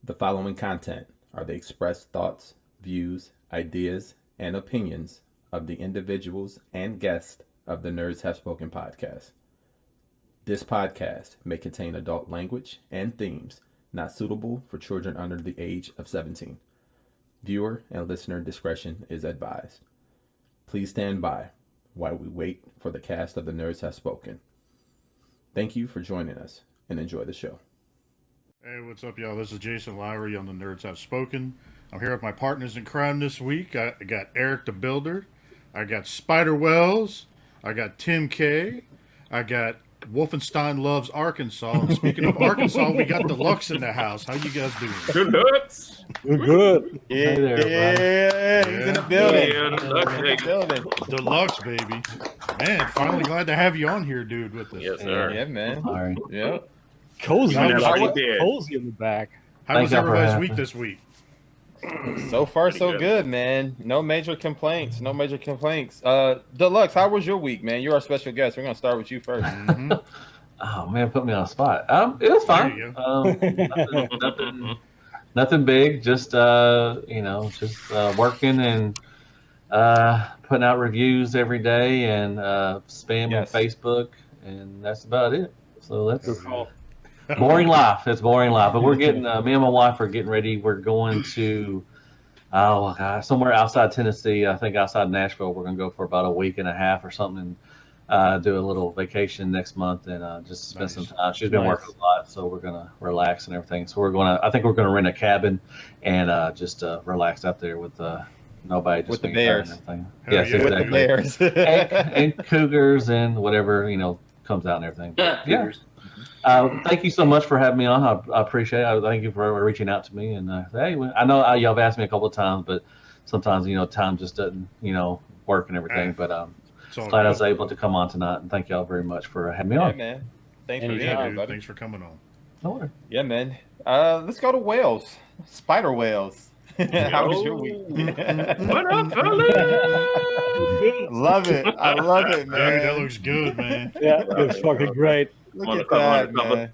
The following content are the expressed thoughts, views, ideas, and opinions of the individuals and guests of the Nerds Have Spoken podcast. This podcast may contain adult language and themes not suitable for children under the age of 17. Viewer and listener discretion is advised. Please stand by while we wait for the cast of the Nerds Have Spoken. Thank you for joining us and enjoy the show. Hey, what's up, y'all? This is Jason Lowry on the Nerds Have Spoken. I'm here with my partners in crime this week. I got Eric the Builder. I got Spider Wells. I got Tim K. I got Wolfenstein Loves Arkansas. And speaking of Arkansas, we got Deluxe in the house. How you guys doing? Deluxe. We're good. Yeah, He's in the building. Deluxe, baby. Man, finally glad to have you on here, dude, with us. Yes, sir. Yeah, man. All right. Yeah. Cozy. Cozy In the back. How was everybody's week this week? So far, so good, man. No major complaints. Deluxe, how was your week, man? You're our special guest. We're going to start with you first. Mm-hmm. Oh man, put me on the spot. It was fine. Nothing big. Just working and putting out reviews every day and spamming Facebook, and that's about it. So that's boring life. It's boring life. But we're getting. Me and my wife are getting ready. We're going to somewhere outside Tennessee. I think outside Nashville. We're gonna go for about a week and a half or something. Do a little vacation next month and just spend some time. She's been working a lot, so we're gonna relax and everything. So I think we're gonna rent a cabin and just relax out there with nobody, just with the bears. And everything. Yes, exactly. With the bears and cougars and whatever comes out and everything. Yeah. Thank you so much for having me on. I appreciate it. Thank you for reaching out to me. And hey, I know y'all have asked me a couple of times, but sometimes time just doesn't work and everything. But glad I was able to come on tonight, and thank y'all very much for having me on. Yeah, man. Thanks for being here, buddy. Thanks for coming on. No worries. Yeah, man. Let's go to Wales. Spider Wales. How was your week? What up, fellas? Love it. I love it, man. Dude, that looks good, man. Yeah, it was fucking great. Look at that, man.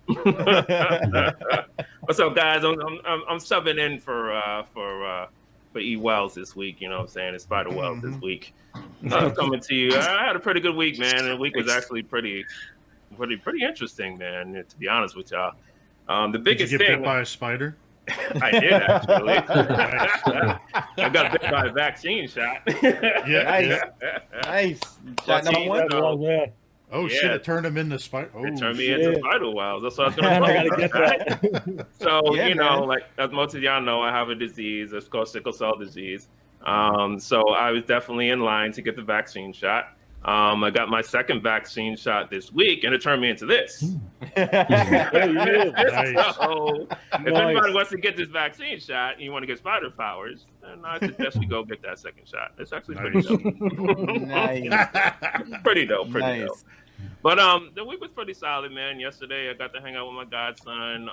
What's up, guys? I'm subbing in for E Wells this week. You know what I'm saying? It's Spider Wells this week. I'm coming to you. I had a pretty good week, man. The week was actually pretty interesting, man. To be honest with y'all, the biggest Did you get thing bit by a spider? I did actually. I got bit by a vaccine shot. Nice. Shot number one. Oh shit! It turned him into spider. Oh, it turned me into Spider Wells. That's what I was gonna I gotta get that. So man. like as most of y'all know, I have a disease. It's called sickle cell disease. So I was definitely in line to get the vaccine shot. I got my second vaccine shot this week, and it turned me into this. So if anybody wants to get this vaccine shot and you want to get spider powers, then I suggest you go get that second shot. It's actually pretty dope. Nice. Pretty dope. Nice. But the week was pretty solid, man. Yesterday I got to hang out with my godson.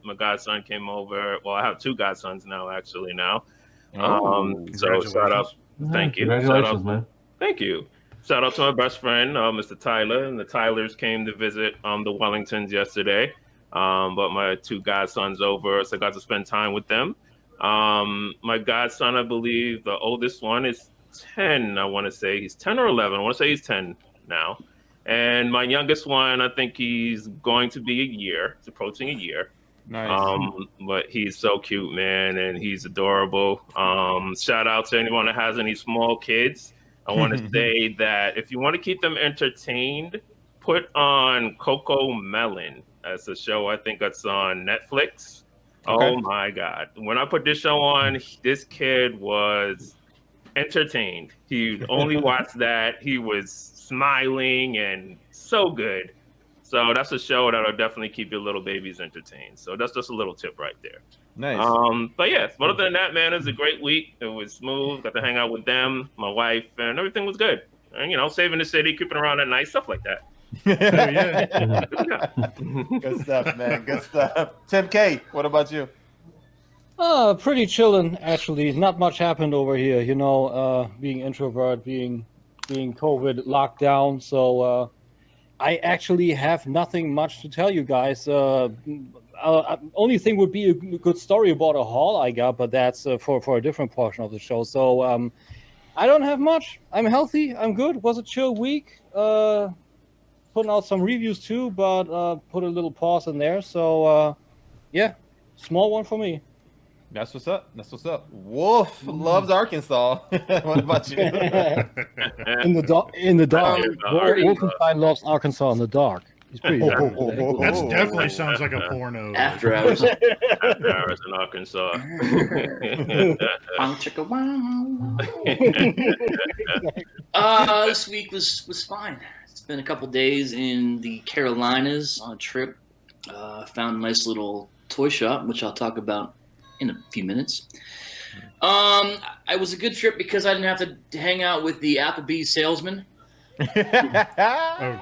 My godson came over. Well, I have two godsons now, actually. So shout out. Thank you. Congratulations, man. Thank you. Shout out to my best friend, Mr. Tyler. And the Tylers came to visit the Wellingtons yesterday. But my two godsons over, so I got to spend time with them. My godson, I believe, the oldest one is 10. I want to say he's 10 or 11. I want to say he's 10 now. And my youngest one, I think he's going to be a year. It's approaching a year. Nice. But he's so cute, man, and he's adorable. Shout out to anyone that has any small kids. I want to say that if you want to keep them entertained, put on Coco Melon. That's a show I think that's on Netflix. Okay. Oh my God. When I put this show on, this kid was entertained. He only watched that. He was smiling and so good. So that's a show that'll definitely keep your little babies entertained. So that's just a little tip right there. Nice. But other than that, man, it was a great week. It was smooth. Got to hang out with them, my wife, and everything was good. And saving the city, keeping around at night, stuff like that. Good stuff, man. Good stuff. Tim K, what about you? Pretty chilling, actually. Not much happened over here, being introvert, being COVID locked down. So I actually have nothing much to tell you guys. only thing would be a good story about a haul I got, but that's for a different portion of the show. So I don't have much. I'm healthy. I'm good. It was a chill week. Putting out some reviews too, but put a little pause in there. So yeah, small one for me. That's what's up. That's what's up. Wolf loves Arkansas. What about you? In the dark. Wolfenstein loves Arkansas in the dark. He's pretty. That definitely sounds like a porno. After hours. After hours in Arkansas. This week was fine. It's been a couple days in the Carolinas on a trip. Found a nice little toy shop, which I'll talk about in a few minutes. It was a good trip because I didn't have to hang out with the Applebee's salesman. Oh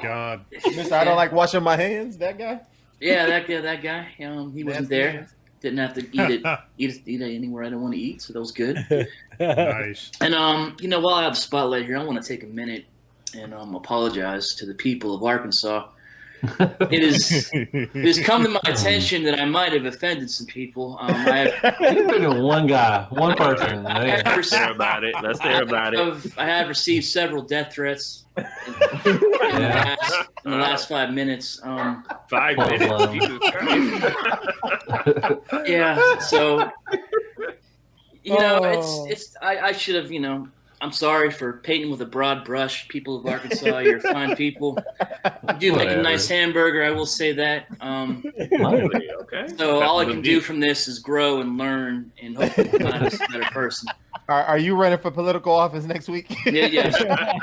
God! Mr. I don't like washing my hands. That guy. Yeah, that guy. He wasn't there. Didn't have to eat it anywhere I don't want to eat, so that was good. Nice. And while I have the spotlight here, I want to take a minute and apologize to the people of Arkansas. It has come to my attention that I might have offended some people. You've been one person. Let's hear about it. I have received several death threats in the last 5 minutes. 5 minutes. Jesus Christ. Yeah. So it's I should have I'm sorry for painting with a broad brush. People of Arkansas, you're fine people. You do make a nice hamburger, I will say that. Okay. So all I can do from this is grow and learn and hopefully become a better person. Are you running for political office next week? Yeah.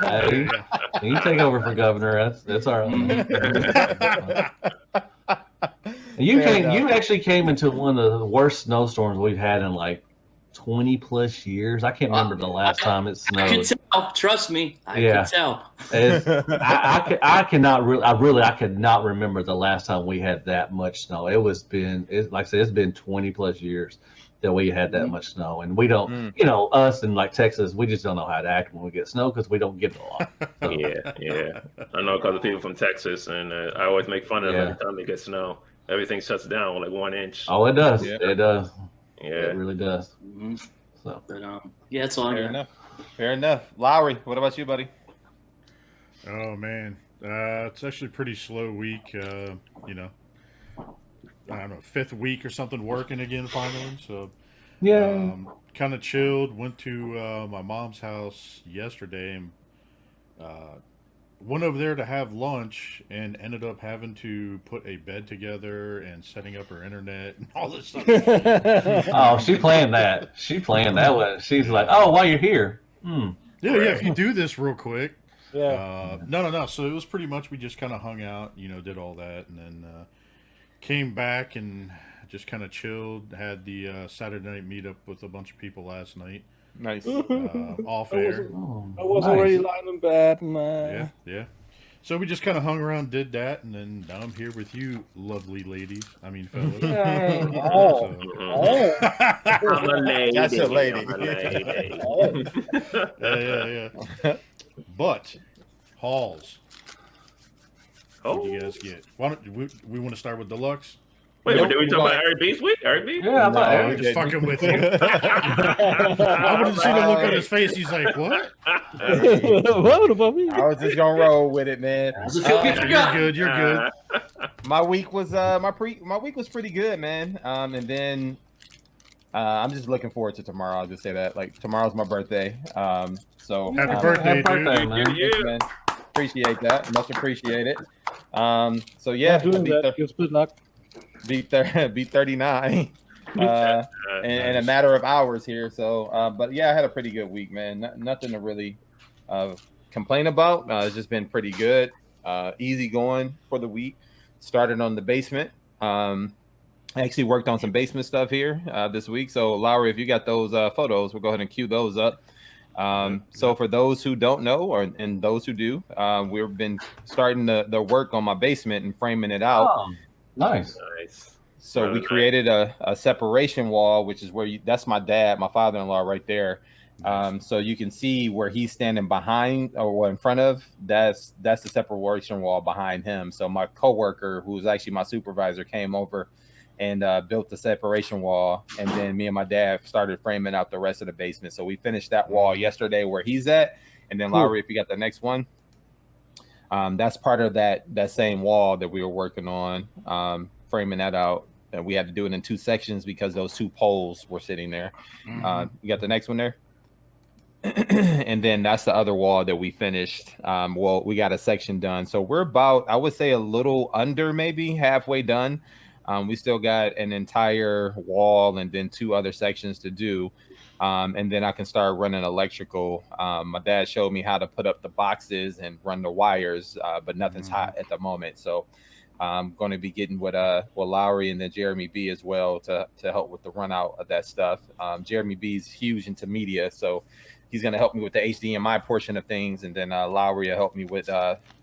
Hey, you take over for governor. That's all right. You actually came into one of the worst snowstorms we've had in like 20 plus years. I can't remember the last time it snowed. I can tell. Trust me. I can tell. I could not remember the last time we had that much snow. Like I said, it's been 20 plus years that we had that much snow, and we don't, us in like Texas, we just don't know how to act when we get snow because we don't get it a lot. So. Yeah. I know a couple of people from Texas, and I always make fun of them every time they get snow. Everything shuts down with like 1 inch. Oh, it does. Yeah. It does. Yeah, it really does. Mm-hmm. So, but that's all I got. Fair enough. Lowry, what about you, buddy? Oh man, it's actually a pretty slow week. I don't know, 5th week or something working again finally. So kind of chilled. Went to my mom's house yesterday and went over there to have lunch and ended up having to put a bed together and setting up her internet and all this stuff. Oh, she planned that. She's like, oh, while you're here. Yeah. If you do this real quick. Yeah. No. So it was pretty much we just kind of hung out, did all that, and then came back and just kind of chilled. Had the Saturday night meetup with a bunch of people last night. Nice. Off air. I was already lying in bed. Yeah. So we just kind of hung around, did that, and then now I'm here with you, lovely ladies. I mean, fellas. I'm a lady. That's a lady. Yeah. But hauls. What did you guys get? Why don't we want to start with Deluxe? Wait, did we talk about Eric B's week? Eric B? Yeah, I thought I'm just fucking with you. I wanted to see the look on his face. He's like, what? What about me? I was just gonna roll with it, man. You're good. My week was my week was pretty good, man. And then I'm just looking forward to tomorrow. I'll just say that. Like tomorrow's my birthday. So Happy birthday, happy birthday, dude. man. thanks, man. Appreciate that. Much appreciated. So yeah, Doing that. Gives good luck. beat 39 in a matter of hours here. So, but yeah, I had a pretty good week, man. Nothing to really complain about. It's just been pretty good. Easy going for the week. Started on the basement. I actually worked on some basement stuff here this week. So, Lowry, if you got those photos, we'll go ahead and cue those up. So for those who don't know, and those who do, we've been starting the work on my basement and framing it out. Oh, nice. So we created a separation wall, which is where that's my dad, my father-in-law right there. So you can see where he's standing behind or in front of, that's the separation wall behind him. So my coworker, who's actually my supervisor, came over and built the separation wall. And then me and my dad started framing out the rest of the basement. So we finished that wall yesterday where he's at. And then Lowry, if you got the next one, that's part of that same wall that we were working on, framing that out. And we had to do it in 2 sections because those 2 poles were sitting there. You got the next one there? And then that's the other wall that we finished. Well, we got a section done. So we're about, I would say, a little under maybe halfway done. We still got an entire wall and then 2 other sections to do. And then I can start running electrical. My dad showed me how to put up the boxes and run the wires, but nothing's hot at the moment. So I'm going to be getting with Lowry and then Jeremy B as well to help with the run out of that stuff. Jeremy B is huge into media, so he's going to help me with the HDMI portion of things, and then Lowry will help me with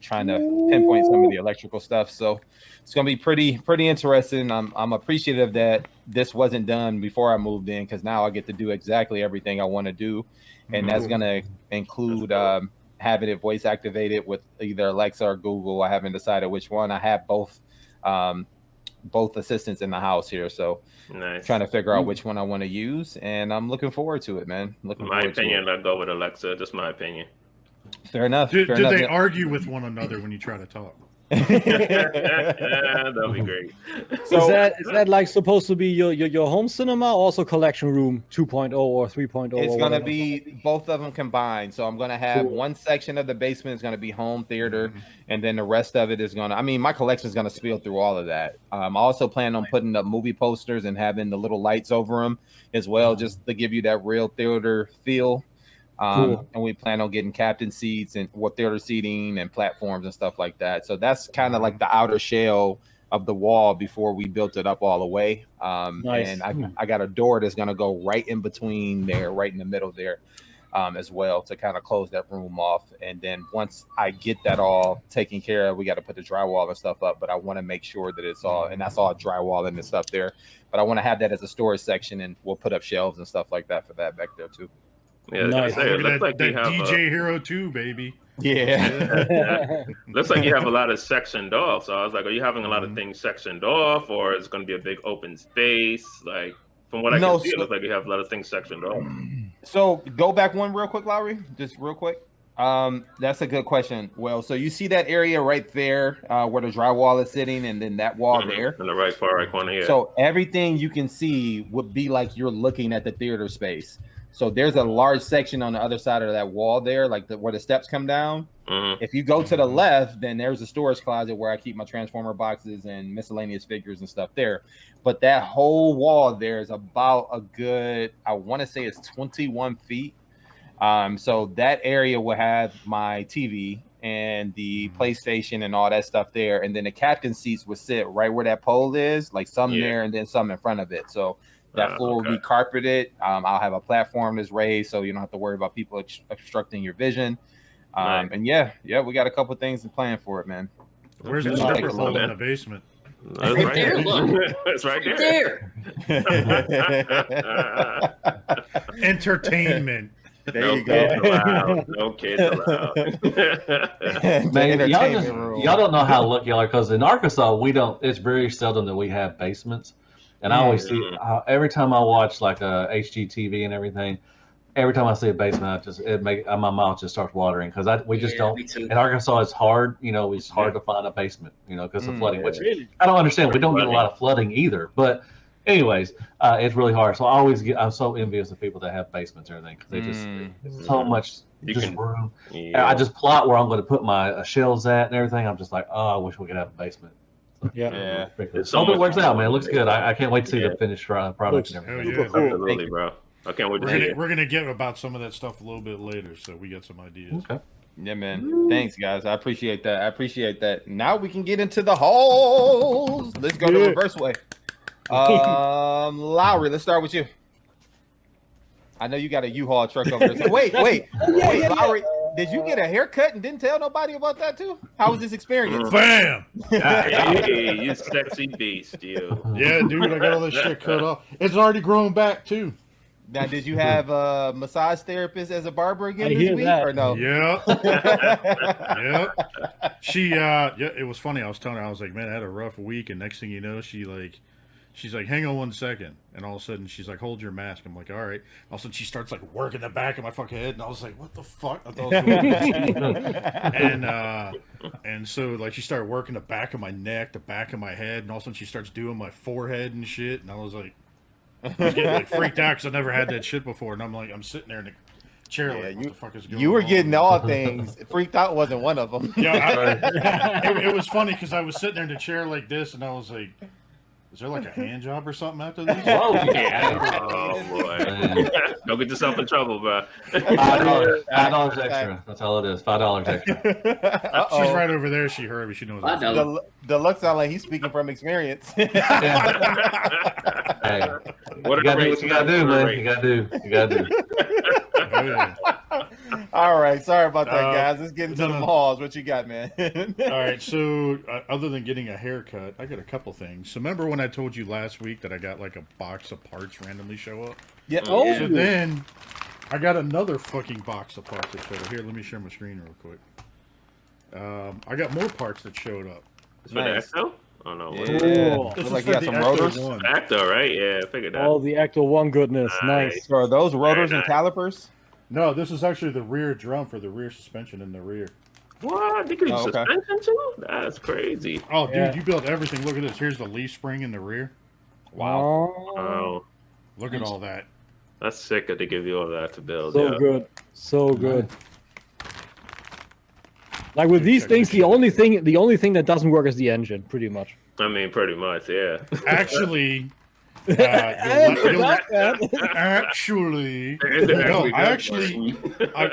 trying to pinpoint some of the electrical stuff. So it's going to be pretty interesting. I'm appreciative that this wasn't done before I moved in, because now I get to do exactly everything I want to do, and that's going to include having it voice activated with either Alexa or Google. I haven't decided which one. I have both assistants in the house here, so trying to figure out which one I want to use, and I'm looking forward to it, man. My opinion, I'd go with Alexa. Just my opinion. Fair enough. Did they argue with one another when you try to talk? That'll be great. So is that like supposed to be your home cinema, also collection room 2.0 or 3.0? It's going to be both of them combined. So I'm going to have one section of the basement is going to be home theater, and then the rest of it is going to, I mean, my collection is going to spill through all of that. I also plan on putting up movie posters and having the little lights over them as well, just to give you that real theater feel. And we plan on getting captain seats and theater seating and platforms and stuff like that. So that's kind of like the outer shell of the wall before we built it up all the way. And I got a door that's going to go right in between there, right in the middle there, as well, to kind of close that room off. And then once I get that all taken care of, we got to put the drywall and stuff up. But I want to make sure that it's all, and that's all drywall and the stuff there. But I want to have that as a storage section, and we'll put up shelves and stuff like that for that back there too. Yeah, nice. it looks like that you have DJ Hero 2, baby. Yeah. Looks like you have a lot of sectioned off. So I was like, are you having a lot of things sectioned off, or is it going to be a big open space? Like, from what I can see, it looks like you have a lot of things sectioned off. So go back one real quick, Lowry, just real quick. That's a good question. Well, so you see that area right there where the drywall is sitting, and then that wall there in the far right corner here. So everything you can see would be like you're looking at the theater space. So there's a large section on the other side of that wall there, like where the steps come down. If you go to the left, then there's a storage closet where I keep my Transformer boxes and miscellaneous figures and stuff there. But that whole wall there is about a good, I want to say it's 21 feet. So that area will have my TV and the PlayStation and all that stuff there. And then the captain seats would sit right where that pole is, like some there and then some in front of it. So that floor will be carpeted. I'll have a platform that's raised, so you don't have to worry about people obstructing your vision. And we got a couple things in plan for it, man. Where's the stripper pole in the basement? That's right there. Look. It's right there. Entertainment. There you go. No kids allowed. Man, y'all don't know how lucky y'all are, because in Arkansas it's very seldom that we have basements. And I always see every time I watch like HGTV and everything, every time I see a basement, my mouth just starts watering, because we just don't. In Arkansas, it's hard. It's hard to find a basement. Because of flooding, which I don't understand. We don't get a lot of flooding either. But anyways, it's really hard. So I'm so envious of people that have basements and everything, because they just so much room. I just plot where I'm going to put my shelves at and everything. I'm just like, I wish we could have a basement. Yeah. Hope it works out, man. It looks good. I can't wait to see the finished product and everything. Absolutely, bro. I can't wait to see it. We're gonna get about some of that stuff a little bit later, so we got some ideas. Okay. Yeah, man. Thanks, guys. I appreciate that. Now we can get into the halls. Let's go the reverse way. Lowry, let's start with you. I know you got a U-Haul truck over there. So wait, Lowry. Did you get a haircut and didn't tell nobody about that too? How was this experience? Bam! Hey, you sexy beast, you. Yeah, dude, I got all this shit cut off. It's already grown back too. Now, did you have a massage therapist as a barber again this week, or no? Yeah. She, it was funny. I was telling her, I was like, man, I had a rough week, and next thing you know, she she's like, hang on 1 second. And all of a sudden, she's like, hold your mask. I'm like, all right. All of a sudden, she starts like working the back of my fucking head. And I was like, what the fuck? I thought I was going and so like she started working the back of my neck, the back of my head. And all of a sudden, she starts doing my forehead and shit. And I was like, I was getting like freaked out because I never had that shit before. And I'm like, I'm sitting there in the chair like, what the fuck is going on? You were getting all things. Freaked out wasn't one of them. Yeah, it was funny because I was sitting there in the chair like this, and I was like, is there like a hand job or something after this? Oh, yeah. Oh boy! Don't get yourself in trouble, bro. $5 extra. That's all it is. $5 extra. She's right over there. She heard me. She knows. Deluxe sound like he's speaking from experience. Hey, What you gotta do what you gotta do, man. You gotta do. Oh, yeah. All right, sorry about that, guys. Let's get into no, the no. malls. What you got, man? All right, so other than getting a haircut, I got a couple things. So remember when I told you last week that I got like a box of parts randomly show up? Yeah. Oh, So then I got another fucking box of parts that showed up. Here, let me share my screen real quick. I got more parts that showed up. For the Ecto? Oh no. Yeah. Cool. This Look is like for you got the some Ecto rotors. 1. Ecto, right? Yeah, I figured that. all the Ecto 1 goodness. Nice. So are those rotors and nice. calipers? No, this is actually the rear drum for the rear suspension in the rear. What? They could use Oh, okay. suspension too? That's crazy. Oh, dude, Yeah. you built everything. Look at this. Here's the leaf spring in the rear. Wow. Wow. Look at all that. That's sick that they give you all that to build. So yeah. good. So good. Like with these things, the only thing that doesn't work is the engine, pretty much. I mean, pretty much, yeah. Actually, actually, no,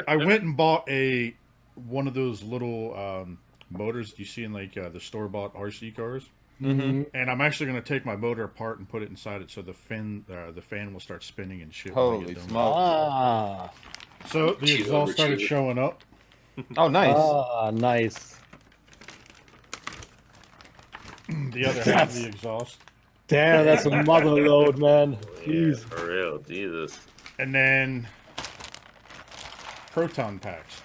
I went and bought one of those little motors you see in like the store-bought RC cars, Mm-hmm. and I'm actually going to take my motor apart and put it inside it so the fan will start spinning and shit. when I Holy get done. smokes. Ah. So the Chew exhaust over started chew. showing up. Oh, nice. Ah, nice. The other half of the exhaust. Damn, that's a mother load, man. Yeah, Jeez. for real, Jesus. And then proton packs.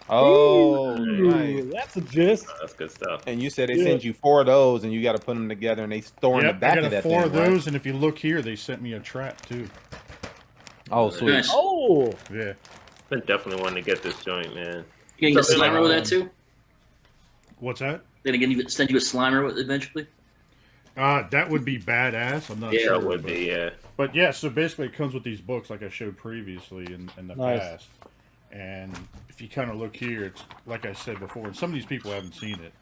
Oh, Ooh, nice. that's a gist. That's good stuff. And you said they Yeah. send you 4 of those, and you got to put them together, and they store in the Yep, back I of got that 4 thing, of right? those, and if you look here, they sent me a trap too. Oh, sweet. Nice. Oh, Yeah. Been definitely wanting to get this joint, man. You gonna get Something Slimer like with that too? What's that? They're gonna send you a Slimer with eventually? That would be badass. I'm not Yeah, sure. That would but- be, yeah. But yeah, so basically it comes with these books like I showed previously in the Nice. past. And if you kind of look here, it's like I said before, and some of these people haven't seen it.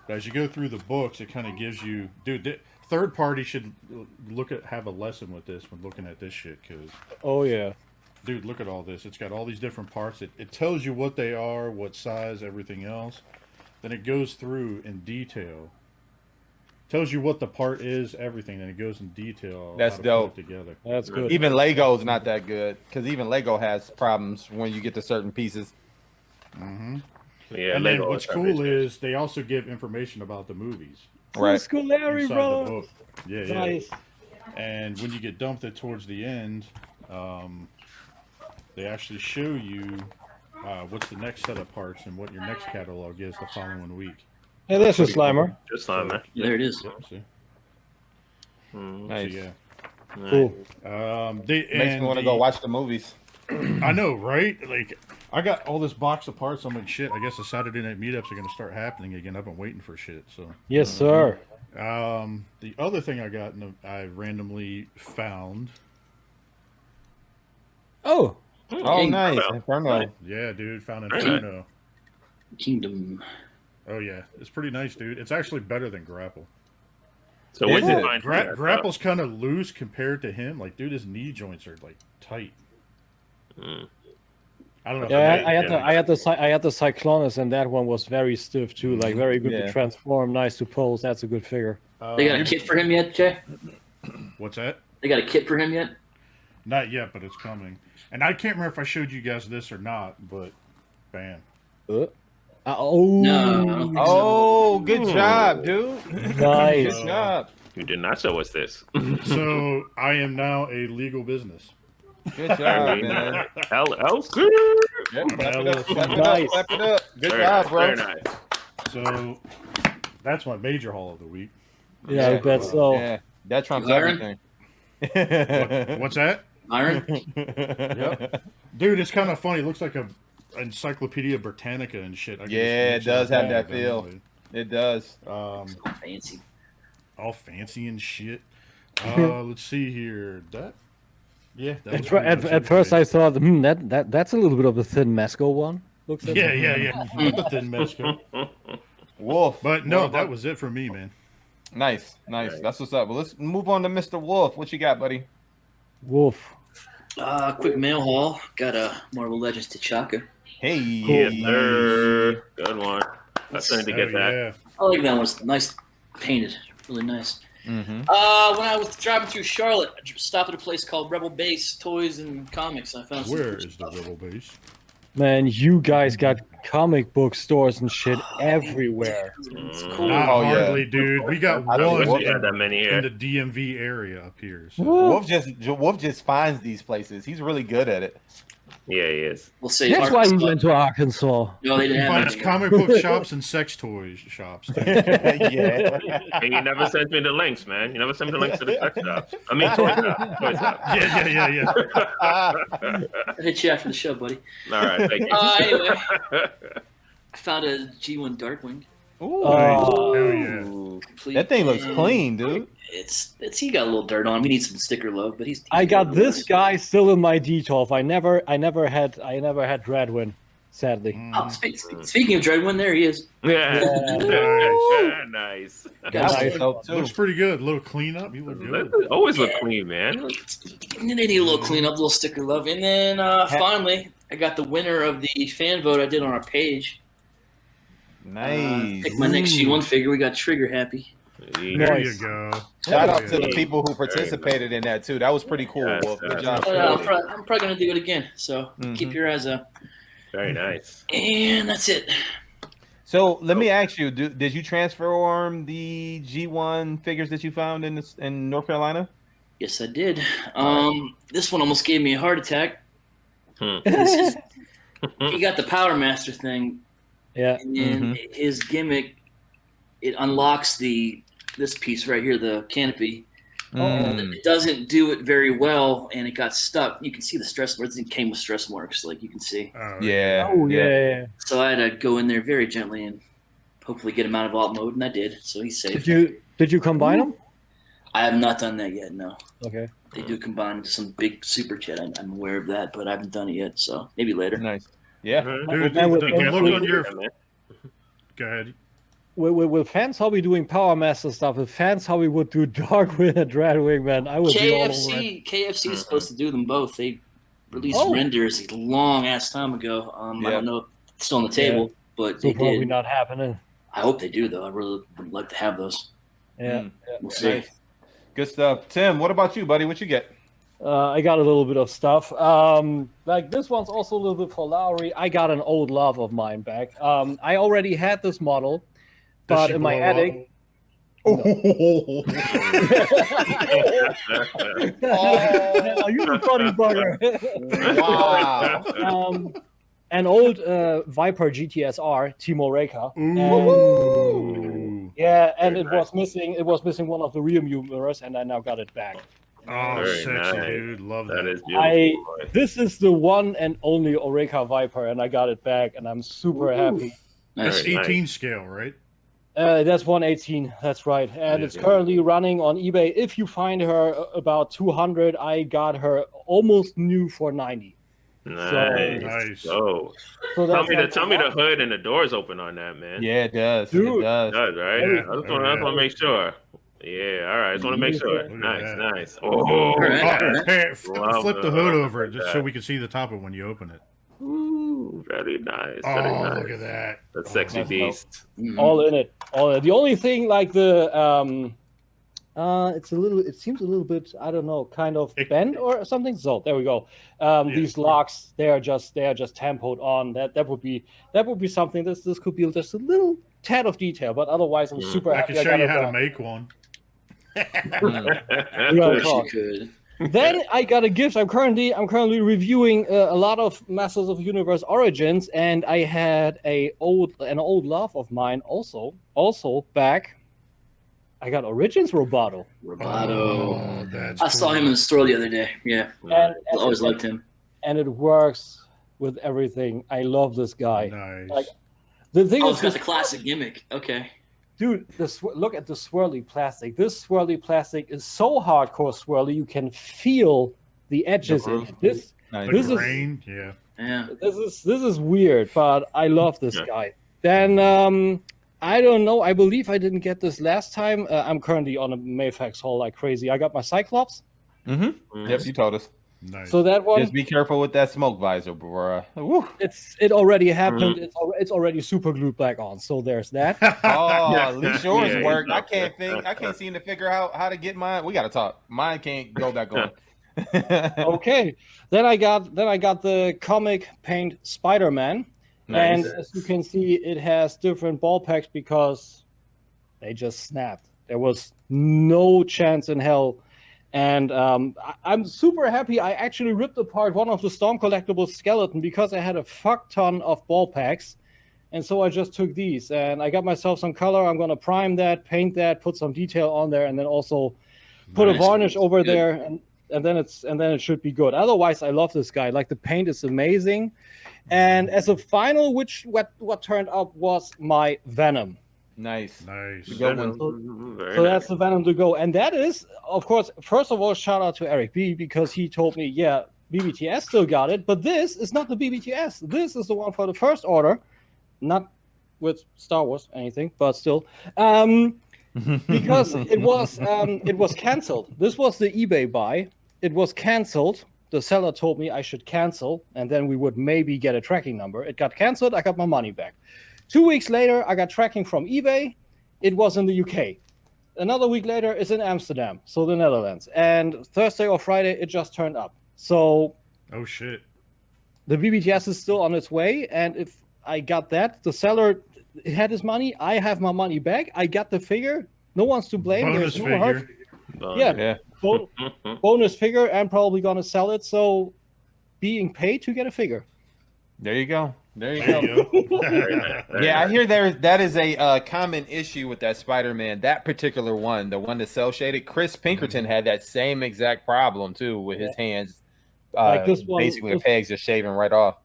But as you go through the books, it kind of gives you, dude, third party should have a lesson with this when looking at this shit, because, oh yeah. dude, look at all this. It's got all these different parts. It tells you what they are, what size, everything else. Then it goes through in detail. Tells you what the part is, everything, and it goes in detail. That's how to dope. Put it together. That's good. Even Lego's not that good, because even Lego has problems when you get to certain pieces. Mm-hmm. Yeah, And then Lego what's is cool everything. is they also give information about the movies Right. School Larry, inside bro. the book. Yeah, yeah. Nice. And when you get dumped at towards the end, they actually show you what's the next set of parts and what your next catalog is the following week. Hey, there's a Slimer. Just fine, man. There it is. Yep, see? Mm, Nice. So, yeah. Cool. Makes me want to go watch the movies. I know, right? Like, I got all this box of parts. I'm like, shit, I guess the Saturday night meetups are going to start happening again. I've been waiting for shit, so. Yes, sir. The other thing I randomly found. Oh, Oh, King- nice. Inferno. Inferno. Yeah, dude, found Very Inferno. Kingdom. Oh, yeah. It's pretty nice, dude. It's actually better than Grapple. So where'd Is you it? find that? Grapple's kind of loose compared to him. Like, dude, his knee joints are, like, tight. Mm. I don't know. yeah. if I had the Cyclonus, and that one was very stiff too. Like very good Yeah. to transform, nice to pose. That's a good figure. They got a kit for him yet, Jay? What's that? They got a kit for him yet? Not yet, but it's coming. And I can't remember if I showed you guys this or not, but bam. Oh, No, I don't think so. Oh, good job, dude. nice. Good job. You did not show us this. So I am now a legal business. Good I job, mean, man. LLC. Yep, clap it up, clap it Nice. up, clap it up. Good Very job, nice, bro. Very nice. So that's my major haul of the week. Yeah, I bet so. Yeah. That trumps Byron? everything. What's that? Iron? Yep. Dude, it's kind of funny. It looks like a Encyclopedia Britannica and shit. Yeah, it does have that feel. It does. Fancy. All fancy and shit. Let's see here. That. Yeah. That At first, I thought that's a little bit of a thin Mezco one. Looks like Yeah. The thin Mezco. Wolf. But no, that was it for me, man. Nice. That's what's up. Well, let's move on to Mr. Wolf. What you got, buddy? Wolf. Quick mail haul. Got a Marvel Legends T'Chaka. Hey. Yes, sir. Good one. I started to get that. Yeah. I like that one. It's nice painted. Really nice. Mm-hmm. When I was driving through Charlotte, I stopped at a place called Rebel Base Toys and Comics. I found some Where cool is the stuff. Rebel Base? Man, you guys got comic book stores and shit everywhere. It's cool. Not Oh, yeah. hardly, dude. We got I don't one know We had that many in here. the DMV area up here. So. Wolf just finds these places. He's really good at it. Yeah, he is. We'll say That's why we Arkansas. went to Arkansas. No, they He didn't have finds any. comic book shops and sex toys shops. Yeah. And you never sent me the links, man. You never sent me the links to the sex shops. I mean, toy shops. Toy shops. Yeah. I'll hit you after the show, buddy. All right, thank you. Anyway, I found a G1 Darkwing. Ooh. Hell yeah. Complete. That thing looks and clean, dude. It's he got a little dirt on him. He needs some sticker love, but he's I got this guy still in my D12. I never had Dreadwin, sadly. Oh, speaking of Dreadwin, there he is. Yeah. Nice. Nice. That was dope, too. Looks pretty good. Little cleanup. You look good. Always look clean, man. And then they need a little cleanup, a little sticker love. And then finally, I got the winner of the fan vote I did on our page. Nice. Pick my next G1 figure. We got Trigger happy. There Nice. you go. Shout out Yeah. to the people who participated in that, too. That was pretty cool, Yes, Wolf. Good yes. job. I'm probably going to do it again. So keep your eyes out. Very nice. And that's it. So let me ask you: did you transform the G1 figures that you found in North Carolina? Yes, I did. This one almost gave me a heart attack. Hmm. He got the Power Master thing. Yeah. And then his gimmick, it unlocks this piece right here, the canopy. It doesn't do it very well, and it got stuck. You can see the stress marks. It came with stress marks, like you can see. Yeah. Oh yeah. So I had to go in there very gently and hopefully get him out of alt mode, and I did. So he's safe. Did you combine them? I have not done that yet. No. Okay. They do combine into some big super chat. I'm aware of that, but I haven't done it yet. So maybe later. Nice. Yeah. Dude, And with- the look on your. Yeah, man. Go ahead. With fans how we doing Power Master stuff, with fans how we would do Darkwing and Dreadwing, man, I would be all over it. KFC is supposed to do them both. They released Oh. renders a long ass time ago. I don't know if it's still on the table, but So they probably did. not happening. I hope they do though. I really would like to have those. Yeah. We'll see. Nice. Good stuff. Tim, what about you, buddy? What you get? I got a little bit of stuff. Like this one's also a little bit for Lowry. I got an old love of mine back. I already had this model, Does but she in my blow up? attic. Oh, You a funny bugger. wow. An old Viper GTSR, Timo Reka. Ooh. Yeah, and Very it was missing. It was missing one of the rear view mirrors, and I now got it back. Oh, Very sexy, nice. dude. Love That that. is beautiful. boy. This is the one and only Oreka Viper, and I got it back, and I'm super happy. That's Very 18 nice. scale, right? That's 118. That's right, and it's Yeah. currently running on eBay. If you find her about 200, I got her almost new for 90. Nice. Nice. Oh, So tell that's me the hood and the doors open on that, man. Yeah, it does. Dude. It does. It does, right? Hey. I just want to make sure. Yeah, all right. I just want to make sure. Look at Nice, that. nice. Oh, All right. Oh, hey, Love flip the it. hood over Look at just that. so we can see the top of it when you open it. Ooh, very nice. Oh, Very nice. look at that. That sexy that's dope. beast. Mhm. all in it. All in it. The only thing, like the it's a little. It seems a little bit. I don't know, kind of It- bent or something. So there we go. These locks, they are just tempoed on. That would be something. This could be just a little tad of detail, but otherwise, I'm super I happy. can show got you it how to back. make one. We Of gotta course talk. you could. Then I got a gift. I'm currently reviewing a lot of Masters of the Universe Origins, and I had an old love of mine also back. I got Origins Roboto. Roboto. That's I saw cool. him in the store the other day. Yeah. And I always liked him. And it works with everything. I love this guy. Nice. Like, the thing Oh, is, it's got the classic gimmick. Okay. dude, look at the swirly plastic. This swirly plastic is so hardcore swirly, you can feel the edges in it. This the grain, yeah. This is weird, but I love this guy. Then I don't know. I believe I didn't get this last time. I'm currently on a Mayfax haul like crazy. I got my Cyclops. Mm-hmm. Yep, you told us. Nice. So that one. Just be careful with that smoke visor, bro. It already happened. It's already super glued back on. So there's that. Oh, at least yours worked. I can't seem to figure out how to get mine. We gotta talk. Mine can't go back on. Okay. Then I got the comic paint Spider-Man. Nice. And as you can see, it has different ball packs because they just snapped. There was no chance in hell. And I'm super happy. I actually ripped apart one of the Storm Collectibles skeleton because I had a fuck ton of ball packs. And so I just took these. And I got myself some color. I'm going to prime that, paint that, put some detail on there, and then also put a varnish over there. And then it should be good. Otherwise, I love this guy. Like, the paint is amazing. And as a final, what turned up was my Venom. Nice. So that's the Venom to go. And that is, of course, first of all, shout out to Eric B, because he told me, yeah, BBTS still got it, but this is not the BBTS. This is the one for the first order, not with Star Wars anything, but still. Because it was canceled. This was the eBay buy. It was canceled. The seller told me I should cancel, and then we would maybe get a tracking number. It got canceled. I got my money back. 2 weeks later, I got tracking from eBay. It was in the UK. Another week later, it's in Amsterdam, so the Netherlands. And Thursday or Friday, it just turned up. So, oh shit, the BBTS is still on its way. And if I got that, the seller had his money. I have my money back. I got the figure. No one's to blame. Bonus There's no figure. Yeah. Bonus figure, and probably gonna sell it. So, being paid to get a figure. There you go. Yeah, I hear that is a common issue with that Spider-Man. That particular one, the one that's cell shaded. Chris Pinkerton had that same exact problem too, with his hands. Like this one, basically the pegs just shaving right off.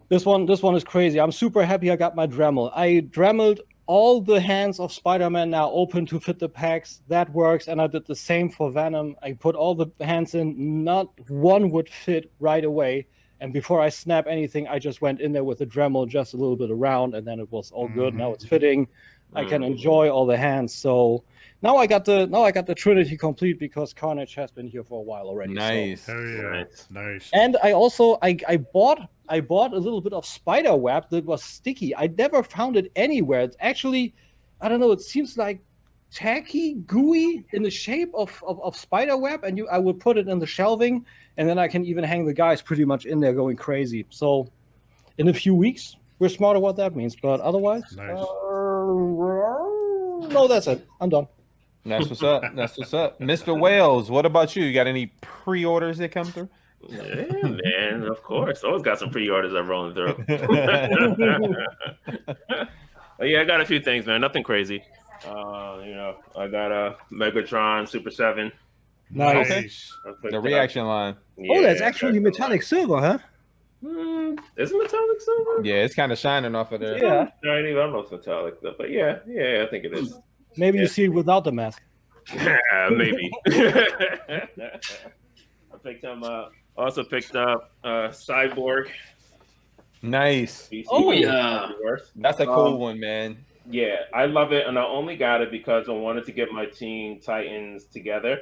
This one is crazy. I'm super happy I got my Dremel. I Dremeled all the hands of Spider-Man now open to fit the packs. That works, and I did the same for Venom. I put all the hands in. Not one would fit right away. And before I snap anything, I just went in there with a Dremel, just a little bit around, and then it was all good. Now it's fitting. I can enjoy all the hands. So now I got the Trinity complete because Carnage has been here for a while already. Nice. So. Hell yeah. Nice. And I also I bought a little bit of spider web that was sticky. I never found it anywhere. It's actually, I don't know, it seems like tacky, gooey in the shape of spider web, and I would put it in the shelving, and then I can even hang the guys pretty much in there going crazy. So in a few weeks, we're smarter what that means. But otherwise, nice. No, that's it. I'm done. That's what's up. That's what's up. Mr. Wales, what about you? You got any pre-orders that come through? Yeah, man, of course. Always got some pre-orders that rolling through. Yeah, I got a few things, man. Nothing crazy. I got a Megatron Super 7. Nice. The reaction line. Yeah, that's actually metallic silver, huh? Is it metallic silver? Yeah, it's kind of shining off of there. Yeah. I don't know if it's metallic though, but yeah, I think it is. Maybe you see it without the mask. Maybe. I picked him up. Also picked up Cyborg. Nice. Oh yeah, that's a cool one, man. Yeah, I love it, and I only got it because I wanted to get my Teen Titans together.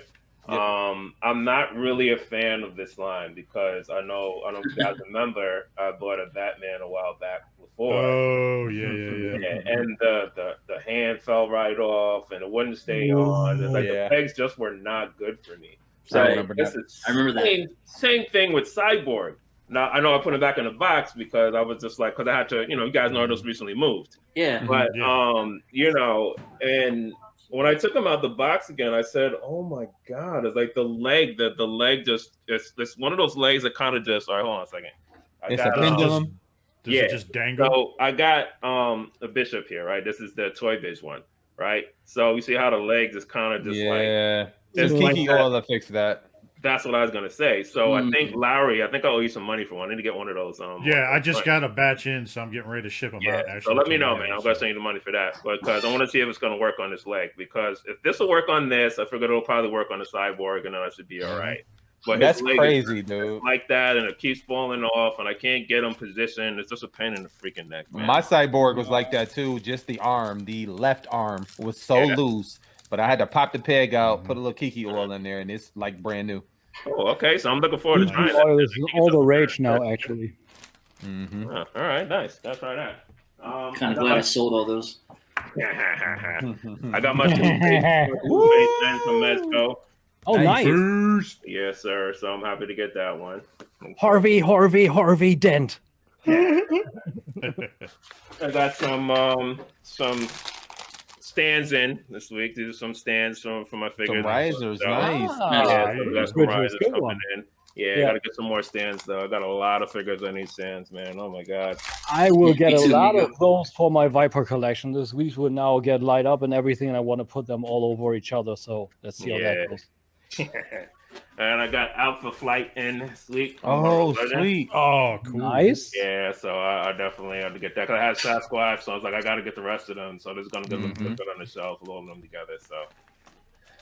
Yep. I'm not really a fan of this line because I know you guys remember I bought a Batman a while back before. Oh yeah. And the hand fell right off, and it wouldn't stay on. And the pegs just were not good for me. So I remember that. Same thing with Cyborg. Now, I know I put it back in the box because I was just like, because I had to, you guys know I just recently moved. Yeah. But, and when I took him out the box again, I said, oh my God, it's like the leg just, it's one of those legs that kind of just, all right, hold on a second. It's a pendulum. Does it just dangle? So I got a Bishop here, right? This is the Toy Biz one, right? So you see how the legs is kind of just like just Kiki oil to fix that. That's what I was gonna say. So I think Lowry, I think I owe you some money for one. I need to get one of those. I just got a batch in, so I'm getting ready to ship them out. Actually, so let me know, man. I'm gonna send you the money for that, because I want to see if it's gonna work on this leg. Because if this will work on this, I figure it'll probably work on the cyborg, and then I should be all right. But that's crazy, dude. Like that, and it keeps falling off, and I can't get him positioned. It's just a pain in the freaking neck, man. My cyborg was like that too. Just the left arm was so loose, but I had to pop the peg out, put a little Kiki oil in there, and it's like brand new. Oh, okay. So I'm looking forward to trying oil is all the rage now, actually. All right, nice. That's right. Kind of glad I sold all those. I got my toothpaste from Mezco. Oh, nice. Yes, sir. So I'm happy to get that one. Harvey Dent. I got some stands in this week. These are some stands for my figures. Some risers, nice. Got some risers coming in. I gotta get some more stands though. I got a lot of figures on these stands, man. Oh my god. I will get a lot of those for my Viper collection. These will now get light up and everything, and I want to put them all over each other. So let's see how that goes. And I got Alpha Flight in this week. Oh, sweet. Oh, cool. Nice. Yeah, so I definitely have to get that. Because I had Sasquatch, so I was like, I got to get the rest of them. So this is going to look good on the shelf, loading them together. So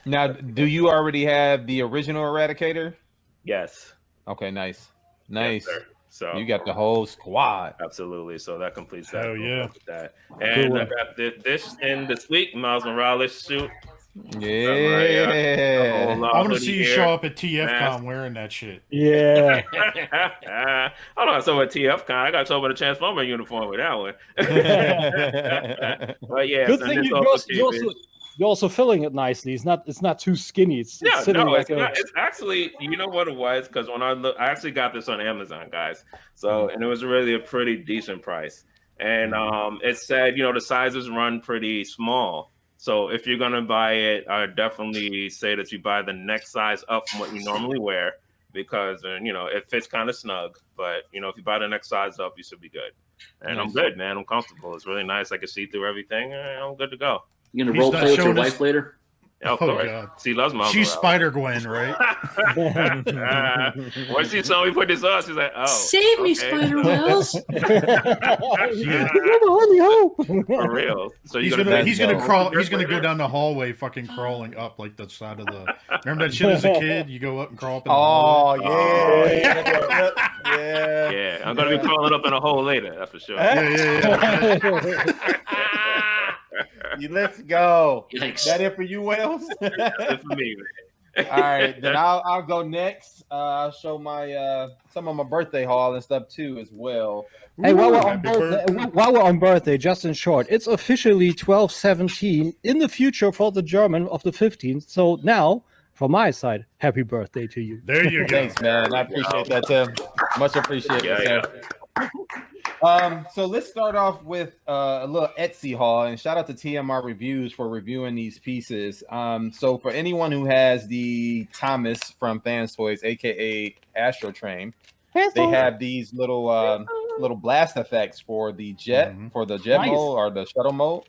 now, do you already have the original Eradicator? Yes. Okay, nice. Yes, so you got the whole squad. Absolutely. So that completes that. Hell yeah. That. And I got this in this week, Miles Morales suit. Yeah. I want to see you show up at TFCon wearing that shit. Yeah. I don't have so at TFCon. I got so with a Transformer uniform with that one. But yeah, good thing you're also filling it nicely. It's not too skinny. It's actually, you know what it was? Because when I actually got this on Amazon, guys. So and it was really a pretty decent price. And it said, the sizes run pretty small. So if you're gonna buy it, I definitely say that you buy the next size up from what you normally wear, because it fits kind of snug. But if you buy the next size up, you should be good. And nice. I'm good, man. I'm comfortable. It's really nice. I can see through everying. I'm good to go. You gonna role play with your wife later? Oh, God. She loves my. She's Spider-Gwen, right? When she saw me put this on, she's like, "Oh, save me, Spider-Wells!" For real. So he's gonna crawl. He's gonna go down the hallway, fucking crawling up like the side of the. Remember that shit as a kid? You go up and crawl up. In the hallway? Yeah. I'm gonna be crawling up in a hole later. That's for sure. Yeah. Let's go. Yikes. That it for you, Wells? That's it for me, man. All right, then I'll go next. I'll show my some of my birthday haul and stuff too as well. Hey, while we're on birthday, just in short, it's officially 12/17 in the future for the German of the 15th. So now, from my side, happy birthday to you. There you go. Thanks, man. I appreciate that, Tim. Much appreciated, Tim. So let's start off with a little Etsy haul, and shout out to TMR Reviews for reviewing these pieces. So for anyone who has the Thomas from Fans Toys, aka Astro Train, they have these little blast effects for the jet, for the jet mode or the shuttle mode,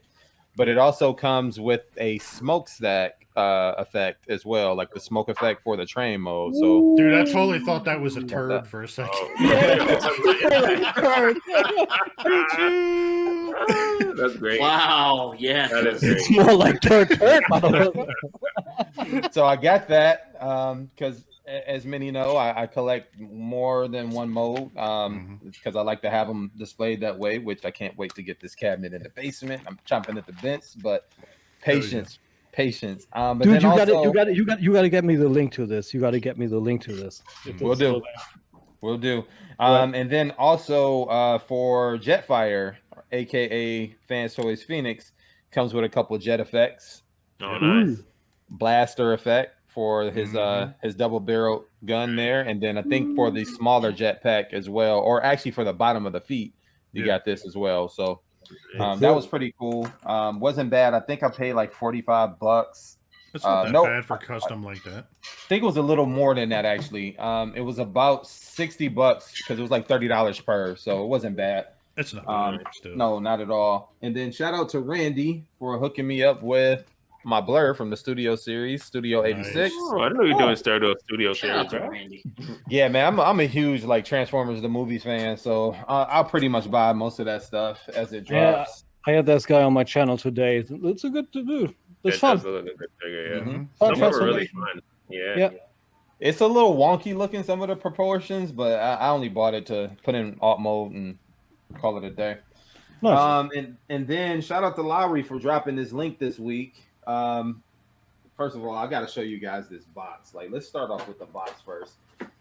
but it also comes with a smokestack effect as well, like the smoke effect for the train mode. So, dude, I totally thought that was a turd for a second. That's great. Wow, yeah, that is great. It's more like turd. So I got that because, as many know, I collect more than one mode because I like to have them displayed that way. Which I can't wait to get this cabinet in the basement. I'm chomping at the bits, but patience. But dude, then you gotta get me the link to this. You gotta get me the link to this. We'll do. And then also for Jetfire, aka Fans Toys Phoenix, comes with a couple of jet effects. Oh, nice. Blaster effect for his double barrel gun there, and then I think for the smaller jetpack as well, or actually for the bottom of the feet, you got this as well. So. That was pretty cool. Wasn't bad. I think I paid like $45. It's not that bad for custom like that. I think it was a little more than that actually. It was about $60 because it was like $30 per, so it wasn't bad. It's not still. No, not at all. And then shout out to Randy for hooking me up with my blur from the Studio Series, Studio 86. Oh, I know you're doing Studio Shout out series, to bro. Randy. Yeah, man, I'm a huge like Transformers the movies fan, so I'll pretty much buy most of that stuff as it drops. I had this guy on my channel today. It's a good to do. It's fun. Does look like a good figure, yeah. Mhm. Fun Some of them are really transformation. fun. Yeah. Yeah. It's a little wonky looking, some of the proportions, but I only bought it to put in alt mode and call it a day. Nice. And then shout out to Lowry for dropping this link this week. First of all, I got to show you guys this box. Like, let's start off with the box first.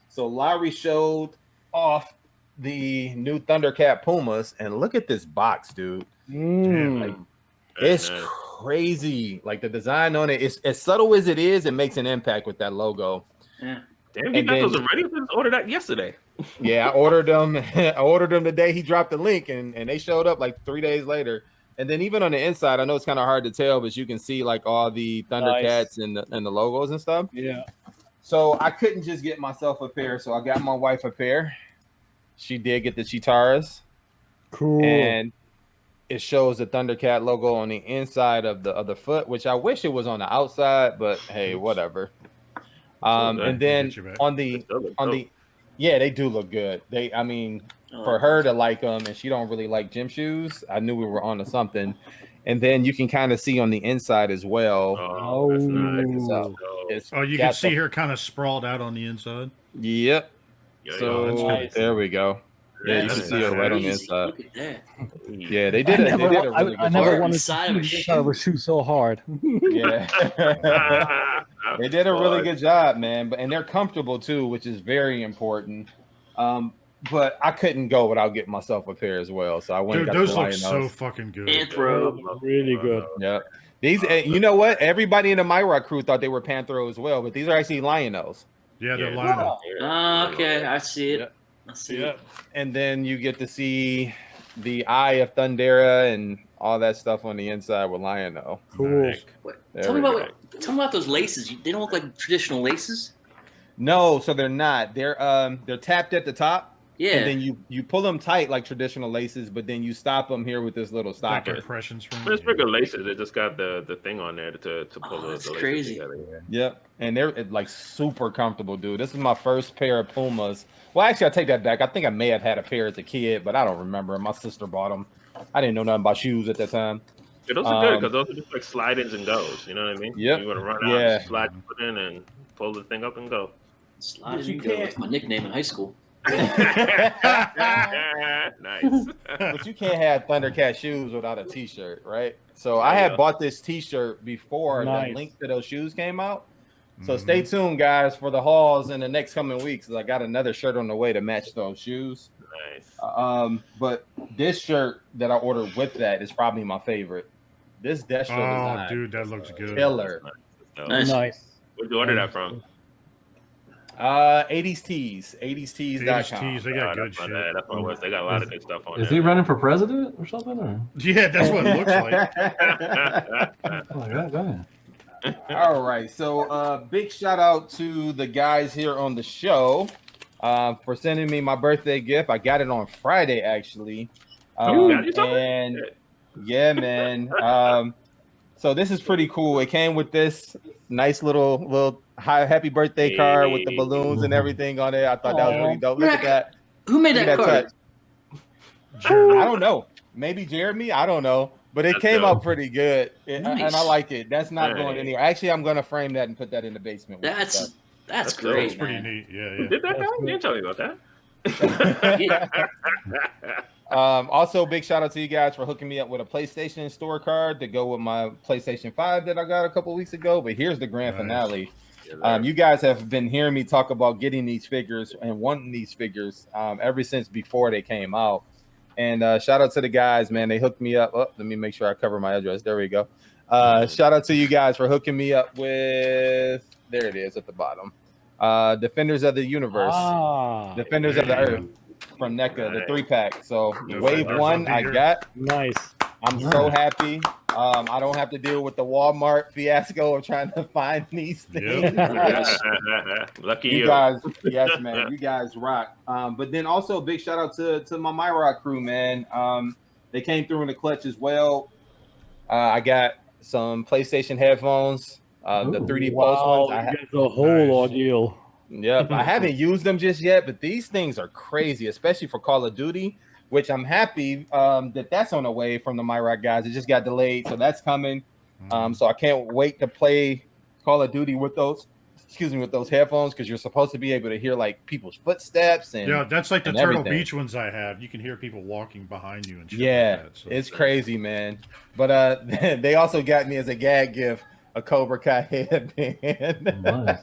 So Lowry showed off the new Thundercat Pumas, and look at this box, dude. Like, it's nice. crazy. Like the design on it, it's as subtle as it is, it makes an impact with that logo. Yeah. Damn, you And got then- those already? I just ordered that yesterday. Yeah, I ordered them. I ordered them the day he dropped the link, and they showed up like 3 days later. And then even on the inside, I know it's kind of hard to tell, but you can see like all the Thundercats and the logos and stuff. Yeah. So I couldn't just get myself a pair, so I got my wife a pair. She did get the Chitaras, Cool. and it shows the Thundercat logo on the inside of the foot, which I wish it was on the outside, but hey, whatever. And then Get you back. on the yeah, they do look good. I mean, Oh, for her to like them, and she don't really like gym shoes, I knew we were onto something. And then you can kind of see on the inside as well. Oh, that's nice. So it's Oh, you got can see the- her kind of sprawled out on the inside. Yep. Yeah, So that's nice. there we go. Yeah, you That's can see it right on the Crazy. inside. Look at that. Yeah, they did it. They did a really I good never job. wanted Inside of to a see inside of a shoe so hard. Yeah. They did a really good job, man. And they're comfortable too, which is very important. But I couldn't go without getting myself a pair as well. So I went Dude, and got those the look Lion so Nose. fucking good. Anthro. Really good. Yeah. These, you know what? Everybody in the MyRock crew thought they were Panthro as well, but these are actually Lionos. Yeah, they're Yeah. lined up. Okay, I see it. Yep. I see it. And then you get to see the Eye of Thundera and all that stuff on the inside with Liono. Cool. What? There Tell me we about about those laces. They don't look like traditional laces. No, so they're not. They're tapped at the top. Yeah. And then you pull them tight like traditional laces, but then you stop them here with this little Like stopper. impressions from But it's bigger laces. It just got the thing on there to pull that's the laces crazy. together. Yeah. Yep, and they're like super comfortable, dude. This is my first pair of Pumas. Well, actually, I take that back. I think I may have had a pair as a kid, but I don't remember. My sister bought them. I didn't know nothing about shoes at that time. Yeah, those are good because those are just like slide-ins and goes. You know what I mean? Yep. You want to run out, Yeah. slide your foot in, and pull the thing up and go. Slide But you and go. can't- That's my nickname in high school. Nice. But you can't have Thundercat shoes without a T-shirt, right? So I had bought this T-shirt before Nice. the link to those shoes came out. So stay tuned, guys, for the hauls in the next coming weeks. 'Cause I got another shirt on the way to match those shoes. Nice. But this shirt that I ordered with that is probably my favorite. This Destro Oh, design, dude, that looks good. killer. Nice. Nice. Where'd you order that from? 80s Tees, 80stees.com. Tees, they got Oh, good that's my shit. bad. That's my worst. They got a lot of good stuff on Is there. he running for president or something? Or? Yeah, that's what it looks like. Oh, yeah, go ahead. All right, so big shout out to the guys here on the show for sending me my birthday gift. I got it on Friday, actually. You got you something? And Shit. yeah, man. So this is pretty cool. It came with this nice little happy birthday card with the balloons and everything on it. I thought that was really dope. Look at that. Who made Look that at card? touch. I don't know. Maybe Jeremy. I don't know. But it That's came dope. out pretty good, and I like it. That's not going Nice. anywhere. Actually, I'm going to frame that and put that in the basement. with the That's stuff. that's That's dope. great, It's pretty man. neat. Yeah, Who yeah. did that guy? You didn't tell me about that. Also, big shout out to you guys for hooking me up with a PlayStation store card to go with my PlayStation 5 that I got a couple weeks ago. But here's the grand Nice. finale. You guys have been hearing me talk about getting these figures and wanting these figures ever since before they came out. And shout out to the guys, man. They hooked me up. Oh, let me make sure I cover my address. There we go. Shout out to you guys for hooking me up with, there it is at the bottom. Defenders of the Universe. Defenders of the Earth from NECA, the 3-pack. So Nice. wave There's one a I bigger- got. Nice. I'm so happy. I don't have to deal with the Walmart fiasco of trying to find these things. Lucky You guys, yes, man, you guys rock. But then also big shout out to my MyRock crew, man. They came through in the clutch as well. I got some PlayStation headphones, the 3D Pulse ones. The whole ordeal. Yep, I haven't used them just yet, but these things are crazy, especially for Call of Duty, which I'm happy that's on the way from the MyRock guys. It just got delayed, so that's coming. So I can't wait to play Call of Duty with those headphones, because you're supposed to be able to hear like people's footsteps and that's like the Turtle everything. Beach ones I have. You can hear people walking behind you and shit Yeah, like that, so. it's crazy, man. But they also got me as a gag gift a Cobra Kai headband. Nice.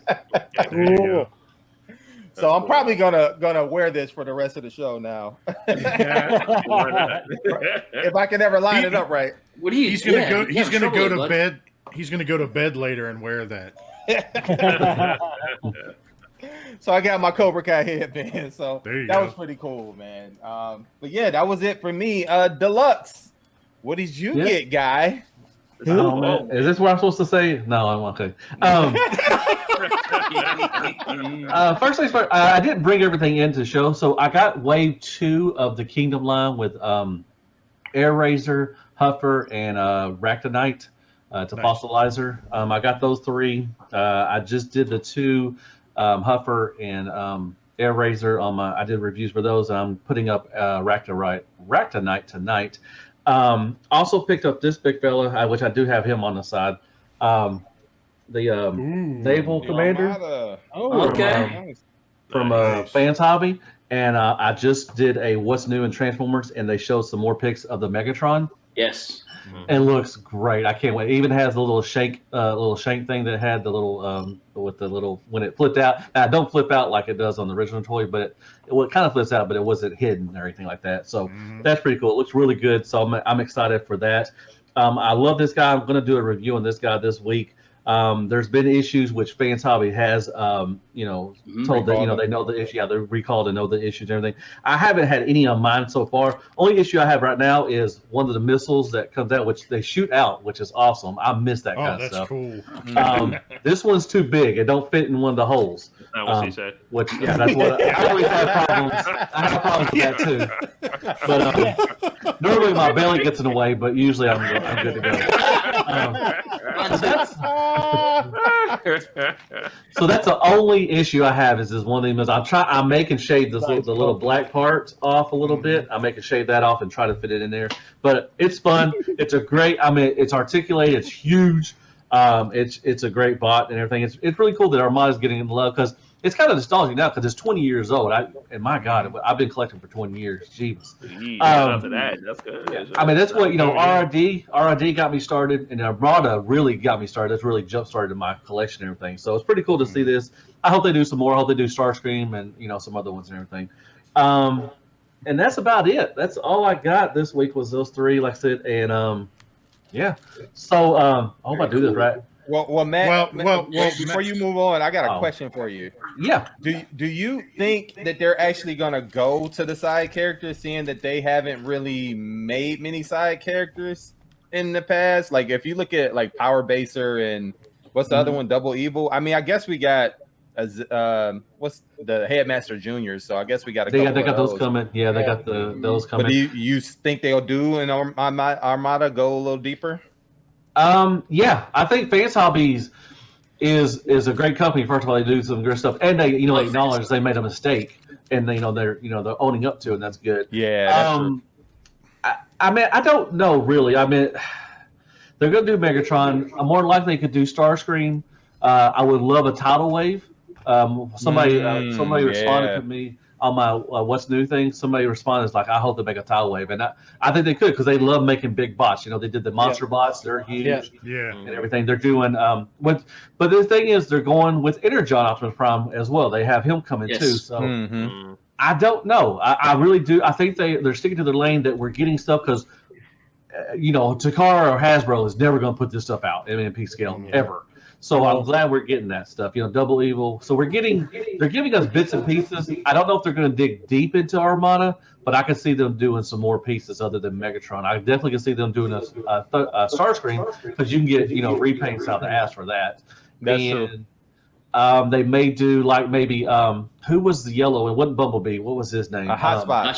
Cool. So I'm probably gonna wear this for the rest of the show now. If I can ever line it up right. What do you? He's gonna go. you He's have gonna trouble go to with, bed. He's gonna go to bed later and wear that. So I got my Cobra Kai headband. So There you that go. was pretty cool, man. But yeah, that was it for me. Deluxe. What did you get, guy? Oh, man. Is this what I'm supposed to say? No, I'm okay. First things first, I didn't bring everything into the show, so I got wave 2 of the Kingdom line with Air Razor, Huffer, and Ractonite to Nice. fossilizer. I got those 3. I just did the 2 Huffer and Air Razor on my. I did reviews for those. And I'm putting up Ractonite tonight. Also picked up this big fella, which I do have him on the side. The Naval Commander. Okay. From Nice. Fans Hobby, and I just did a What's New in Transformers, and they showed some more pics of the Megatron. Yes. It looks great. I can't wait. It even has the little shank thing that had the little with the little when it flipped out. Now, don't flip out like it does on the original toy, but it kind of flips out, but it wasn't hidden or anything like that. So that's pretty cool. It looks really good. So I'm excited for that. I love this guy. I'm going to do a review on this guy this week. There's been issues which Fans Hobby has, told that, they know the issue. Yeah, they're recalled and know the issues and everything. I haven't had any on mine so far. Only issue I have right now is one of the missiles that comes out, which they shoot out, which is awesome. I miss that kind Oh, of that's stuff. cool. This one's too big. It don't fit in one of the holes. That's what she said. Which, yeah, that's what I always have problems. I have problems with that too. But normally my belly gets in the way, but usually I'm good to go. So that's the only issue I have is this one of them. I'm making shade the little black parts off a little bit. I'm making shade that off and try to fit it in there. But it's fun. It's it's articulated. It's huge. It's a great bot and everything. It's really cool that Armada's getting in love because it's kind of nostalgic now because it's 20 years old. And my God, I've been collecting for 20 years. Jeez. After that, that's good. That's what RID got me started, and Armada really got me started. That's really jump started my collection and everything. So it's pretty cool to see this. I hope they do some more. I hope they do Starscream and some other ones and everything. And that's about it. That's all I got this week was those 3, like I said, and yeah. So I hope I do this right. Well, Matt. Well, before you move on, I got a question for you. Yeah. Do you think that they're actually gonna go to the side characters, seeing that they haven't really made many side characters in the past? Like, if you look at like Power Baser and what's the other one, Double Evil. I mean, I guess we got what's the Headmaster Juniors. So I guess we got They got those coming. Yeah, they got those coming. But do you think they'll do an Armada go a little deeper? Yeah, I think Fans Hobbies is a great company. First of all, they do some good stuff, and they acknowledge they made a mistake, and they're owning up to it, and that's good. Yeah. That's true. I don't know really. I mean, they're gonna do Megatron. More than likely, they could do Starscream. I would love a tidal wave. Somebody responded to me on my What's New thing. Somebody responded like, I hope they make a tidal wave, and I think they could because they love making big bots. They did the monster bots; they're huge, and everything. They're doing but the thing is, they're going with Energon Optimus Prime as well. They have him coming too. So I don't know. I really do. I think they're sticking to their lane that we're getting stuff because Takara or Hasbro is never going to put this stuff out at MP scale ever. So I'm glad we're getting that stuff. Double Evil. So they're giving us bits and pieces. I don't know if they're going to dig deep into Armada, but I can see them doing some more pieces other than Megatron. I definitely can see them doing a Starscream, because you can get repaints out the ass for that. That's true. They may do like maybe who was the yellow? It wasn't Bumblebee. What was his name? Hotshot.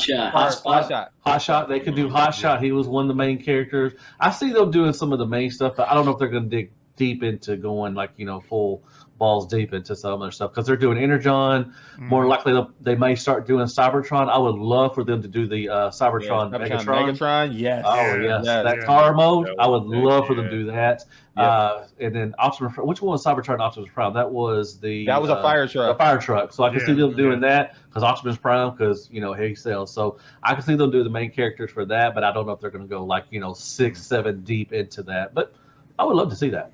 They could do Hotshot. He was one of the main characters. I see them doing some of the main stuff, but I don't know if they're going to dig deep into going like full balls deep into some other stuff, because they're doing Energon. More likely they may start doing Cybertron. I would love for them to do the Cybertron Megatron. Yes. Oh yes, that car mode. I would love for them to do that. And then Optimus. Which one was Cybertron Optimus Prime? That was a fire truck. A fire truck. So I can see them doing that, because Optimus Prime, because he sells. So I can see them do the main characters for that, but I don't know if they're going to go like 6-7 deep into that. But I would love to see that.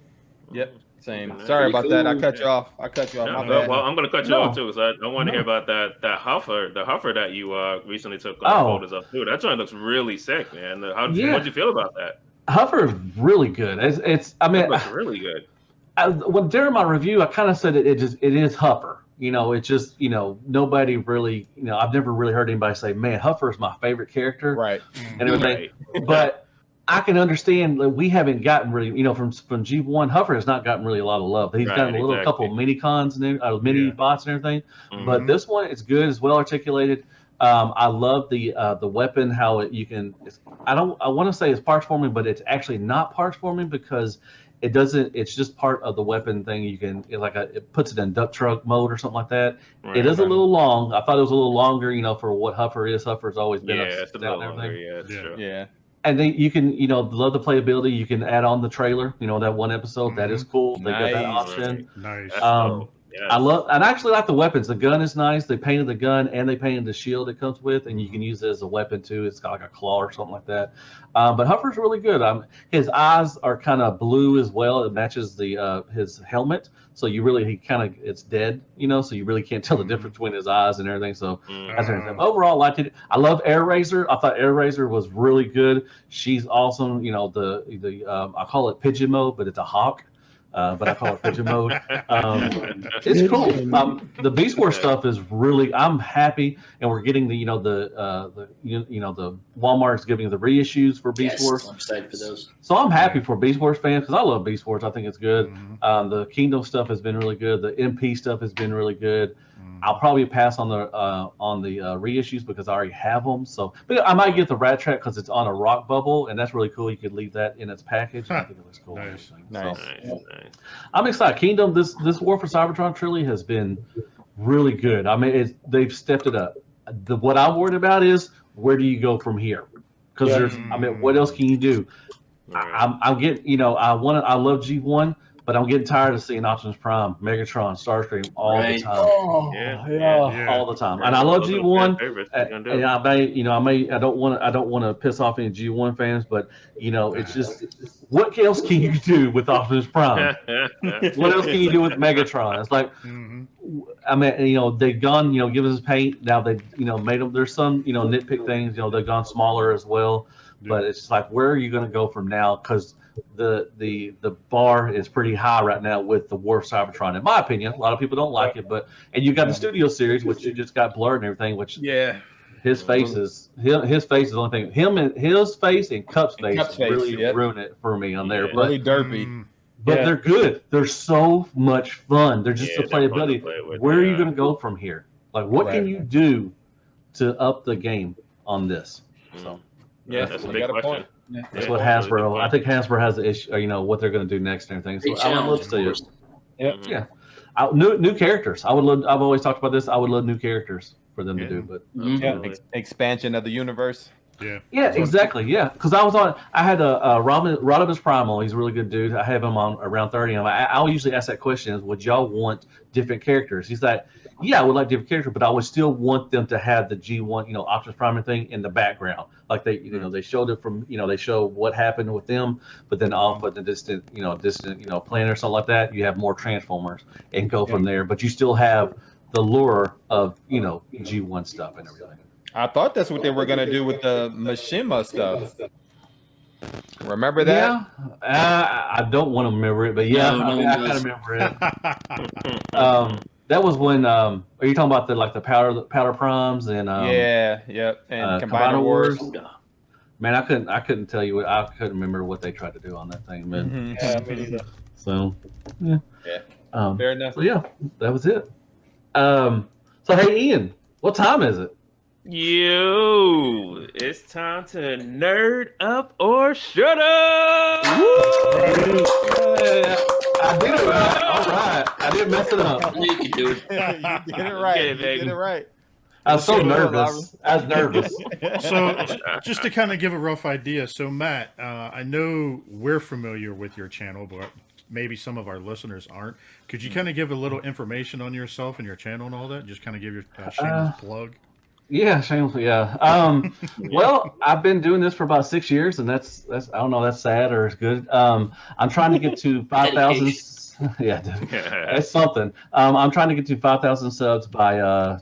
Yep. Same. Sorry about that. I cut you off. My bad. Well, I'm going to cut you off too, because I want to hear about that Huffer, the Huffer that you recently took photos of too. That joint looks really sick, man. How'd you feel about that? Huffer is really good. It looks really good. When during my review, I kind of said it is Huffer. It's just nobody really I've never really heard anybody say, man, Huffer is my favorite character, right? And everything, but I can understand that we haven't gotten really, from G1. Huffer has not gotten really a lot of love. He's gotten a couple of mini cons and mini bots and everything, but this one it's good. It's well articulated. I love the weapon. How you can. I want to say it's parts forming, but it's actually not parts forming, because it doesn't. It's just part of the weapon thing. You can it puts it in duck truck mode or something like that. Right, it is a little long. I thought it was a little longer. For what Huffer is. Huffer's always been it's a little longer. Yeah, it's true. Yeah. And then you can, love the playability. You can add on the trailer, that one episode. That is cool. They got that option. Nice. I actually like the weapons. The gun is nice. They painted the gun and they painted the shield it comes with, and you can use it as a weapon too. It's got like a claw or something like that. But Huffer's really good. His eyes are kind of blue as well. It matches his helmet. So it's dead, so you really can't tell the difference between his eyes and everything. So that's everything. Overall, I liked it. I love Air Razor. I thought Air Razor was really good. She's awesome. I call it pigeon mode, but it's a hawk. But I call it pigeon mode. It's cool. The Beast Wars stuff is really. I'm happy, and we're getting the Walmart's giving the reissues for Beast Wars. I'm excited for those. So I'm happy for Beast Wars fans, because I love Beast Wars. I think it's good. The Kingdom stuff has been really good. The MP stuff has been really good. I'll probably pass on the reissues, because I already have them. But I might get the Rat Trap, because it's on a rock bubble, and that's really cool. You could leave that in its package. I think it looks cool. Nice. I'm excited. Kingdom, this War for Cybertron trilogy has been really good. They've stepped it up. What I'm worried about is, where do you go from here? Because what else can you do? I'm getting, I love G1. But I'm getting tired of seeing Optimus Prime, Megatron, Starscream all the time. All the time. And I love G1. And I don't want to piss off any G1 fans, but it's just, what else can you do with Optimus Prime? What else can you do with Megatron? It's like, they've gone, give us paint. Now they, made them. There's some, nitpick things. They've gone smaller as well. But it's just like, where are you going to go from now? Because the bar is pretty high right now with the War of Cybertron, in my opinion. A lot of people don't like it, and you got the studio series, which you just got blurred and everything. Which his face is the only thing. His face and Cup's face really ruin it for me on there. Really derpy. But they're good. They're so much fun. They're just the playability. Where are you going to go from here? Like, what can you do to up the game on this? So that's a big question. That's what Hasbro. I think Hasbro has the issue. What they're going to do next and everything. So I would love to see it. Yeah. New characters. I've always talked about this. I would love new characters for them to do. But expansion of the universe. Yeah, exactly. Yeah, because I had a Rodimus Primal. He's a really good dude. I have him on around 30. I'll usually ask that question: would y'all want different characters? He's like, yeah, I would like different characters, but I would still want them to have the G1, Optimus Prime thing in the background. Like they showed it from, they show what happened with them, but then off at the distant planet or something like that, you have more Transformers and go from there. But you still have the lure of G1 stuff and everything. I thought that's what they were gonna do with the Mishima stuff. Remember that? Yeah, I don't want to remember it, but yeah, No, I kind of remember it. That was when. Are you talking about the powder proms and Yep. And Combiner Combiner Wars. Soda. Man, I couldn't tell you. I couldn't remember what they tried to do on that thing, man. Yeah, me neither. So yeah. Fair enough. So yeah, that was it. So hey, Ian, what time is it? Yo, it's time to nerd up or shut up. Yeah, I did it right. All right, I didn't mess it up. I knew you could do it. You did it right. Okay, You did baby. it right. I was so Shut up, nervous. I was nervous. So, just to kind of give a rough idea, so Matt, I know we're familiar with your channel, but maybe some of our listeners aren't. Could you kind of give a little information on yourself and your channel and all that? Just kind of give your shameless plug. Yeah, shamelessly. Yeah. Well, I've been doing this for about 6 years, and that's I don't know, that's sad or it's good. I'm trying to get to 5,000. Yeah, that's something. I'm trying to get to 5,000 subs by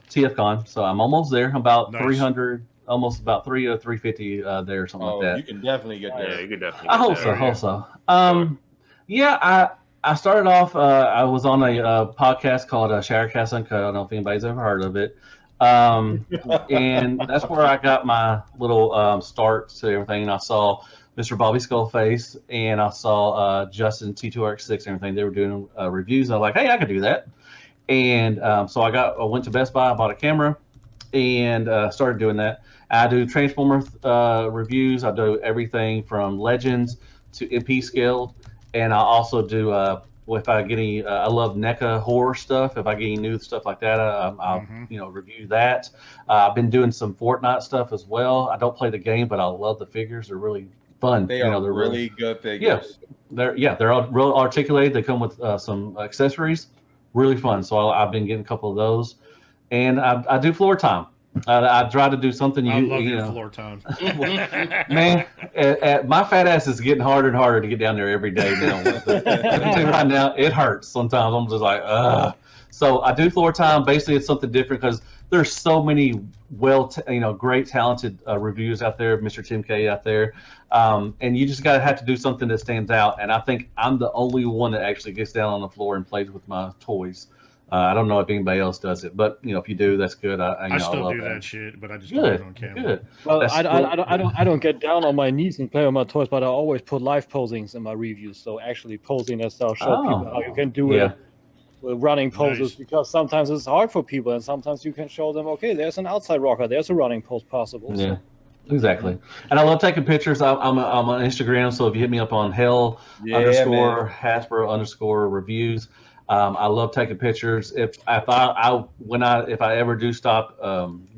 TFCon, so I'm almost there. I'm about Nice. 300, almost about 350 there, something like that. You can definitely get there. Yeah, you could definitely. I hope get so. there. Hope so. Yeah, I started off. I was on a podcast called Showercast Uncut. I don't know if anybody's ever heard of it. And that's where I got my little start to everything. And I saw Mr. Bobby Skullface, and I saw Justin T2RX6 and everything. They were doing reviews. I was like, hey, I could do that. And so I went to Best Buy, I bought a camera, and started doing that. I do Transformer reviews. I do everything from Legends to MP scaled, and I also do if I get any, I love NECA horror stuff. If I get any new stuff like that, I'll review that. I've been doing some Fortnite stuff as well. I don't play the game, but I love the figures. They're really fun. They are they're really good figures. They're all real articulated. They come with some accessories. Really fun. So I've been getting a couple of those, and I do floor time. I try to do something. I love your floor time. Man, my fat ass is getting harder and harder to get down there every day now. Right now, it hurts sometimes. I'm just like, ugh. So I do floor time. Basically, it's something different because there's so many great talented reviewers out there. Mr. Tim K out there, and you just gotta have to do something that stands out. And I think I'm the only one that actually gets down on the floor and plays with my toys. I don't know if anybody else does it, but if you do, that's good. I still love do that shit, but I just good, don't do it on camera. Good. Well, I don't get down on my knees and play with my toys, but I always put live posings in my reviews. So actually posing and stuff, show people how you can do it with running poses, because sometimes it's hard for people, and sometimes you can show them, okay, there's an outside rocker, there's a running pose possible. Yeah. Exactly, and I love taking pictures. I'm on Instagram, so if you hit me up on _Hasbro_reviews, I love taking pictures. If I ever do stop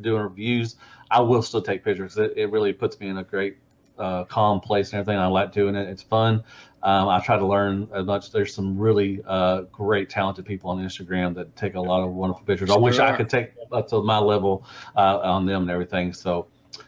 doing reviews, I will still take pictures. It really puts me in a great calm place and everything. I like doing it. It's fun. I try to learn as much. There's some really great, talented people on Instagram that take a lot of wonderful pictures. I wish I could take up to my level on them and everything. So.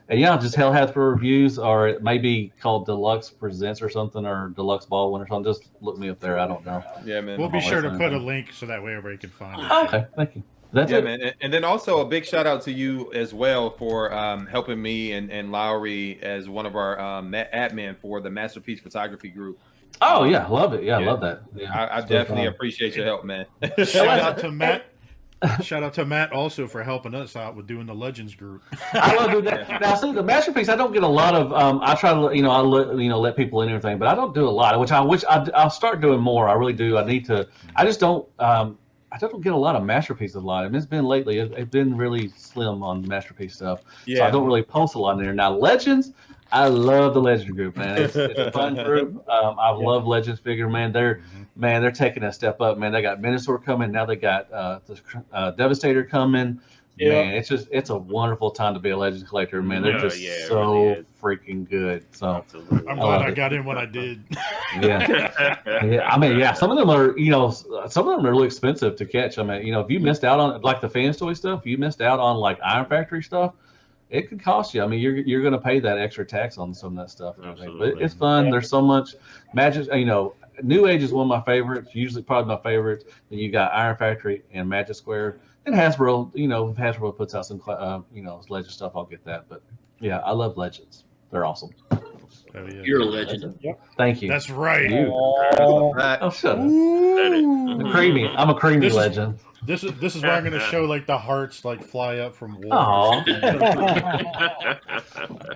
And yeah, just Hell Hasbro reviews, or it may be called Deluxe Presents or something, or Deluxe Baldwin or something. Just look me up there. I don't know. Yeah, man. We'll be sure to put a link so that way everybody can find it. Okay, thank you. That's it. Man. And then also a big shout out to you as well for helping me and Lowry as one of our admin for the Masterpiece Photography Group. Oh yeah, love it. Yeah, I love that. Yeah, I definitely appreciate your help, man. Shout out to Matt. Shout out to Matt also for helping us out with doing the Legends group. I love doing that. Now, see, the Masterpiece, I don't get a lot of. I try to, let people in and everything, but I don't do a lot. Which I'll start doing more. I really do. I need to. I just don't. I don't get a lot of Masterpiece a lot. I mean, it's been lately. It's been really slim on Masterpiece stuff. Yeah. So I don't really post a lot in there. Now, Legends. I love the Legends group, man. It's a fun group. I love Legends figure, man. They're taking a step up, man. They got Minotaur coming now. They got the Devastator coming. Yeah. Man, it's a wonderful time to be a Legends collector, man. They're just really freaking good. So I'm glad I got in when I did. Yeah. I mean, some of them are, some of them are really expensive to catch. I mean, if you missed out on like the Fans Toy stuff, you missed out on like Iron Factory stuff. It could cost you. I mean, you're going to pay that extra tax on some of that stuff. But it's fun. There's so much magic. Newage is one of my favorites. Usually, probably my favorite. Then you got Iron Factory and Magic Square and Hasbro. If Hasbro puts out some Legend stuff, I'll get that. But yeah, I love Legends. They're awesome. Oh, yeah. You're a legend. Thank you. That's right. You. Oh, Oh, shut up. Ooh. Creamy. I'm a creamy This is- legend. This is where I'm going to show like the hearts like fly up from Wolf. Aw.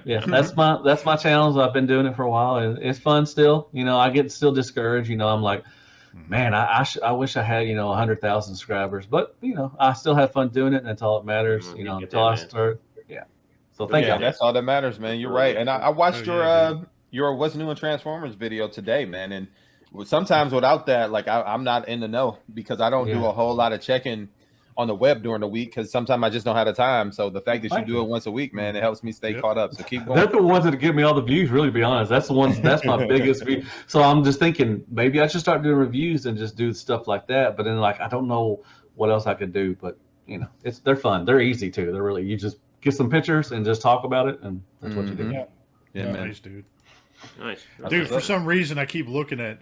Yeah, that's my challenge. I've been doing it for a while, and it's fun still. You know, I get still discouraged. You know, I'm like, man, I wish I had 100,000 subscribers, but I still have fun doing it, and that's all that matters. Until I start. Yeah. So thank you. that's all that matters, man. You're right. And I watched your What's New in Transformers video today, man. And sometimes without that, like I'm not in the know because I don't do a whole lot of checking on the web during the week because sometimes I just don't have the time. So the fact that you do it once a week, man, it helps me stay caught up. So keep going. They're the ones that give me all the views, really, to be honest. That's the ones, that's my biggest view. So I'm just thinking maybe I should start doing reviews and just do stuff like that. But then I don't know what else I could do. But they're fun. They're easy too. They're really, you just get some pictures and just talk about it, and that's what you do. Yeah, man. Nice, dude. Nice. Dude, for some reason, I keep looking at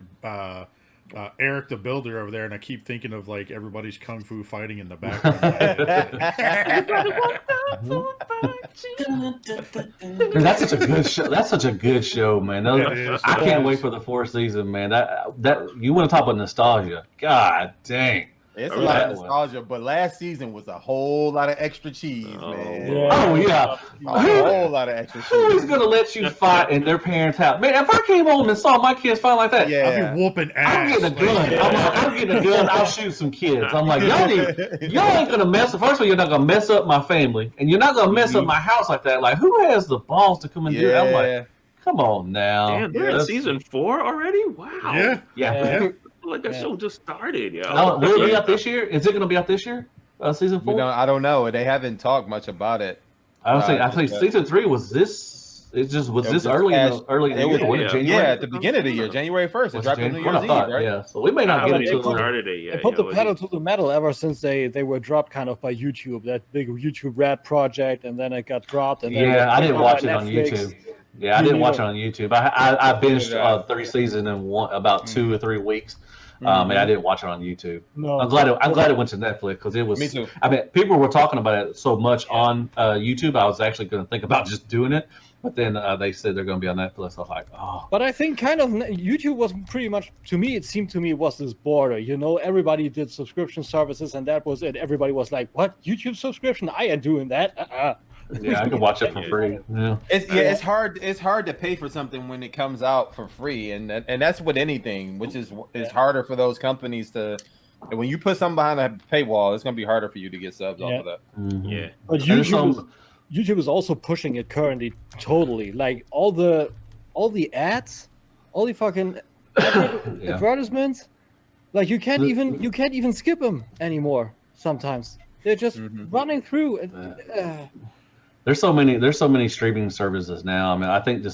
Eric the Builder over there, and I keep thinking of like everybody's kung fu fighting in the background. And that's such a good show. That's such a good show, man. I can't wait for the fourth season, man. That you want to talk about nostalgia? God dang. It's a lot of nostalgia, but last season was a whole lot of extra cheese, man. Oh yeah, a whole lot of extra cheese. Who is gonna let you fight in their parents' house? Man, if I came home and saw my kids fight like that, I'd be whooping ass. I'm getting a gun. I'm getting a gun. I'll shoot some kids. I'm like, y'all ain't gonna mess. First of all, you're not gonna mess up my family, and you're not gonna mess up my house like that. Like, who has the balls to come and do that? I'm like, come on now. Damn, we're in season 4 already. Wow. Yeah. Like that show just started, yo. Will it be out this year? Is it going to be out this year? Season 4? I don't know. They haven't talked much about it. I think season 3 was this. It was this early in the year. January. Yeah, at the beginning of the year, January 1st. It dropped on New Year's Eve, right? Yeah, so we may not get into it. They put the pedal to the metal ever since they were dropped kind of by YouTube. That big YouTube Rat project, and then it got dropped. And then I didn't watch it on YouTube. Yeah, I didn't watch it on YouTube. I binged 3 seasons in about 2 or 3 weeks. And I didn't watch it on YouTube. No, I'm glad it went to Netflix because it was. Me too. I mean, people were talking about it so much on YouTube. I was actually going to think about just doing it, but then they said they're going to be on Netflix. I was like, oh. But I think kind of YouTube was pretty much, to me, it seemed to me was this border. Everybody did subscription services, and that was it. Everybody was like, "What, YouTube subscription? I ain't doing that." Yeah, I can watch it for free. Yeah. It's hard to pay for something when it comes out for free, and that's with anything, which is harder for those companies to. And when you put something behind a paywall, it's gonna be harder for you to get subs off of that. Mm-hmm. Yeah, but YouTube is also pushing it currently totally. Like all the ads, all the fucking advertisements. Like you can't even skip them anymore. Sometimes they're just running through. There's so many streaming services now. I mean, I think the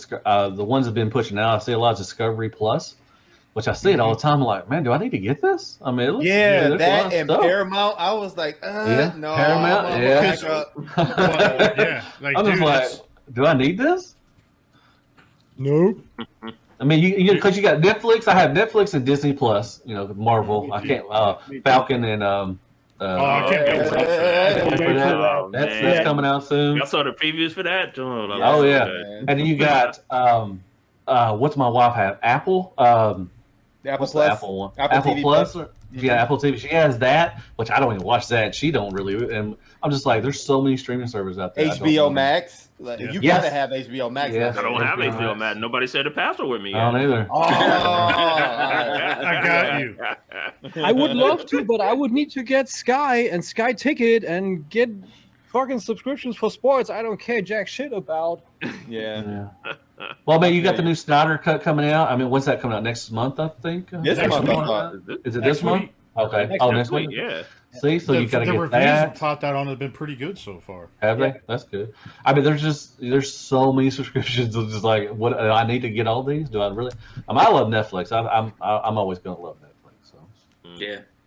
ones that have been pushing out. I see a lot of Discovery Plus, which I see it all the time. I'm like, man, do I need to get this? I mean, it looks, that and Paramount. I was like, no, Paramount, Like, I'm just like, do I need this? No. I mean, you because you got Netflix. I have Netflix and Disney Plus. Marvel. I can't. Falcon and I can't wait for that. That's coming out soon. I saw the previews for that. Oh yeah, and then you got what's my wife have? Apple. The Apple what's Plus. the Apple one? Apple TV Plus. Yeah, Apple TV. She has that, which I don't even watch that. She don't really, and I'm just like, there's so many streaming services out there. HBO Max. You gotta have HBO Max. Yes. I don't have HBO Max. Nobody said the password with me yet. I don't either. I got you. I would love to, but I would need to get Sky and Sky Ticket and get fucking subscriptions for sports. I don't care jack shit about. Yeah. Well, man, you got the new Snyder Cut coming out. I mean, when's that coming out? Next month, I think. This month. Is it this month? Okay. Next week. Yeah. See, so you got to get reviews that. Pop that on have been pretty good so far. Have they? That's good. I mean, there's so many subscriptions. It's just like, what I need to get all these? Do I really? I love Netflix. I'm always gonna love Netflix. So.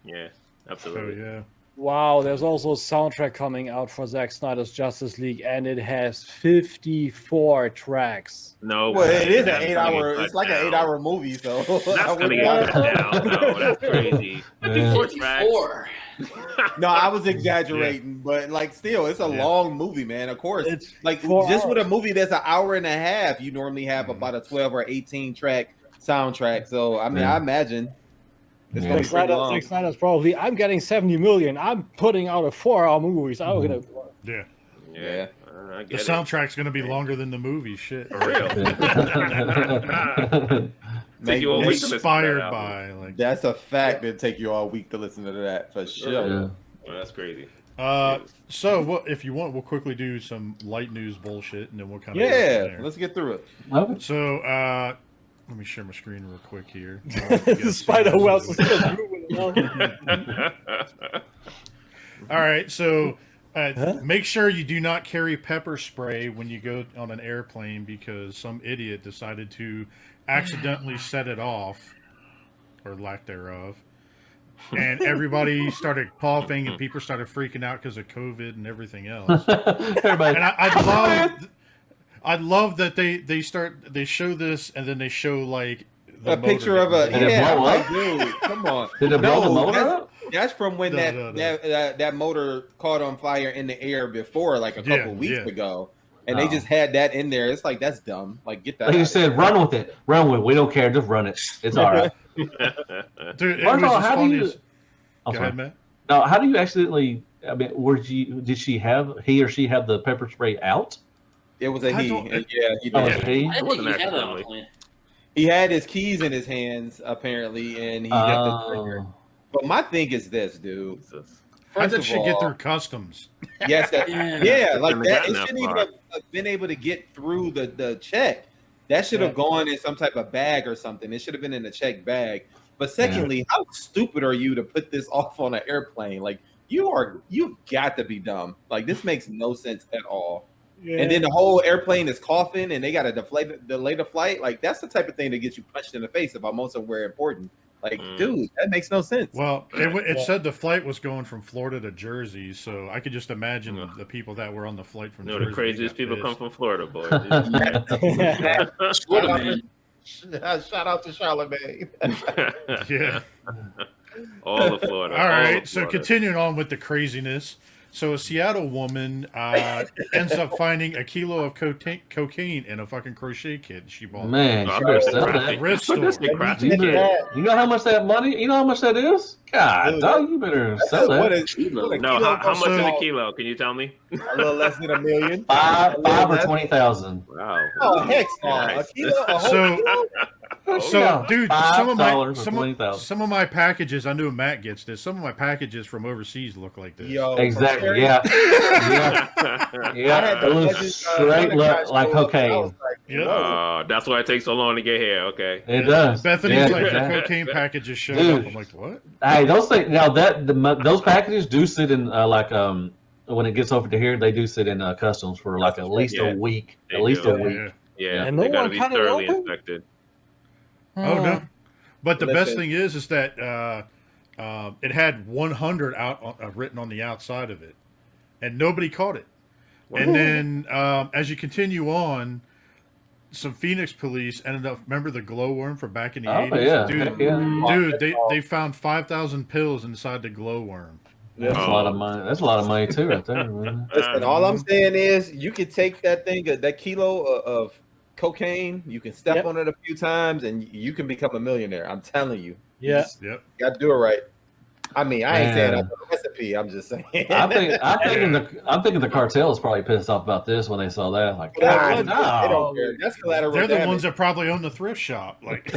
Yeah, absolutely. Oh, yeah. Wow, there's also a soundtrack coming out for Zack Snyder's Justice League, and it has 54 tracks. No, well, it is an 8-hour. It's like an 8-hour movie, so that's gonna get cut down. No, that's crazy. 54 tracks. No, I was exaggerating, but like still, it's a long movie, man. Of course, It's like 4 just with a hours. movie that's an hour and a half, you normally have about a 12 or 18 track soundtrack. So I mean, I imagine it's gonna be pretty long. Zack Snyder's probably, I'm getting 70 million. I'm putting out a 4-hour movie. So I'm gonna. Yeah. Yeah. I The get it. soundtrack's going to be longer than the movie. Shit. For real. Take you a week to listen to that Inspired album. by like. That's a fact. It'd take you all week to listen to that for sure. Yeah. Oh, that's crazy. So if you want, we'll quickly do some light news bullshit, and then we'll kind of Yeah, let's get through it. Okay. So let me share my screen real quick here. The spider webs is just moving along. All right, so make sure you do not carry pepper spray when you go on an airplane because some idiot decided to accidentally set it off, or lack thereof, and everybody started coughing and people started freaking out because of COVID and everything else. Everybody, And I love that they show this and then they show like A picture of a Did it blow like, up? dude, come on. did it blow the motor that's, up? that's from when No. that motor caught on fire in the air before, like a couple weeks ago, and they Oh. just had that in there. It's like that's dumb. Like get that. Like you out. said, run with it. Run with it. We don't care. Just run it. It's all right. Dude, it First was of all, as how do funny you? as- I'm Go sorry. ahead, Matt. Now, how do you accidentally? I mean, did he or she have the pepper spray out? It was a I he. don't- And yeah, he Oh, did. it's he? I didn't wasn't think you had that on accidentally. the plane. He had his keys in his hands apparently, and he got the trigger. Oh. But my thing is this, dude. Jesus. How'd First that of shit get all, through customs? Yes, Yeah. yeah, like Shouldn't have that. gotten It that shouldn't even far. have been able to get through the check. That should have gone in some type of bag or something. It should have been in a check bag. But secondly, how stupid are you to put this off on an airplane? Like you've got to be dumb. Like this makes no sense at all. Yeah. And then the whole airplane is coughing, and they got to delay the flight. Like that's the type of thing that gets you punched in the face if I'm on somewhere important. Like, dude, that makes no sense. Well, it said the flight was going from Florida to Jersey, so I could just imagine the people that were on the flight from You know, Jersey. the craziest got people come pissed. from Florida, boys. What a man. Shout out to Charlemagne. Yeah. All of Florida. All all right. of So Florida. continuing on with the craziness. So a Seattle woman ends up finding a kilo of cocaine in a fucking crochet kit she bought. Man, Oh, I you better bet sell it's that. crafty. Thrift I bet it's store. crafty You, shit. you know how much that money? You know how much that is? God, Dude, dog, you better sell What that. is what a No, kilo how much is So- a kilo? Can you tell me? A little less than $1 million. Five or 20,000. Wow. Oh heck no! A Nice. kilo, a whole So- kilo? So, Yeah, dude, $5 for 20,000. some of my packages, I knew Matt gets this. Some of my packages from overseas look like this. Yo, Exactly. Terry, Yeah. I Yeah. had It the was budget, straight Thundercats like show up, and I cocaine. was like, Yeah. whoa. That's why it takes so long to get here. Okay. It does. Bethany's Yeah, like, exactly. the cocaine packages showed Dude. up. I'm like, what? Hey, those things now those packages do sit in when it gets over to here, they do sit in customs for like at least Yeah. a week. They At least do. a week. Yeah. Yeah, And they no gotta one be cut it thoroughly open? inspected. Oh no! But the best Listen. thing is that it had 100 written on the outside of it, and nobody caught it. And then as you continue on, some Phoenix police ended up. Remember the glowworm from back in the Oh 80s? yeah. Dude, Heck yeah. dude, they found 5,000 pills inside the glowworm. That's a lot of money. That's a lot of money too, right there, man. Listen, all I'm saying is you can take that that kilo of cocaine, you can step Yep. on it a few times, and you can become a millionaire. I'm telling you. You Yeah. just Yep. got to do it right. I mean, I ain't saying Man. that's the recipe. I'm just saying. I'm thinking the cartel is probably pissed off about this when they saw that. Like, God, God, they no. don't care. That's collateral They're the damage. ones that probably own the thrift shop. Like,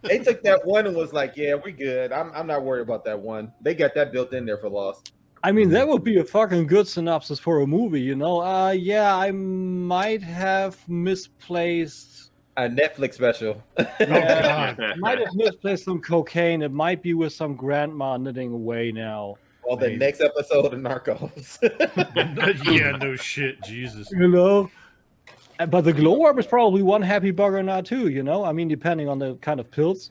They took that one and was like, "Yeah, we good. I'm not worried about that one. They got that built in there for loss." I mean, that would be a fucking good synopsis for a movie, you know? Yeah, I might have misplaced. A Netflix special. oh god, I might have misplaced some cocaine. It might be with some grandma knitting away now. Well, the Maybe. next episode of Narcos. yeah, no shit, Jesus. You know? But the glowworm is probably one happy bugger now, too, you know? I mean, depending on the kind of pills.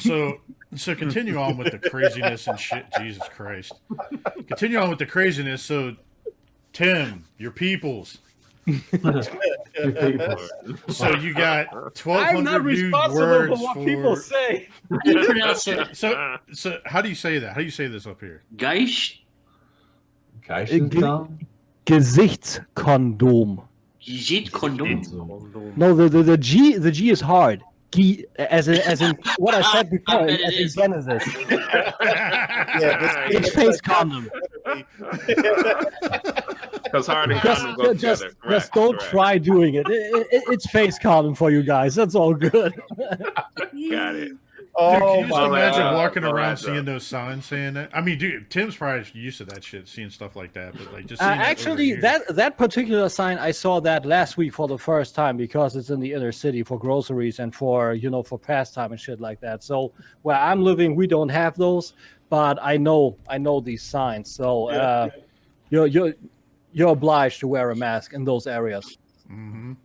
So continue on with the craziness and shit. Jesus Christ. Continue on with the craziness. So, Tim, your peoples. So you got I'm not 1,200 new responsible words for what people say. You pronounce it So how do you say that? How do you say this up here? Geisch? Gesichtskondom. Gesicht Kondom. No, the G is hard. As in what I said before, bet it as in is. Genesis. Yeah, It's face condom. Because hard and condom go Just together. Correct, don't correct. try doing it. It's face condom for you guys. That's all good. Got it. Dude, can Oh you just my imagine God. walking Oh, around that's seeing up. those signs saying that? I mean, dude, Tim's probably used to that shit, seeing stuff like that. But like, just seeing it over Actually, here. that particular sign, I saw that last week for the first time because it's in the inner city for groceries and for for pastime and shit like that. So where I'm living, we don't have those, but I know these signs. So you're obliged to wear a mask in those areas. Mhm.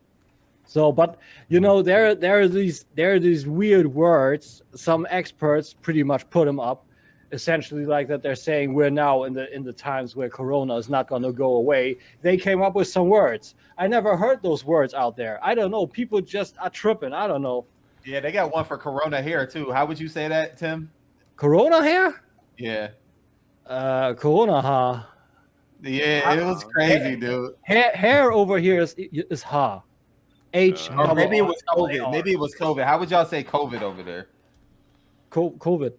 So, but there are these weird words. Some experts pretty much put them up, essentially like that. They're saying we're now in the times where Corona is not going to go away. They came up with some words. I never heard those words out there. I don't know. People just are tripping. I don't know. Yeah, they got one for Corona hair too. How would you say that, Tim? Corona hair? Yeah. Corona hair. Yeah, it was crazy, dude. Hair over here is ha. H. Or maybe it was COVID. Maybe it was COVID. How would y'all say COVID over there? COVID.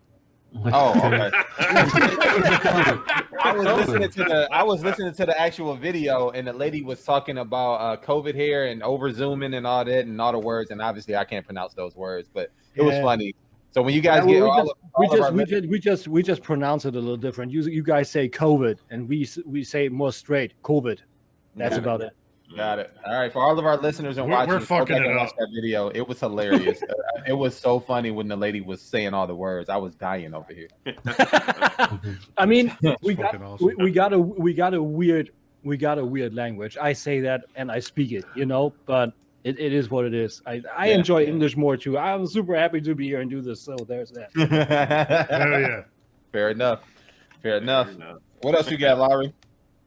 Oh, okay. I was listening to the actual video, and the lady was talking about COVID hair and over zooming and all that and all the words. And obviously, I can't pronounce those words, but it was funny. So when you guys get we just pronounce it a little different. You guys say COVID, and we say more straight COVID. That's about it. Got it. All right, for all of our listeners and watching, we're fucking go back and it watch up. that video. It was hilarious. It was so funny when the lady was saying all the words. I was dying over here. I mean, we fucking got awesome. we got a weird language. I say that and I speak it, but it is what it is. I enjoy English more too. I'm super happy to be here and do this. So there's that. Hell yeah. Fair enough. What else you got, Larry?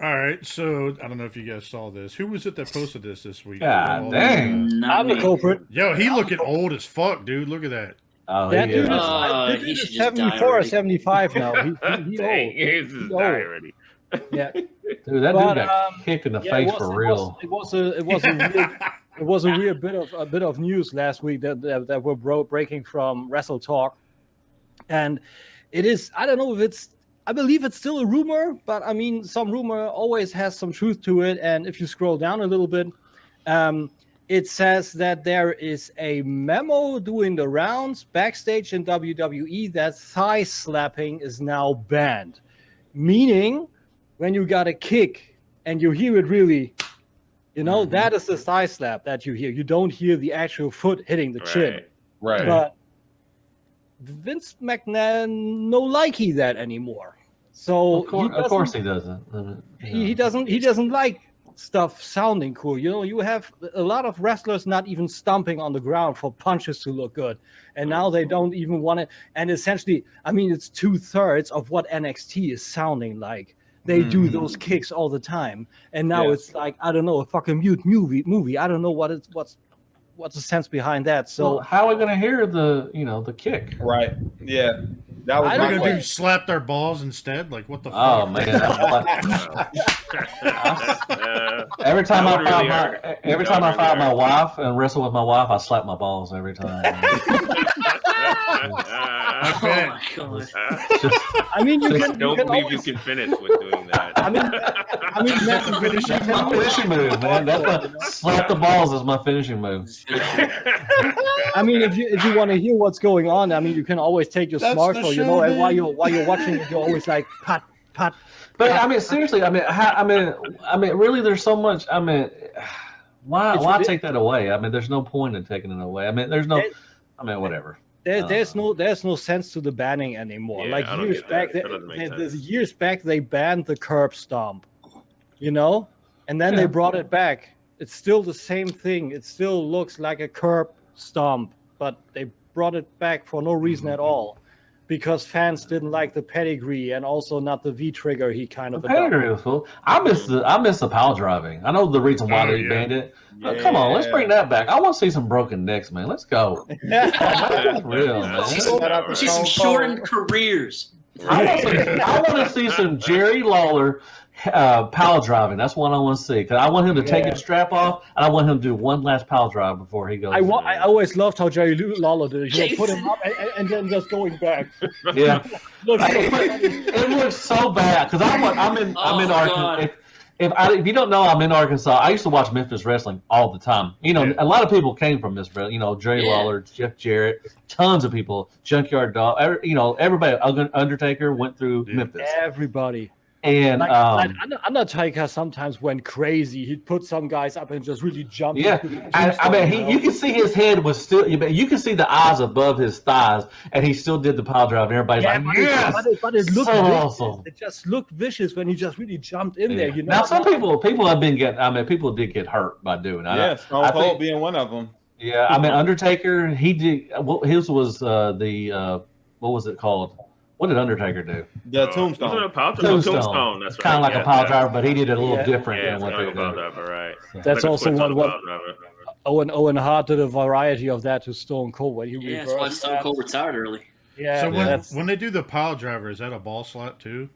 All right, so I don't know if you guys saw this. Who was it that posted this week? God dang. Not I'm the me. culprit. Yo, he looking old as fuck, dude. Look at that. Oh, That he dude is. is, He is should just die 74 or already. 75 now. He's Dang, old. he's just He's died old. already. Yeah. Dude, that But, dude got kicked in the face for real. It was a weird bit of news last week that were breaking from Wrestle Talk, and it is, I don't know if I believe it's still a rumor, but I mean some rumor always has some truth to it. And if you scroll down a little bit, it says that there is a memo doing the rounds backstage in WWE that thigh slapping is now banned, meaning when you got a kick and you hear it really, that is the thigh slap that you hear. You don't hear the actual foot hitting the chin. Right. Right. But Vince McMahon no likey that anymore. So Of course he doesn't. he doesn't like stuff sounding cool. You have a lot of wrestlers not even stomping on the ground for punches to look good, and now they don't even want it. And essentially, I mean, it's 2/3 of what NXT is sounding like. They do those kicks all the time, and now it's like, I don't know, a fucking mute movie. I don't know what's the sense behind that. So how are we gonna hear the kick? Right. Yeah. That was I We're my gonna question. do slap their balls instead. Like what the Oh fuck? man! Every time That would really I hurt. fight, every That time would I really fight my hurt. wife and wrestle with my wife, I slap my balls every time. Oh my god. I mean, you I can don't believe always, you can finish with doing that. I mean, That's my finishing move, man. Slap the balls is my finishing move. I mean, if you want to hear what's going on, I mean, you can always take your That's the smartphone, show, and while man. you're watching it, you're always like pat. But I mean, seriously, I mean, really, there's so much. I mean, why take that away? I mean, there's no point in taking it away. I mean, whatever. There's no sense to the banning anymore. Yeah, like I don't years get back, that. That doesn't make sense. years back they banned the curb stomp, and then they brought it back. It's still the same thing. It still looks like a curb stomp, but they brought it back for no reason at all. because fans didn't like the pedigree and also not the V trigger he kind of The pedigree was cool. I miss the pile driving. I know the reason why they banned it. Yeah. Come on, let's bring that back. I want to see some broken necks, man. Let's go. That's real, man. See some shortened careers. I want to see some Jerry Lawler pile driving. That's what I want to see. Because I want him to take his strap off, and I want him to do one last pile drive before he goes. I always loved how Jerry Lawler did it. He put him up and then just going back. Yeah, it looks so bad because I'm in Arkansas. If you don't know, I'm in Arkansas. I used to watch Memphis wrestling all the time. You know, a lot of people came from this. You know, Jerry Lawler, Jeff Jarrett, tons of people, Junkyard Dog. You know, everybody. Undertaker went through Memphis. Everybody. And Undertaker sometimes went crazy. He'd put some guys up and just really jump. Yeah, I mean, you can see his head was still. You can see the eyes above his thighs, and he still did the pile drive. And everybody's like, "Yes!" But it looked so vicious. awesome. It just looked vicious when he just really jumped in there. You know. Now, some people have been getting. I mean, people did get hurt by doing it. Yeah, Stone Cold being one of them. Yeah, I mean, Undertaker. He did. His was the what was it called? What did Undertaker do? The Tombstone. Tombstone. That's kind of like a pile driver, but he did it a little different than what they did. Right. That's also what Owen Hart did a variety of that to Stone Cold when he reversed. That's why Stone Cold retired early. Yeah. So when they do the pile driver, is that a ball slap too?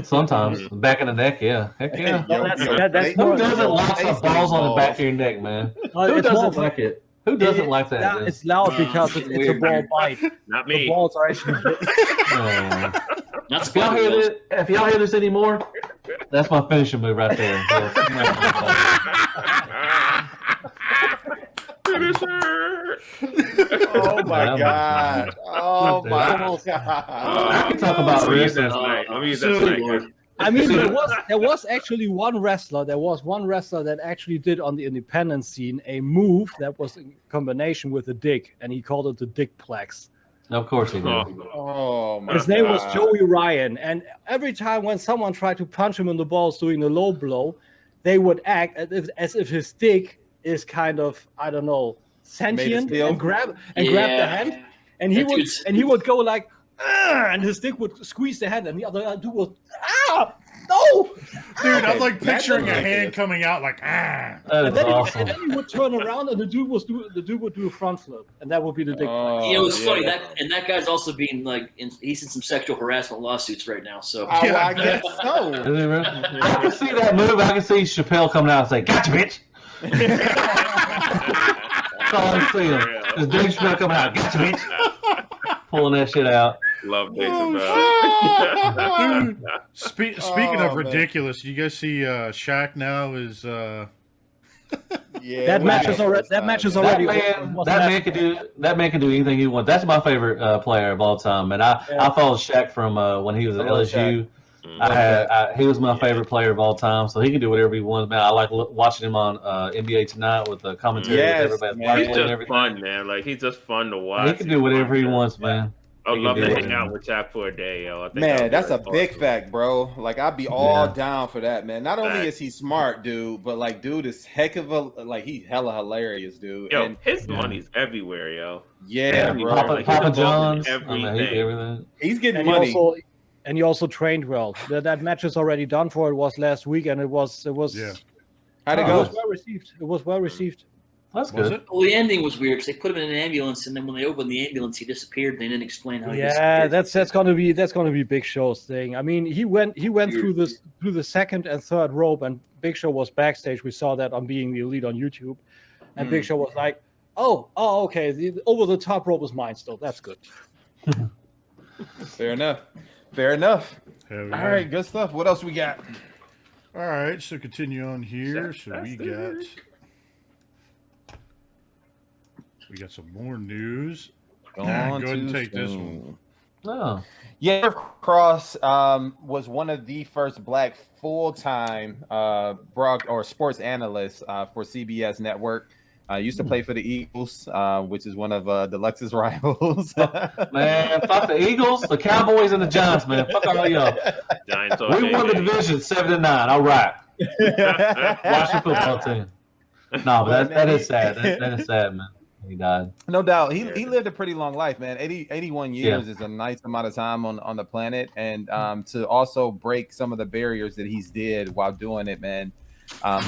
Sometimes back in the neck, yeah. Heck yeah. Who doesn't like some balls on the back of your neck, man? Who doesn't like it? Who doesn't like that? It's loud because it's a ball bite. Not me. The balls are actually. If y'all hear this anymore, that's my finishing move right there. Oh my god! Oh my god! I can talk about wrestling. Let me use that. I mean, there was actually one wrestler. There was one wrestler that actually did on the independent scene a move that was in combination with a dick, and he called it the Dickplex. Of course he did. Oh my! His name was Joey Ryan, and every time when someone tried to punch him in the balls doing the low blow, they would act as if his dick is kind of, I don't know, sentient and grab the hand, and he would go like. And his dick would squeeze the hand, and the other dude was, no! Dude, I'm like picturing a hand coming out like, and then he would turn around, and the dude would do a front flip, and that would be the dick. It was funny that guy's also being like, he's in some sexual harassment lawsuits right now. So I guess so. I can see that move. I can see Chappelle coming out and say, "Gotcha, bitch." That's all I see him. There's Dave Chappelle coming out, "Gotcha, bitch." Pulling that shit out. Love Dave Chappelle. Speaking of ridiculous, you guys see Shaq now is that match is already that man can do anything he wants. That's my favorite player of all time, and I followed Shaq from when he was at LSU. He was my favorite player of all time, so he can do whatever he wants. Man, I like watching him on NBA Tonight with the commentary. Yes, with everybody. man. He's just fun, man. Like he's just fun to watch. He can do whatever he wants, man. I would love to hang out with Shaq for a day, yo. I think man, that's a big fact, bro. Like I'd be all down for that, man. Not only is he smart, dude, but like, dude is heck of a he's hella hilarious, dude. Yo, his money's everywhere, yo. Yeah, bro. Papa John's, everything. He's getting money. And he also trained well. That match is already done for. It was last week, and it was. Yeah. How'd it go? It was well received. It was well received. That's good. Well, the ending was weird because they put him in an ambulance, and then when they opened the ambulance, he disappeared. And they didn't explain how. He disappeared. that's gonna be Big Show's thing. I mean, he went through the second and third rope, and Big Show was backstage. We saw that on Being the Elite on YouTube, and Big Show was like, "Oh, okay, the over the top rope is mine still. That's good." Fair enough. All Yeah. right, good stuff. What else we got? All right, so continue on here. We got some more news. Go ahead and take this one. Oh. Yeah, Cross was one of the first black full-time sports analysts for CBS Network. Used to play for the Eagles, which is one of Deluxe's rivals. Man, fuck the Eagles, the Cowboys, and the Giants, man. Fuck all y'all. Giants we won the division 7-9. All right. Watch the football team. No, but that is sad. That is sad, man. he died. No doubt. He lived a pretty long life, man. 81 years is a nice amount of time on the planet. And to also break some of the barriers that he's did while doing it, man.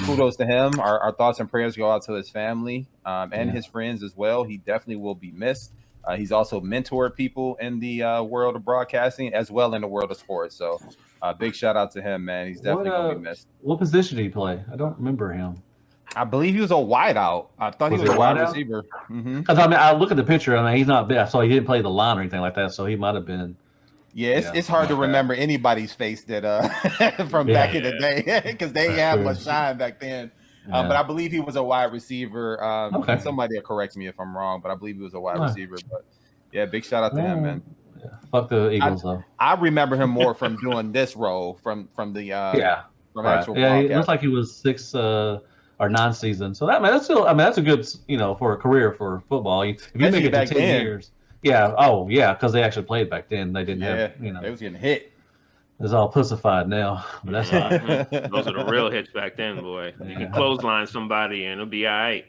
Kudos to him. Our thoughts and prayers go out to his family and his friends as well. He definitely will be missed. He's also mentored people in the world of broadcasting as well in the world of sports. So big shout out to him, man. He's definitely going to be missed. What position did he play? I don't remember him. I believe he was a wideout. I thought he was a wide receiver. Because I mean, I look at the picture. I mean, he's not big, so he didn't play the line or anything like that. So he might have been. Yeah, it's hard to remember anybody's face that from back in the day because they had much shine back then. But I believe he was a wide receiver. Somebody will correct me if I'm wrong, but I believe he was a wide receiver. But yeah, big shout out to him, man. Yeah. Fuck the Eagles though. I remember him more from doing this role from the from actual. Yeah, it looks like he was 6 or 9 seasons. So that's a good for a career for football. If you make it to 10 years. Yeah. Oh, yeah. Because they actually played back then. They didn't have. They was getting hit. It's all pussified now, but that's fine. Those are the real hits back then, boy. You can clothesline somebody and it'll be all right.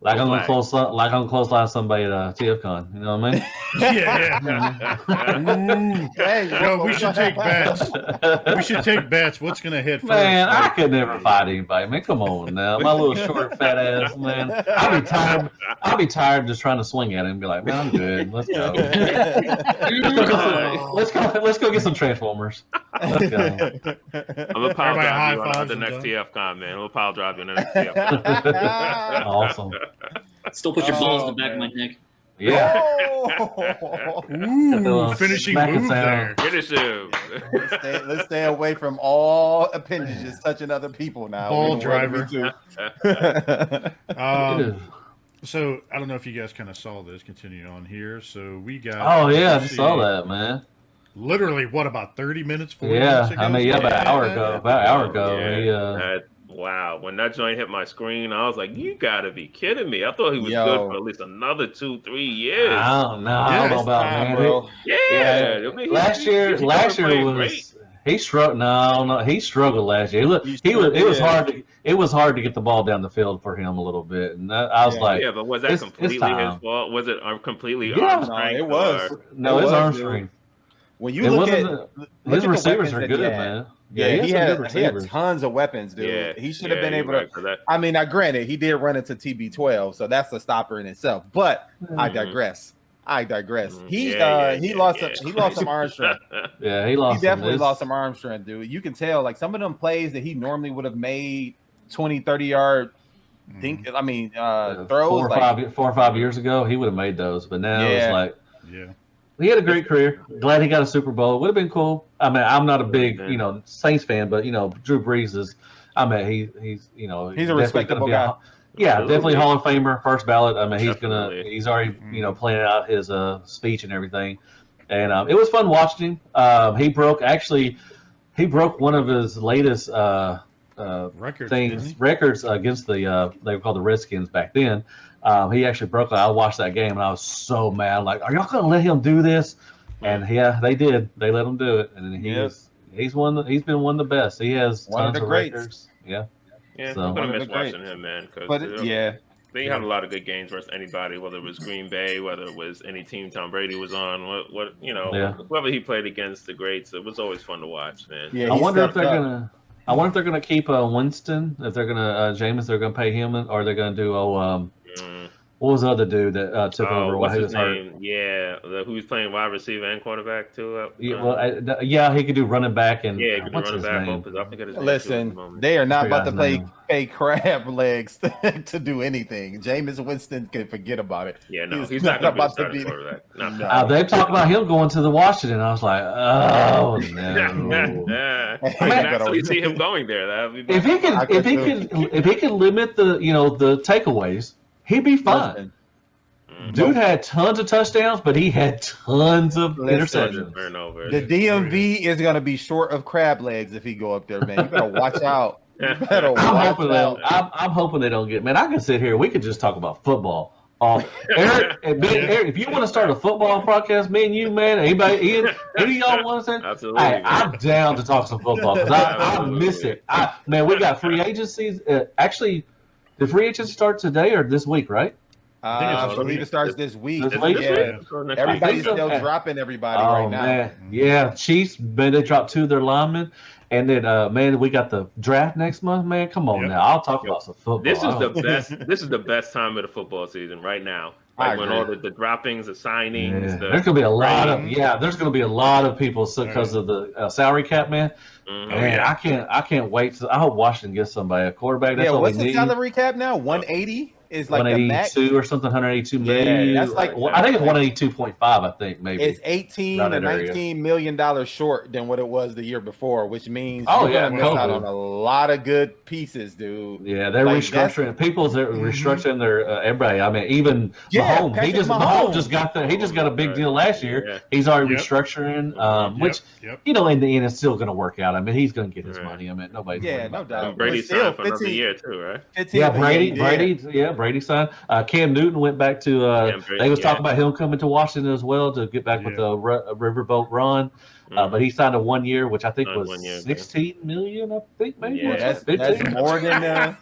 Like I'm gonna clothesline somebody at TFCon. You know what I mean? Yo, we should take bets. We should take bets. What's gonna hit first? Man, I could never fight anybody. Man, come on now, my little short fat ass, man. I'll be tired just trying to swing at him and be like, man, I'm good. Let's go. Let's go get some Transformers. Let's go. I'm gonna pile drive you on the next TFCon, man. We'll pile drive you on the next TFCon. Awesome. Still put your balls in the back of my neck. Yeah. Ooh, finishing move there. Finish him. Let's stay away from all appendages touching other people now. Ball driver. So I don't know if you guys kind of saw this. Continue on here. So we got. Oh yeah, I saw that, man. Literally, what about 30 minutes? 40 minutes ago? I mean, about an hour ago. Wow, when that joint hit my screen, I was like, "You gotta be kidding me!" I thought he was good for at least another 2-3 years. I don't know. I don't know about man. Bro. Last year was he struggled. No, he struggled last year. It was hard to get the ball down the field for him a little bit, and I was like, "Yeah, but was that completely his fault? Was it completely arm strength? It was. No, it's arm strength. When you look at his receivers are good, man. Yeah, he had tons of weapons, dude. Yeah, he should have been able to. I mean, now granted, he did run into TB12, so that's a stopper in itself. But I digress. He lost some arm strength. Yeah, he definitely lost some arm strength, dude. You can tell, like some of them plays that he normally would have made 20, 30-yard. Throws 4 or 5 years ago, he would have made those, but now it's like, he had a great career. Glad he got a Super Bowl. It would have been cool. I mean, I'm not a big, Saints fan, but Drew Brees is. I mean, he's a respectable guy. Definitely Hall of Famer, first ballot. I mean, he's already planning out his speech and everything, and it was fun watching him. He broke one of his latest records against they were called the Redskins back then. He actually broke it. I watched that game and I was so mad. Like, are y'all gonna let him do this? And they did. They let him do it. And he's been one of the best. He has tons of records. Yeah. Yeah, I'm gonna miss watching him, man. They had a lot of good games versus anybody, whether it was Green Bay, whether it was any team Tom Brady was on, whoever he played against the greats. It was always fun to watch, man. Yeah, I wonder if they're gonna keep Winston. If they're gonna Jameis, they're gonna pay him, or they're gonna do what was the other dude that took over? What's his name? Yeah, who was playing wide receiver and quarterback too. He could do running back and he could do running back. Listen, they are not about to pay crab legs to do anything. Jameis Winston can forget about it. Yeah, no, he's not about to be quarterback. They talked about him going to the Washington. I was like, oh no. I can actually see him going there. If he can limit the takeaways, he'd be fine. Dude had tons of touchdowns, but he had tons of interceptions. The DMV is going to be short of crab legs if he go up there, man. You better watch out. I'm hoping they don't get. Man, I can sit here. We could just talk about football. Eric, if you want to start a football podcast, me and you, man, any of y'all want to say? Absolutely. I'm down to talk some football because I miss it. We got free agencies. Actually, Did free agency start today or this week? Right? I I believe it starts this week. This week? Yeah. Everybody's I think so. still dropping everybody Oh right now. man, yeah. Chiefs, man, they dropped 2 of their linemen, and then man, we got the draft next month. Man, come on now, I'll talk about some football. This is the best. This is the best time of the football season right now. Like when all the droppings, the signings. There's gonna be a lot of There's gonna be a lot of people because of the salary cap, man. Man, I can't wait. I hope Washington gets somebody a quarterback. That's all what's they the need. salary cap now? 180 is like the max. 182 or something. 182 million. That's like I think it's 182.5. I think maybe it's 18 to 19 million dollars short than what it was the year before, which means you're gonna miss out on a lot of good pieces, dude. Yeah, they're restructuring. People's restructuring their everybody. I mean, even Mahomes. Mahomes just got a big deal last year. Yeah. He's already restructuring, which in the end, it's still going to work out. I mean, he's going to get his money. I mean, nobody's no doubt. Brady signed for another year too, right? Yeah, Brady signed. Cam Newton went back to. They was talking about him coming to Washington as well to get back with the riverboat run. But he signed a 1 year, which I think was 16 million. I think maybe. Yeah, that's more than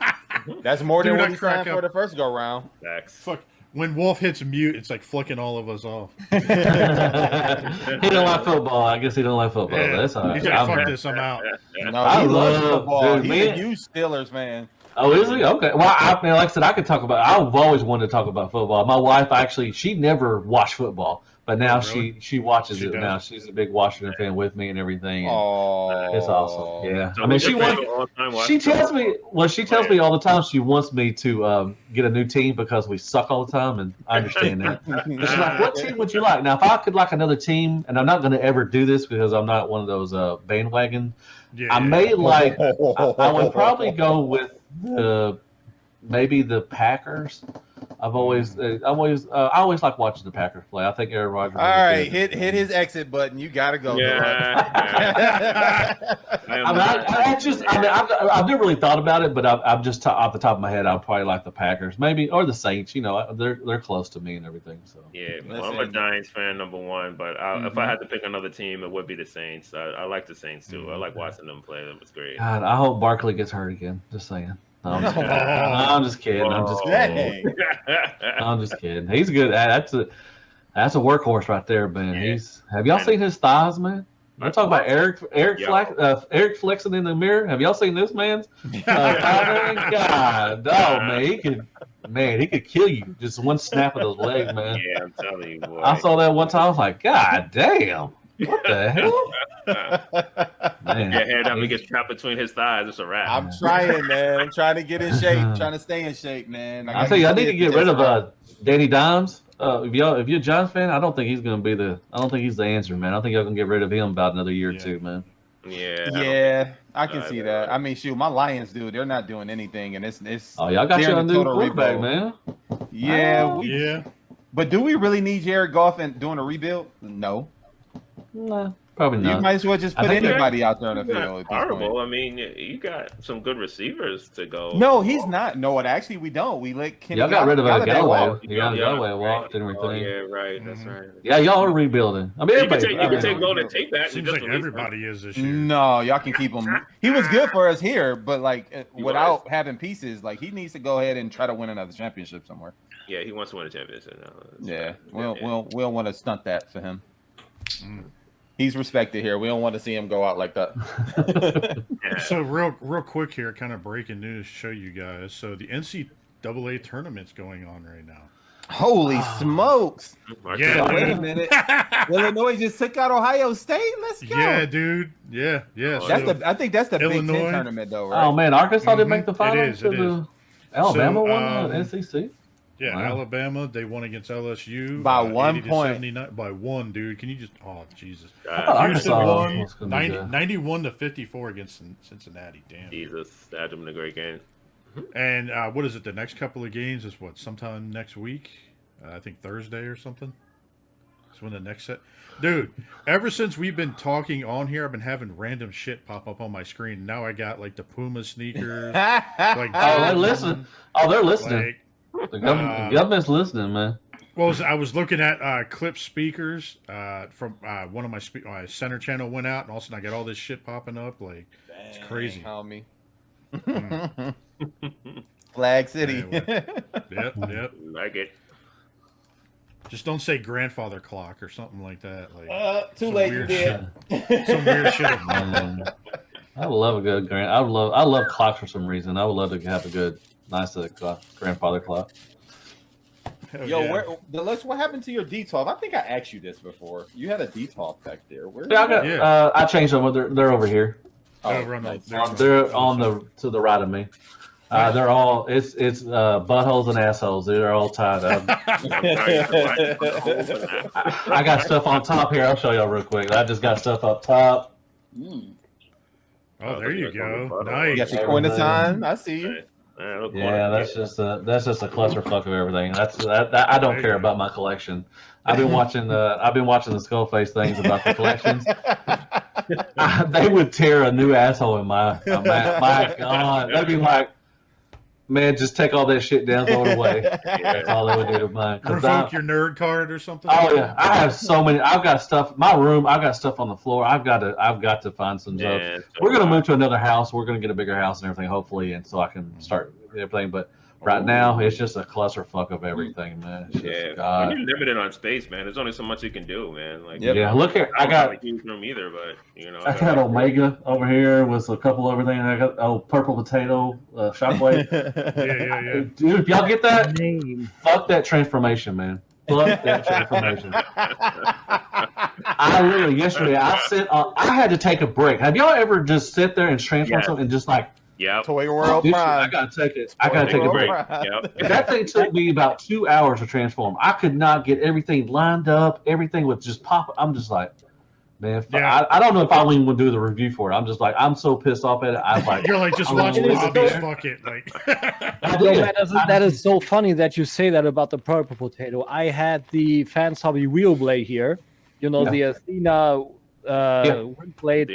that's more than what he signed for the first go round. Fuck. When Wolf hits mute, it's like flicking all of us off. He don't like football. I guess he don't like football. Yeah. That's all right. He's like, fuck this, I'm out. No, he loves football. He's a huge Steelers fan. Oh, is he? Okay. Well, I mean, like I said, I could talk about. I've always wanted to talk about football. My wife actually, she never watched football, but now she watches it now. She's a big Washington fan with me and everything. And it's awesome. Yeah. So I mean, she tells me. Well, she tells me all the time she wants me to get a new team because we suck all the time, and I understand that. She's like, "What team would you like?" Now, if I could like another team, and I'm not going to ever do this because I'm not one of those bandwagon. I may like. I would probably go with maybe the Packers. I always like watching the Packers play. I think Aaron Rodgers. All right, hit his exit button. You gotta go. I've never really thought about it, but I'm just off the top of my head. I'd probably like the Packers, maybe, or the Saints. You know, they're close to me and everything. So well, I'm a Giants fan, number one. But if I had to pick another team, it would be the Saints. I like the Saints too. I like watching them play. That was great. God, I hope Barkley gets hurt again. Just saying. I'm just kidding. I'm just kidding. He's good. That's a workhorse right there, man. Have y'all seen his thighs, man? I'm talking about Eric flexing in the mirror. Have y'all seen this man's? God, man, he could kill you just one snap of those legs, man. Yeah, I'm telling you, boy. I saw that one time. I was like, God damn. What the hell? Man. Your head up and gets trapped between his thighs. It's a wrap. I'm trying, man. I'm trying to get in shape. Trying to stay in shape, man. I tell you, I need to get rid of Danny Dimes. If you're a Giants fan, I don't think he's going to be I don't think he's the answer, man. I think y'all can get rid of him about another year or two, man. Yeah, I can see that. I mean, shoot, my Lions, dude, they're not doing anything, and it's. Oh, y'all got your new quarterback, man. Yeah, But do we really need Jared Goff and doing a rebuild? No. No, probably not. You might as well just put anybody out there on the field. Horrible. I mean, you got some good receivers to go. No, he's not. No, actually, we don't. We let Kenny. Y'all got rid of Galloway. Galloway walked and everything. Oh, yeah, right. That's right. Yeah, y'all are rebuilding. I mean, you can take Golden Tate back. Seems like everybody is this year. No, y'all can keep him. He was good for us here, but like without having pieces, like he needs to go ahead and try to win another championship somewhere. Yeah, he wants to win a championship now. We'll want to stunt that for him. He's respected here. We don't want to see him go out like that. So real quick here, kind of breaking news to show you guys. So the NCAA tournament's going on right now. Holy smokes! Yeah, wait a minute. Illinois just took out Ohio State. Let's go. Yeah, dude. Yeah. I think that's the Illinois. Big Ten tournament, though, right? Oh man, Arkansas didn't make the finals. It is. Alabama won the SEC. Yeah, wow. Alabama, they won against LSU by 1 point. By one, dude. Can you just? Oh, Jesus. Houston won 91-54 against Cincinnati. Damn. Jesus, that had been a great game. And what is it? The next couple of games is what? Sometime next week. I think Thursday or something. That's when the next set. Dude, ever since we've been talking on here, I've been having random shit pop up on my screen. Now I got like the Puma sneakers. They're listening. They're listening. The government's listening, man. Well, I was looking at clip speakers from one of my center channel went out, and all of a sudden I got all this shit popping up. Like, it's crazy. Homie. Flag City. Yep. Like it. Just don't say grandfather clock or something like that. Like Too some late, you weird did. some weird shit. Man, I love a good I love clocks for some reason. I would love to have a good, nice grandfather clock. Hell Yo, yeah. Deluxe, what happened to your D12? I think I asked you this before. You had a D12 back there. Where? Yeah, I changed them. They're over here. Over on the- nice. they're They're to the right of me. They're all it's buttholes and assholes. They're all tied up. I got stuff on top here. I'll show y'all real quick. I just got stuff up top. Mm. Oh, there you go. You Nice. got your coin of time. I see you. Yeah, that's just a clusterfuck of everything. I don't care about my collection. I've been watching the Skullface things about the collections. They would tear a new asshole in my God. They'd be like, man, just take all that shit down, throw it away. That's all they would do to mine. Revoke your nerd card or something. Oh yeah, I have so many. I've got stuff. My room. I've got stuff on the floor. I've got to find some stuff. We're gonna move to another house. We're gonna get a bigger house and everything, hopefully, and so I can start everything. But right now, it's just a clusterfuck of everything, man. It's just, God. When you're limited on space, man, there's only so much you can do, man. Like, yeah. Look here, I got a huge room either, but you know, I got Omega over here with a couple of everything. I got purple potato, Shockwave. Yeah. Dude, if y'all get that, fuck that transformation, man. Fuck that transformation. I literally yesterday I had to take a break. Have y'all ever just sit there and transform something and just like, Toy World Prime. I gotta take it. I gotta take a break. Yep. That thing took me about 2 hours to transform. I could not get everything lined up. Everything would just pop. I'm just like, man, I don't know if I'll even do the review for it. I'm just like, I'm so pissed off at it. I'm like, you're like, just watch the hobbies. Fuck it. Like, that is so funny that you say that about the purple potato. I had the Fans Hobby wheel blade here. You know, the Athena wind blade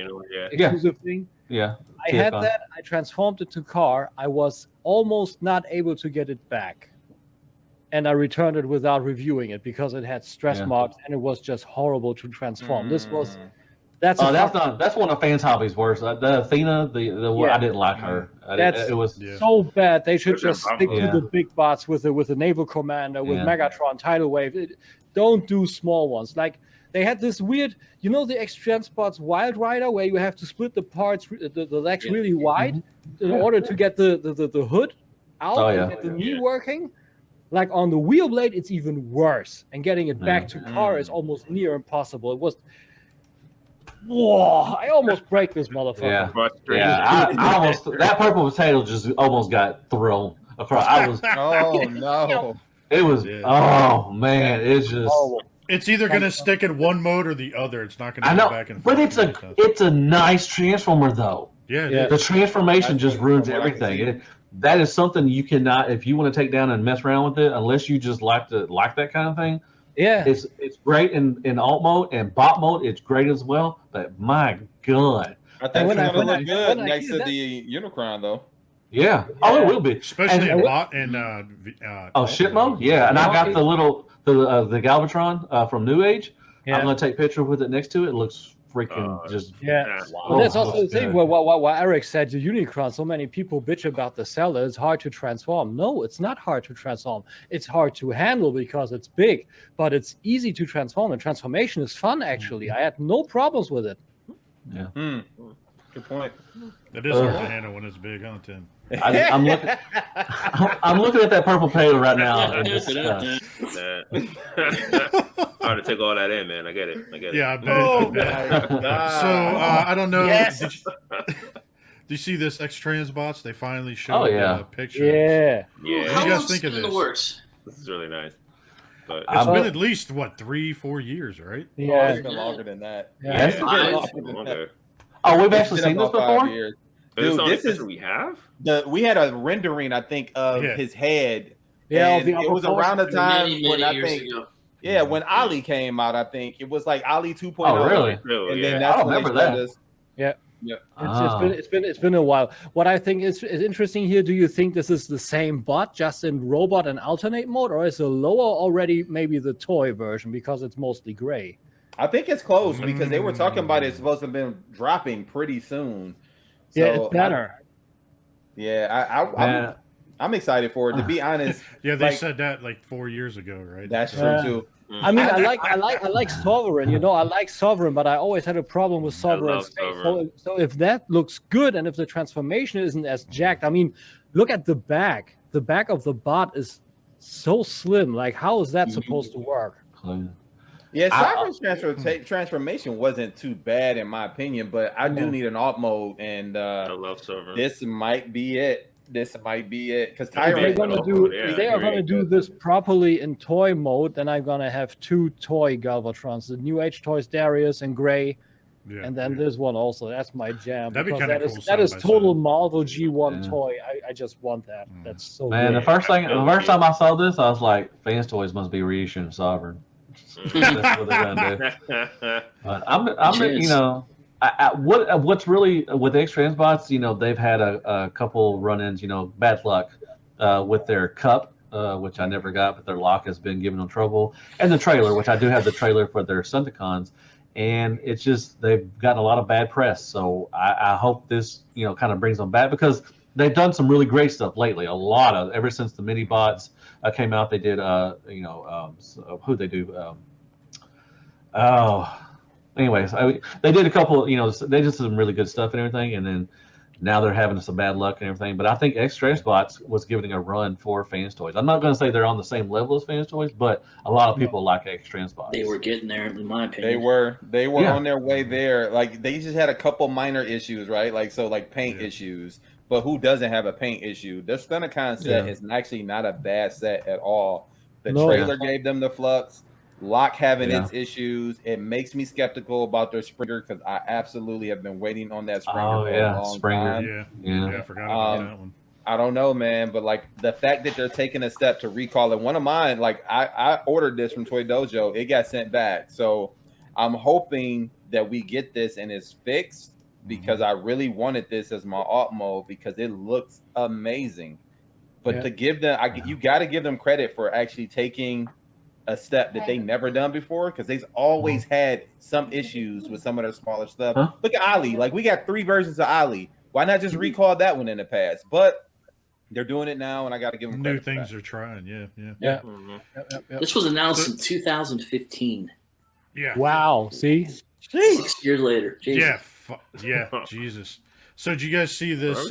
exclusive thing. Yeah. I had that. I transformed it to car. I was almost not able to get it back. And I returned it without reviewing it because it had stress marks and it was just horrible to transform. That's one of Fans Hobby's worst. The Athena, I didn't like her. It was so bad. They should just stick to the big bots with the Naval Commander, with Megatron, Tidal Wave. Don't do small ones. Like, they had this weird, you know, the X-Transport's Wild Rider, where you have to split the parts, the legs really wide in order to get the hood out and get the knee working. Like on the wheel blade, it's even worse. And getting it back to car is almost near impossible. It was, whoa, I almost break this motherfucker. I almost, that purple potato just almost got thrown across. Oh, no. It was, oh, man, it's just. It's either going to stick in one mode or the other. It's not going to go back and forth. But it's a nice transformer, though. Yeah. The transformation just ruins everything. That is something you cannot, if you want to take down and mess around with it, unless you just like that kind of thing. Yeah. It's great in alt mode and bot mode. It's great as well. But my God. I think it's going to look good next to the Unicron, though. Yeah. Oh, it will be. Especially in bot and ship mode? Yeah. And I got the Galvatron from Newage. I'm going to take a picture with it next to it. It looks freaking just wow. Well, that's also the thing what Eric said, the Unicron, so many people bitch about the seller, it's hard to transform. No, it's not hard to transform. It's hard to handle because it's big, but it's easy to transform, and transformation is fun, actually. I had no problems with it. Yeah. Good point. It is hard to handle when it's big, huh, Tim? I'm looking at that purple potato right now. And just, hard to take all that in, man. I get it. Yeah, I bet. So I don't know. Yes. Did you see this X-Transbots? They finally showed pictures. Yeah. Yeah. What do you guys think of this? This is really nice. But it's been at least 3-4 years, right? Yeah, it's been longer than that. Oh, we've actually seen this before. Dude, this is we have. We had a rendering, I think, of his head. Yeah, and it was around the time when I think. Ago. Yeah, when Ali came out, I think it was like Ali 2.0. Oh, really? And then that's when they started. Yeah. It's been a while. What I think is interesting here, do you think this is the same bot, just in robot and alternate mode, or is the lower already maybe the toy version because it's mostly gray? I think it's close because they were talking about it's supposed to have been dropping pretty soon. So yeah, it's better. I'm excited for it. To be honest, Yeah, they like, said that like 4 years ago, right? that's true too. I mean, I like Sovereign. You know, I like Sovereign, but I always had a problem with Sovereign love space. Sovereign. So if that looks good, and if the transformation isn't as jacked, I mean, look at the back. The back of the bot is so slim. Like, how is that supposed to work? Yeah, Sovereign's transformation wasn't too bad in my opinion, but I do need an alt mode, and I love Sovereign. this might be it. This might be it because If they're Tyrant. gonna do, yeah, if they are gonna do this properly in toy mode, then I'm gonna have 2 toy Galvatrons, the Newage toys Darius and Gray, Yeah, and then this one also. That's my jam. That'd be because kinda that cool is that is side by total side. Marvel G1 toy. I just want that. That's so Man, good. the first time I saw this, I was like, Fans Toys must be reissuing Sovereign. That's what they're gonna do. But I'm you know, what's really with X Transbots, you know, they've had a couple run-ins, you know, bad luck with their cup, which I never got, but their lock has been giving them trouble, and the trailer, which I do have the trailer for their Stunticons, and it's just they've gotten a lot of bad press. So I hope this, you know, kind of brings them back because they've done some really great stuff lately. A lot of ever since the mini bots came out, they did you know, who they do. Anyways, they did a couple, you know, they did some really good stuff and everything, and then now they're having some bad luck and everything. But I think X Transbots was giving a run for Fans Toys. I'm not going to say they're on the same level as Fans Toys, but a lot of people like X Transbots. They were getting there, in my opinion. They were Yeah. on their way there. Like they just had a couple minor issues, right? Like paint issues. But who doesn't have a paint issue? The Stunticon set is actually not a bad set at all. The trailer gave them the flux. Lock having its issues. It makes me skeptical about their Springer because I absolutely have been waiting on that Springer for a long time. Yeah, I forgot about that one. I don't know, man, but like the fact that they're taking a step to recall it. One of mine, like I ordered this from Toy Dojo, it got sent back. So I'm hoping that we get this and it's fixed because I really wanted this as my alt mode because it looks amazing. But to give them, you got to give them credit for actually taking a step that they never done before because they've always had some issues with some of their smaller stuff. Look at Ali. Like we got 3 versions of Ali. Why not just recall that one in the past? But they're doing it now, and I got to give them new things they're trying. Yeah. This was announced in 2015. Yeah. Wow. See, 6 years later. Jesus. Yeah. Jesus. So did you guys see this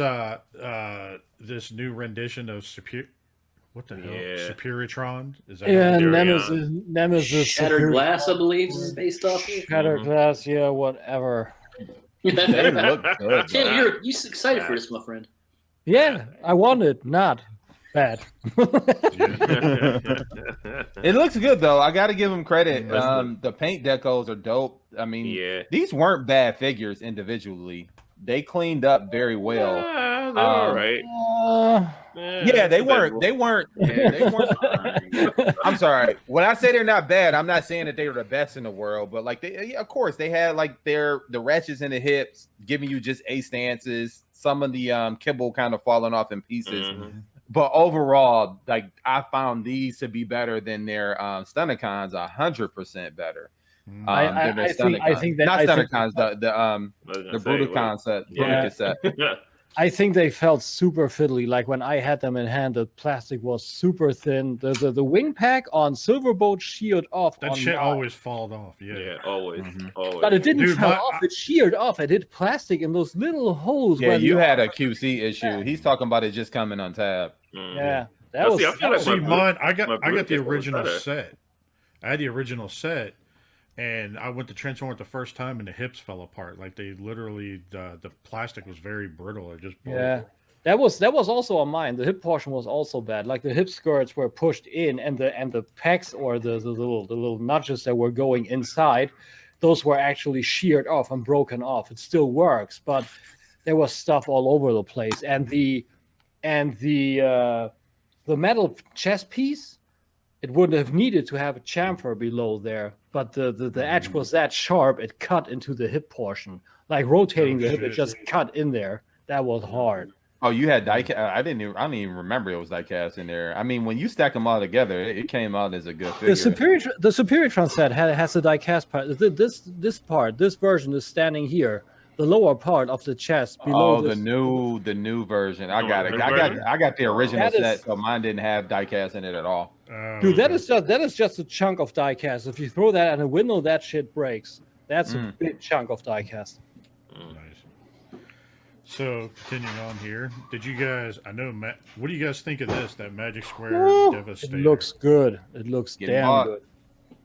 this new rendition of what the hell? Superitron? Is that Nemesis Shattered Glass, I believe, is based off of. Shattered Glass, whatever. They look good. Tim, you're excited for this, my friend. Yeah, I want it. Not bad. It looks good though. I got to give them credit. The paint decos are dope. I mean, these weren't bad figures individually. They cleaned up very well. They're all right. They weren't. I'm sorry. When I say they're not bad, I'm not saying that they were the best in the world, but like of course, they had like the ratchets in the hips, giving you just A stances. Some of the kibble kind of falling off in pieces. But overall, like I found these to be better than their Stunticons, 100% better. I think that not I Stunticons, the Bruticon set. Set. I think they felt super fiddly. Like when I had them in hand, the plastic was super thin. The wing pack on Silverboat sheared off. That shit always falled off. Yeah, always. Always. But it didn't fall off. It sheared off. It hit plastic in those little holes. Yeah, you had a QC issue. He's talking about it just coming on tab. Yeah, that was. Mine. I got the original set. I had the original set. And I went to transform it the first time, and the hips fell apart. Like they literally, the plastic was very brittle. It just broke. That was also on mine. The hip portion was also bad. Like the hip skirts were pushed in, and the pecs or the little notches that were going inside, those were actually sheared off and broken off. It still works, but there was stuff all over the place. And the metal chest piece, it wouldn't have needed to have a chamfer below there, but the edge was that sharp, it cut into the hip portion. Like rotating the hip, it just cut in there. That was hard. Oh, you had die cast. I don't even remember it was die cast in there. I mean, when you stack them all together, it came out as a good figure. The Superitron set has a die cast part. This version is standing here. the lower part of the chest below. Oh, the new version. I got it. New I got the original That is- set, so mine didn't have diecast in it at all. Dude, that is just a chunk of diecast. If you throw that at a window, that shit breaks. That's a big chunk of diecast. Nice. So continuing on here, did you guys? I know, Matt. What do you guys think of this? That Magic Square It Devastator. looks good. It looks Getting damn bought. good.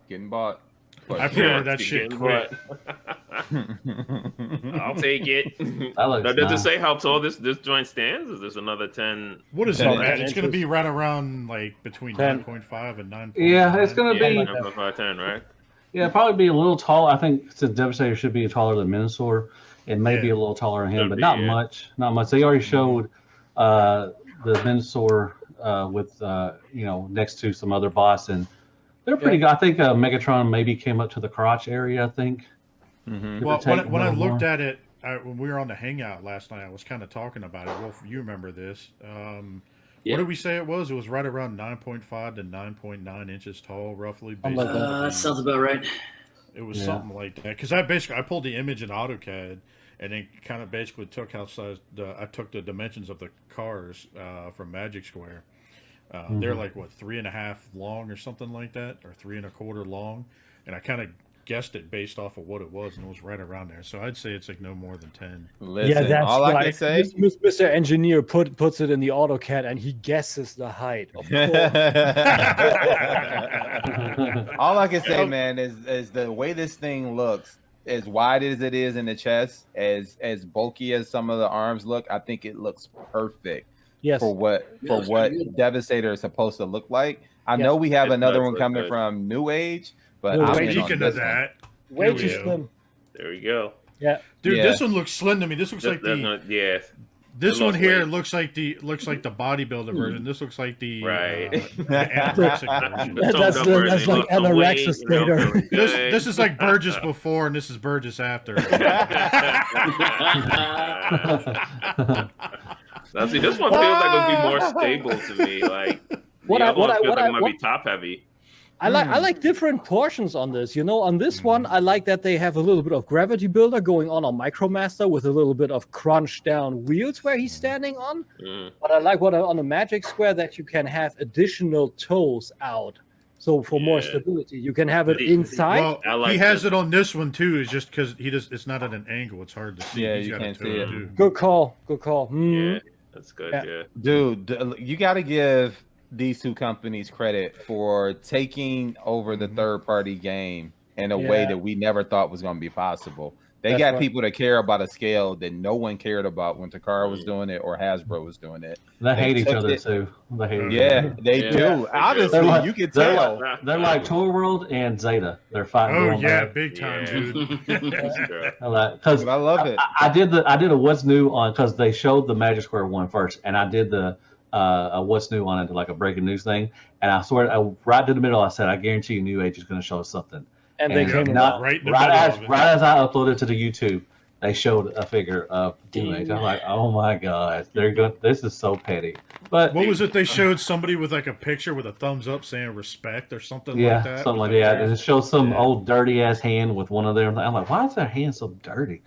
Getting bought. I pre-ordered that shit quick. I'll take it. That looks Now, does it nice. say how tall this joint stands? Is this another 10? What is it, 10 Matt? It's going to inches. be right around like between 10. 9.5 and 9. Yeah, it's gonna Yeah, be. like that. 10, right? Yeah, probably be a little tall. I think the Devastator should be taller than Minosaur. It may be Yeah. a little taller than him, Could but be, not yeah. much. Not much. They already showed the Minosaur with next to some other boss, and they're pretty good. I think Megatron maybe came up to the crotch area. I think. Mhm. Well, Give or take when I a little looked more. at it, when we were on the hangout last night, I was kind of talking about it. Wolf, you remember this? Yeah. What did we say it was? It was right around 9.5 to 9.9 inches tall, roughly. Something like based on that. the- That sounds about right. It was Yeah. something like that because I pulled the image in AutoCAD and then kind of basically took outside I took the dimensions of the cars from Magic Square. They're like what 3.5 long or something like that, or 3.25 long, and I kind of guessed it based off of what it was, and it was right around there. So I'd say it's like no more than 10. Listen, all I can say. Mr. Engineer puts it in the AutoCAD and he guesses the height. Of course. All I can say, man, is the way this thing looks, as wide as it is in the chest, as bulky as some of the arms look, I think it looks perfect Yes. for what it's pretty good. Devastator is supposed to look like. I Yeah. know we have It another does one look coming good. from New Age, but New I'm Age. in on Speaking this of that, Way here too we go. slim. There we go. Yeah. Dude, Yeah. this one looks slim to me. This looks like That's the not, yeah. this it one looks here weight. looks like the bodybuilder version. This looks like the Right. the anorexic version. The That's toned up version, like you lost some weight, anorexia you know, stater. feeling This good. this is like Burgess before, and this is Burgess after. Now, see, this one feels like it would be more stable to me. Like What the I- other what one I- feels what like I- it might what- be top heavy. I like different portions on this. On this one, I like that they have a little bit of gravity builder going on Micromaster with a little bit of crunch down wheels where he's standing on. Mm. But I like on the Magic Square that you can have additional toes out. So for more Yeah. stability, you can have it The- inside. Well, I like he has this. it on this one too. Is just because it's not at an angle. It's hard to see. Yeah, He's you got can't a see it. toe, too. Good call. Good call. Yeah, that's good. Yeah. Yeah. Dude, you got to give these two companies credit for taking over the third-party game in a way Yeah. that we never thought was going to be possible. They That's got right. people that care about a scale that no one cared about when Takara was doing it or Hasbro was doing it. They hate each took other it- too. They hate each Yeah, other. they Yeah, do. they Honestly, They're like- you can they're tell. They're like Toy World and Zeta. They're fighting. Oh going yeah, back. big time, Yeah. dude. That's true. Because But I love it. I did a what's new on because they showed the Magic Square one first, and I did the a what's new on it, like a breaking news thing. And I swear, right to the middle, I said, I guarantee you, New Age is going to show us something. And they And came not out. right in the right middle as of it. right as I uploaded to the YouTube, they showed a figure of New Age. I'm like, oh my god, they're good. This is so petty. But What was it? They showed somebody with like a picture with a thumbs up saying respect or something yeah, like that. something like with that. the- And it shows some Yeah. old dirty ass hand with one of them. I'm like, why is their hand so dirty?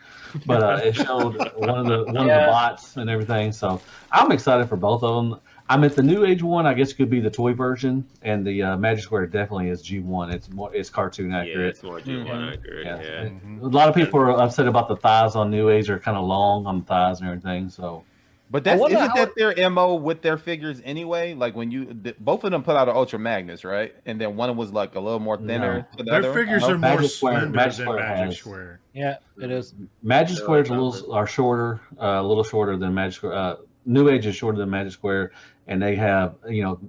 But it showed one of the bots and everything. So I'm excited for both of them. I'm at the New Age one. I guess could be the toy version, and the Magic Square definitely is G1. It's cartoon Yeah, accurate. it's more G1 accurate. Yeah. Yeah. Mhm. A lot of people are upset about the thighs on New Age. Are kind of long on the thighs and everything. So But that's wonder isn't how that their MO with their figures anyway? Like when both of them put out an Ultra Magnus, right? And then one was like a little more thinner. to the Their other one? figures No, are more Magic Square- slender Magic than Square Magic has- Square. Yeah, it is. Magic Yeah, Square is numbers. are shorter, a little shorter than Magic Square. New Age is shorter than Magic Square, and they have,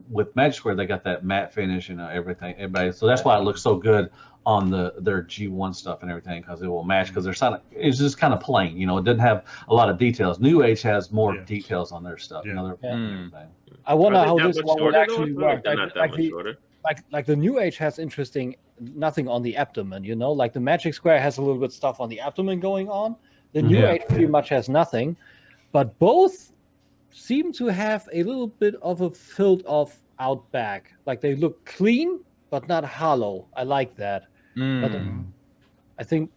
with Magic Square they got that matte finish and everything. Everybody, so that's why it looks so good on their G1 stuff and everything, because it will match. Because it's just kind of plain, it doesn't have a lot of details. New Age has more Yeah. details on their stuff. Yeah. Their- Yeah. everything. I wonder Are they how that this much one will shorter, though? actually I feel work. like they're not that much shorter. Like the New Age has interesting nothing on the abdomen, like the Magic Square has a little bit stuff on the abdomen going on. The New Yeah. Age pretty much has nothing, but both seem to have a little bit of a filled off out back. Like they look clean but not hollow. I like that. But Mm. I think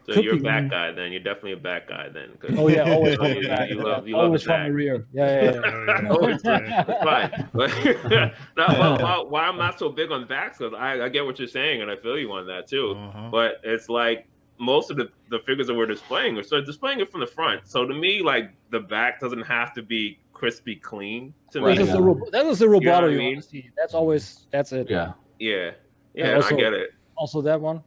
So Could you're a be. back guy then. You're definitely a back guy then. 'cause- Oh yeah, always from you, the back. you love Always the from back. the rear. Yeah. Oh, yeah. Always, it's fine. But why I'm not so big on backs, because I get what you're saying, and I feel you on that too. But it's like most of the figures that we're displaying, so displaying it from the front. So to me, like the back doesn't have to be crispy clean to Right. me. That is the roboto You know what I you mean? want to see. That's it. Yeah. Yeah, also- I get it. Also that one,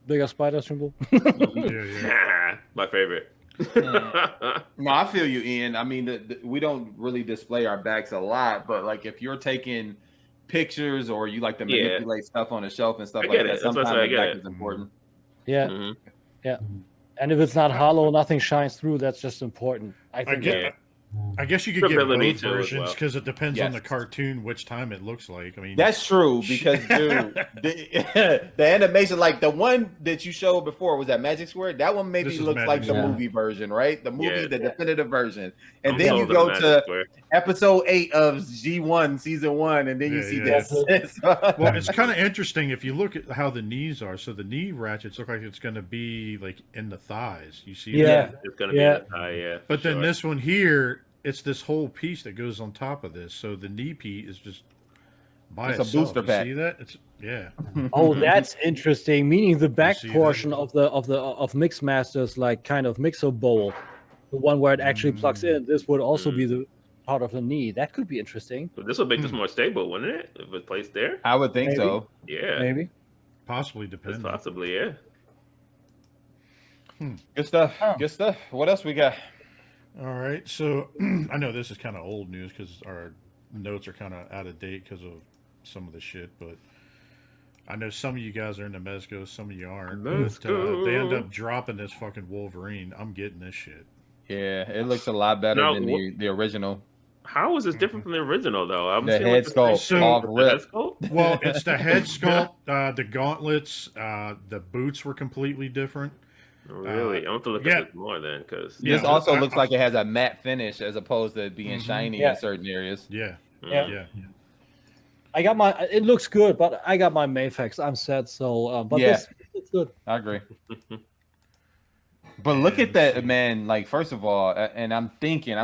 bigger spider symbol. Yeah. My favorite. No, I feel you, Ian. I mean, we don't really display our backs a lot, but like if you're taking pictures or you like to manipulate stuff on the shelf and stuff I like get that, it. That's what I sometimes say, the I back get is important. Yeah, Mhm. yeah. And if it's not hollow, nothing shines through. That's just important. I think. I guess you could get Stability both too, as versions well. because it depends on Yes. the cartoon which time it looks like. I mean, That's true because, dude, the animation, like the one that you showed before, was that Magic Square. That one maybe This is looks like Magic the Square. movie version, right? The movie, Yeah. the definitive version. And I'm then you sold on go Magic to Square. episode 8 of G1, season 1, and then you Yeah, see yeah. this. well, it's kind of interesting if you look at how the knees are. So the knee ratchets look like it's going to be like in the thighs. You see Yeah. that? It's gonna Yeah. be a tie, yeah. But for then sure. this one here, it's this whole piece that goes on top of this. So the knee piece is just by It's a itself. booster You pack. See that? It's yeah. Oh, that's interesting. Meaning the back see that? portion of Mixmaster's like kind of mixer bowl, the one where it actually plugs in. This would also be the part of the knee. That could be interesting. But this will make this more stable, wouldn't it? If it's placed there. I would think Maybe. so. Yeah. Maybe. Possibly That's depending. possibly, yeah. Good stuff. Good stuff. What else we got? All right. So I know this is kind of old news because our notes are kind of out of date because of some of the shit, but I know some of you guys are into Mezco, some of you aren't. But, Mezco. they end up dropping this fucking Wolverine. I'm getting this shit. Yeah, it looks a lot better Now, than the original. How is this different from the original, though? I'm The seeing head like sculpt So- off the rip. head sculpt? Well, it's the head sculpt, the gauntlets, the boots were completely different. Really? I'm going to look yeah. at this more then, because Yeah. This also I- looks like it has a matte finish as opposed to being shiny Yeah. in certain areas. Yeah. Yeah. Yeah. I got my. It looks good, but I got my Mayfax. I'm set. So, but Yeah. this it's good. I agree. But look at that, man. Like, first of all, and I'm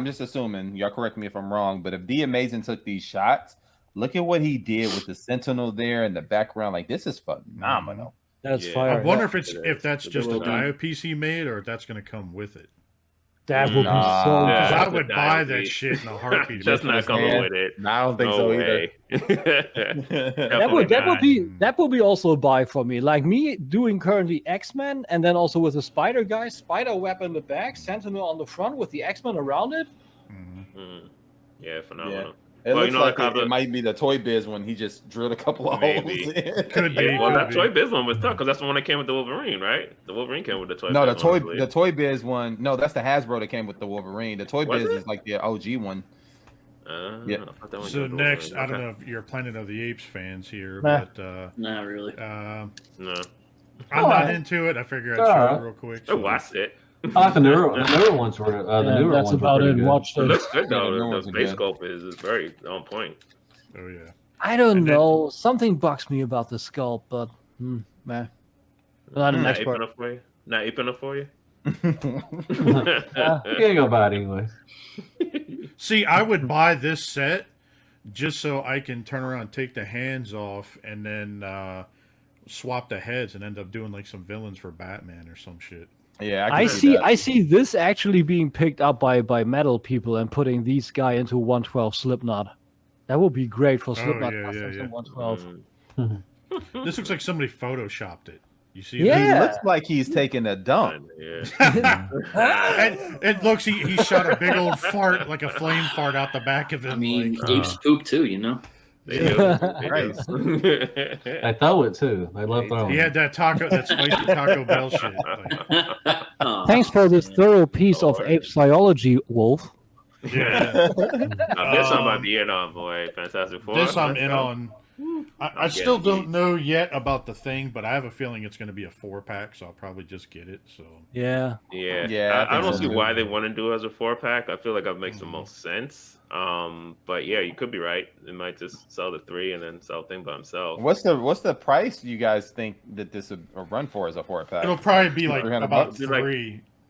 just assuming, y'all correct me if I'm wrong, but if The Amazing took these shots, look at what he did with the Sentinel there in the background. Like, this is phenomenal. That's Yeah. fire. I wonder Yeah. if that's just a Well done. Dio piece he made or if that's going to come with it. That would be Nah. so. Yeah. Because I that's would a buy Dio that piece. shit in a heartbeat. just not coming hand. with it. No, I don't think No so way. That would be also a buy for me. Like me doing currently X-Men, and then also with the Spider guy, Spider web in the back, Sentinel on the front with the X-Men around it. Mm. Yeah, phenomenal. It Well, looks you know, like like how it the- might be the Toy Biz when he just drilled a couple of Maybe. holes in. Could be. Yeah, well, that could Toy be. Biz one was tough because that's the one that came with the Wolverine, right? The Wolverine came with the Toy No, Biz one, I believe. the Toy Biz one. No, that's the Hasbro that came with the Wolverine. The Toy Was Biz it? is like the OG one. I Yeah. thought that one So was the next, Wolverine. I don't Okay. know if you're Planet of the Apes fans here, Nah. but Not really. No. I'm not into it. I figured I'd show it real quick. I watched it. I like the newer ones were the newer that's ones about were it. pretty good. Watch It it. looks good Yeah, the though. new The ones are base good. sculpt is very on point. Oh yeah. I don't And then- know. Something bugs me about the sculpt, but man, I'm not an Not expert. aping enough for you. Not aping enough for you. You can't go buy it anyways. See, I would buy this set just so I can turn around, take the hands off, and then swap the heads and end up doing like some villains for Batman or some shit. Yeah, I can see. that. I see this actually being picked up by metal people and putting these guy into 112 Slipknot. That would be great for Slipknot yeah, customs yeah. in 112. Mm. This looks like somebody photoshopped it. You see Yeah. He that? looks like he's taking a dump. Yeah. And it looks he shot a big old fart, like a flame fart out the back of him. I mean, like, apes poop too, you know. They do. They Right. do. They throw it too. They love throwing. he had that spicy Taco Bell shit. Like, Oh, Thanks for this thorough piece of Lord. ape biology, Wolf. yeah. Now, this I might be in on, boy. Fantastic Four. This I'm Let's in go. on. I I'm still getting don't know yet about the thing, but I have a feeling it's going to be a 4-pack, so I'll probably just get it. So Yeah. Yeah, Yeah, I I think don't so, see too. why they want to do it as a 4-pack. I feel like that makes the most sense. But yeah, you could be right. It might just sell the 3 and then sell thing by himself. What's the price you guys think that this would run for as a 4-pack? It'll probably be like $300 about bucks?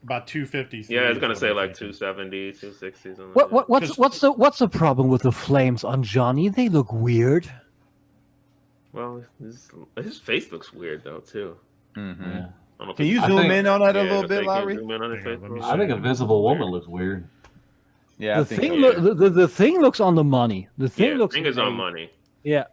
about 250. Yeah, it's gonna say like 270, 260. Something What's the problem with the flames on Johnny? They look weird. Well, his face looks weird though too. Mm-hmm. Yeah. I don't know if Can you it's- zoom in on that a Yeah, little can bit, you Lowry? zoom in on his Hang on, face let a me little I think bit? Invisible Woman looks weird. Yeah, The thing looks on the money. The thing Yeah, looks thing is on amazing. money. Yeah.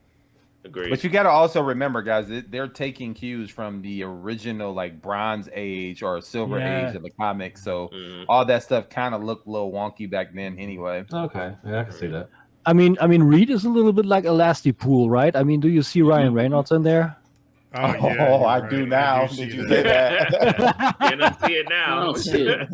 Agreed. But you got to also remember, guys, they're taking cues from the original like Bronze Age or Silver Yeah. Age of the comics. So Mhm. all that stuff kind of looked a little wonky back then, anyway. Okay, yeah, I can see that. I mean, Reed is a little bit like Elastipool, right? I mean, do you see Ryan Reynolds in there? Oh, yeah, Oh, you're I right. do now. see Did you that. say that? You don't see it now. I don't see it.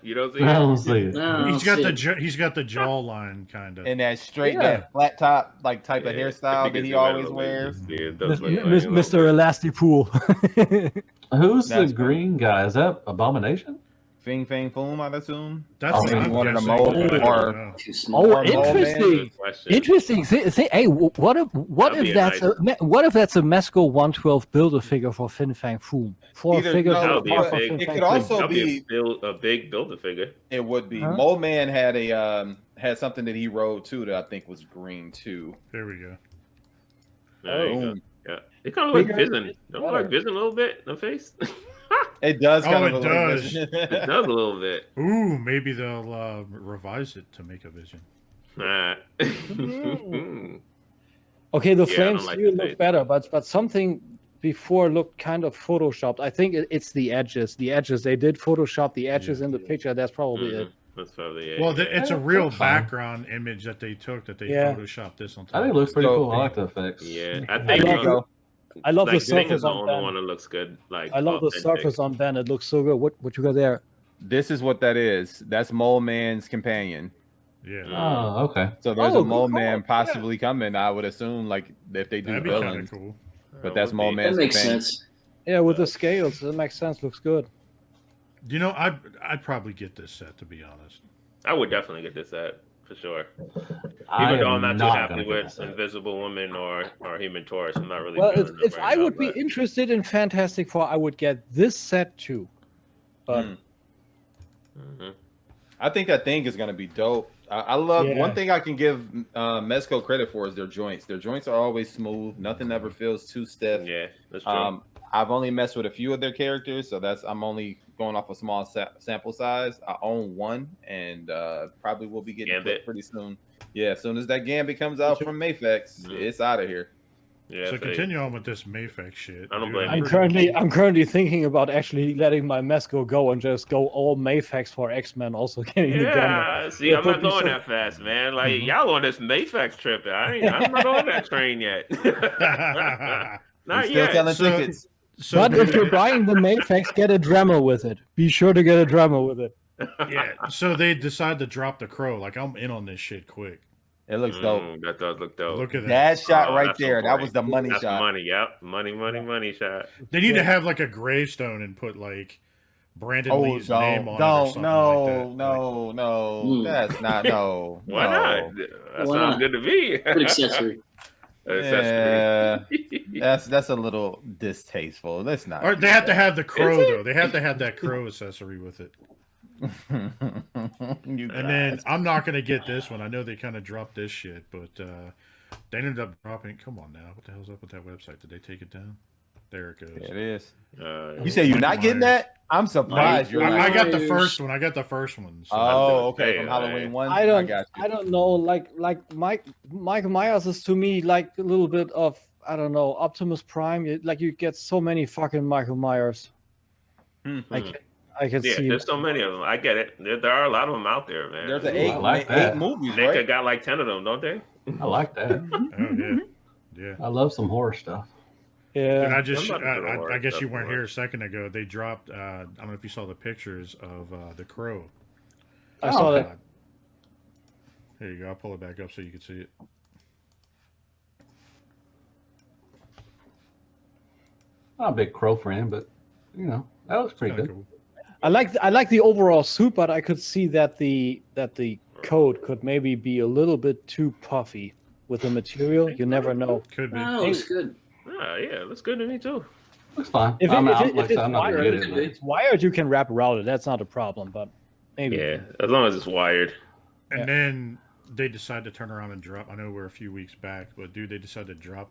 You don't see I it. don't see it. No, I don't He's got see the it. he's got the jawline kind of. And that straight, Yeah. that flat top, like type of Yeah, hairstyle if you that he zoom in a always little bit, you wears. see it does look like a Mr. little Elastipool. Who's That's the green guy? Is that Abomination? Fing Fang Foom, I'd assume. That's Oh, what he's I'm one of the guessing. mold I don't or- know. Too small. Oh, Or Mole Man. interesting. Good question. Interesting. Hey, what if That'd be that's what if that's a Mezco 112 builder figure for Fin Fang Foom? For Either- figures no, That would be apart a from big- Fin it Fang could Foom. also That'd be a big builder figure. It would be. Huh? Mole Man had had something that he rode too that I think was green too. There we go. There you go. Boom. Yeah, it kind of like Bigger Vision. is Don't it look like better. Vision a little bit in the face. It does Oh, kind it of does. It does a little bit. Ooh, maybe they'll revise it to make a Vision. Nah. Okay, the Yeah, I flames don't like here the look face. better, but something before looked kind of photoshopped. I think it's the edges. The edges they did Photoshop the edges Yeah. in the picture. That's probably it. Mhm. That's probably it. Well, yeah. it's a Yeah, real that's fine. background image that they took that they Yeah. photoshopped this on top. I think it looks pretty So- cool. I like the effects. Yeah, I I think love you go. I love like the Thing is surface the on only one Ben. that looks good. Like I love the authentic. surface on Ben. It looks so good. What you got there? This is what that is. That's Mole Man's companion. Yeah, Oh, okay. So there's Oh, a Mole cool. Man Yeah. possibly coming. I would assume, like if they do that'd be kind villains, of cool. but that's would Mole be. Man's That makes companion. sense. Yeah, with the scales, that makes sense. Looks good. You know, I'd probably get this set to be honest. I would definitely get this set for sure. I Even though I'm am not too not happy gonna get with this set. Invisible Woman or Human Torch. I'm not really. Well, feeling them if right I now, would be but- interested in Fantastic Four, I would get this set too. But Mm. Mhm. I think that thing is gonna be dope. I love Yeah. one thing I can give Mezco credit for is their joints. Their joints are always smooth. Nothing ever feels too stiff. Yeah, that's true. I've only messed with a few of their characters, so I'm only going off a small sample size. I own one, and probably will be getting Gambit. put pretty soon. Yeah, as soon as that Gambit comes out from Mayfex, Mhm. it's out of here. yeah, So so continue on with this Mayfex shit. I don't Dude, blame I'm you. currently thinking about actually letting my Mezco go and just go all Mayfax for X-Men, also getting the gun. Yeah, see, That I'm would not be going so- that fast, man. Like Mhm. y'all on this Mayfax trip. I'm not on that train yet. We're Not still yet. selling So- tickets. So But if you're buying the Mayfax, get a Dremel with it. Be sure to get a Dremel with it. yeah, so they decide to drop the crow. Like I'm in on this shit quick. It looks dope. That does look dope. Look at that. That shot Oh, right that's so there, that great. was the money That's shot. money. Yep, money shot. They need to Yeah. have like a gravestone and put like Brandon Oh, Lee's name on it or don't, something no, like that. no. Mm. That's not no. Why no. not? That Why sounds not? good to me. Good accessory. Yeah, that's a little distasteful. Let's not. Or do they have to that. have the crow it? though. They have to have that crow accessory with it. You And then guys. I'm not gonna get this one. I know they kind of dropped this shit, but they ended up dropping. Come on now, what the hell's up with that website? Did they take it down? There it goes. There it is. Uh, You say you're not Michael getting Myers. that? I'm surprised you're I not. got the Myers. first one. I got the first one. So Oh, okay. Hey, From Halloween 1. I don't got you. I don't know. Like Michael Myers is to me like a little bit of I don't know Optimus Prime. Like you get so many fucking Michael Myers. Mhm. I can yeah, see. there's so many of them. I get it. There are a lot of them out there, man. There's an Ooh, I eight, like eight that. movies, NECA right? got like 10 of them, don't they? I like that. oh yeah, yeah. I love some horror stuff. Yeah. And I just, I'm not into horror I guess you stuff weren't more. here a second ago. They dropped. I don't know if you saw the pictures of the crow. I saw okay. that. There you go. I'll pull it back up so you can see it. Not a big crow fan, but you know that looks pretty Kinda good. cool. I like the overall suit, but I could see that the coat could maybe be a little bit too puffy with the material. You never know. Could be. Oh, it's good. Yeah, looks good to me too. Looks fine. If I'm not it's gonna wired, get if it. it's wired, you can wrap around it. That's not a problem. But maybe. Yeah, as long as it's wired. And then they decide to turn around and drop. I know we're a few weeks back, but dude, they decide to drop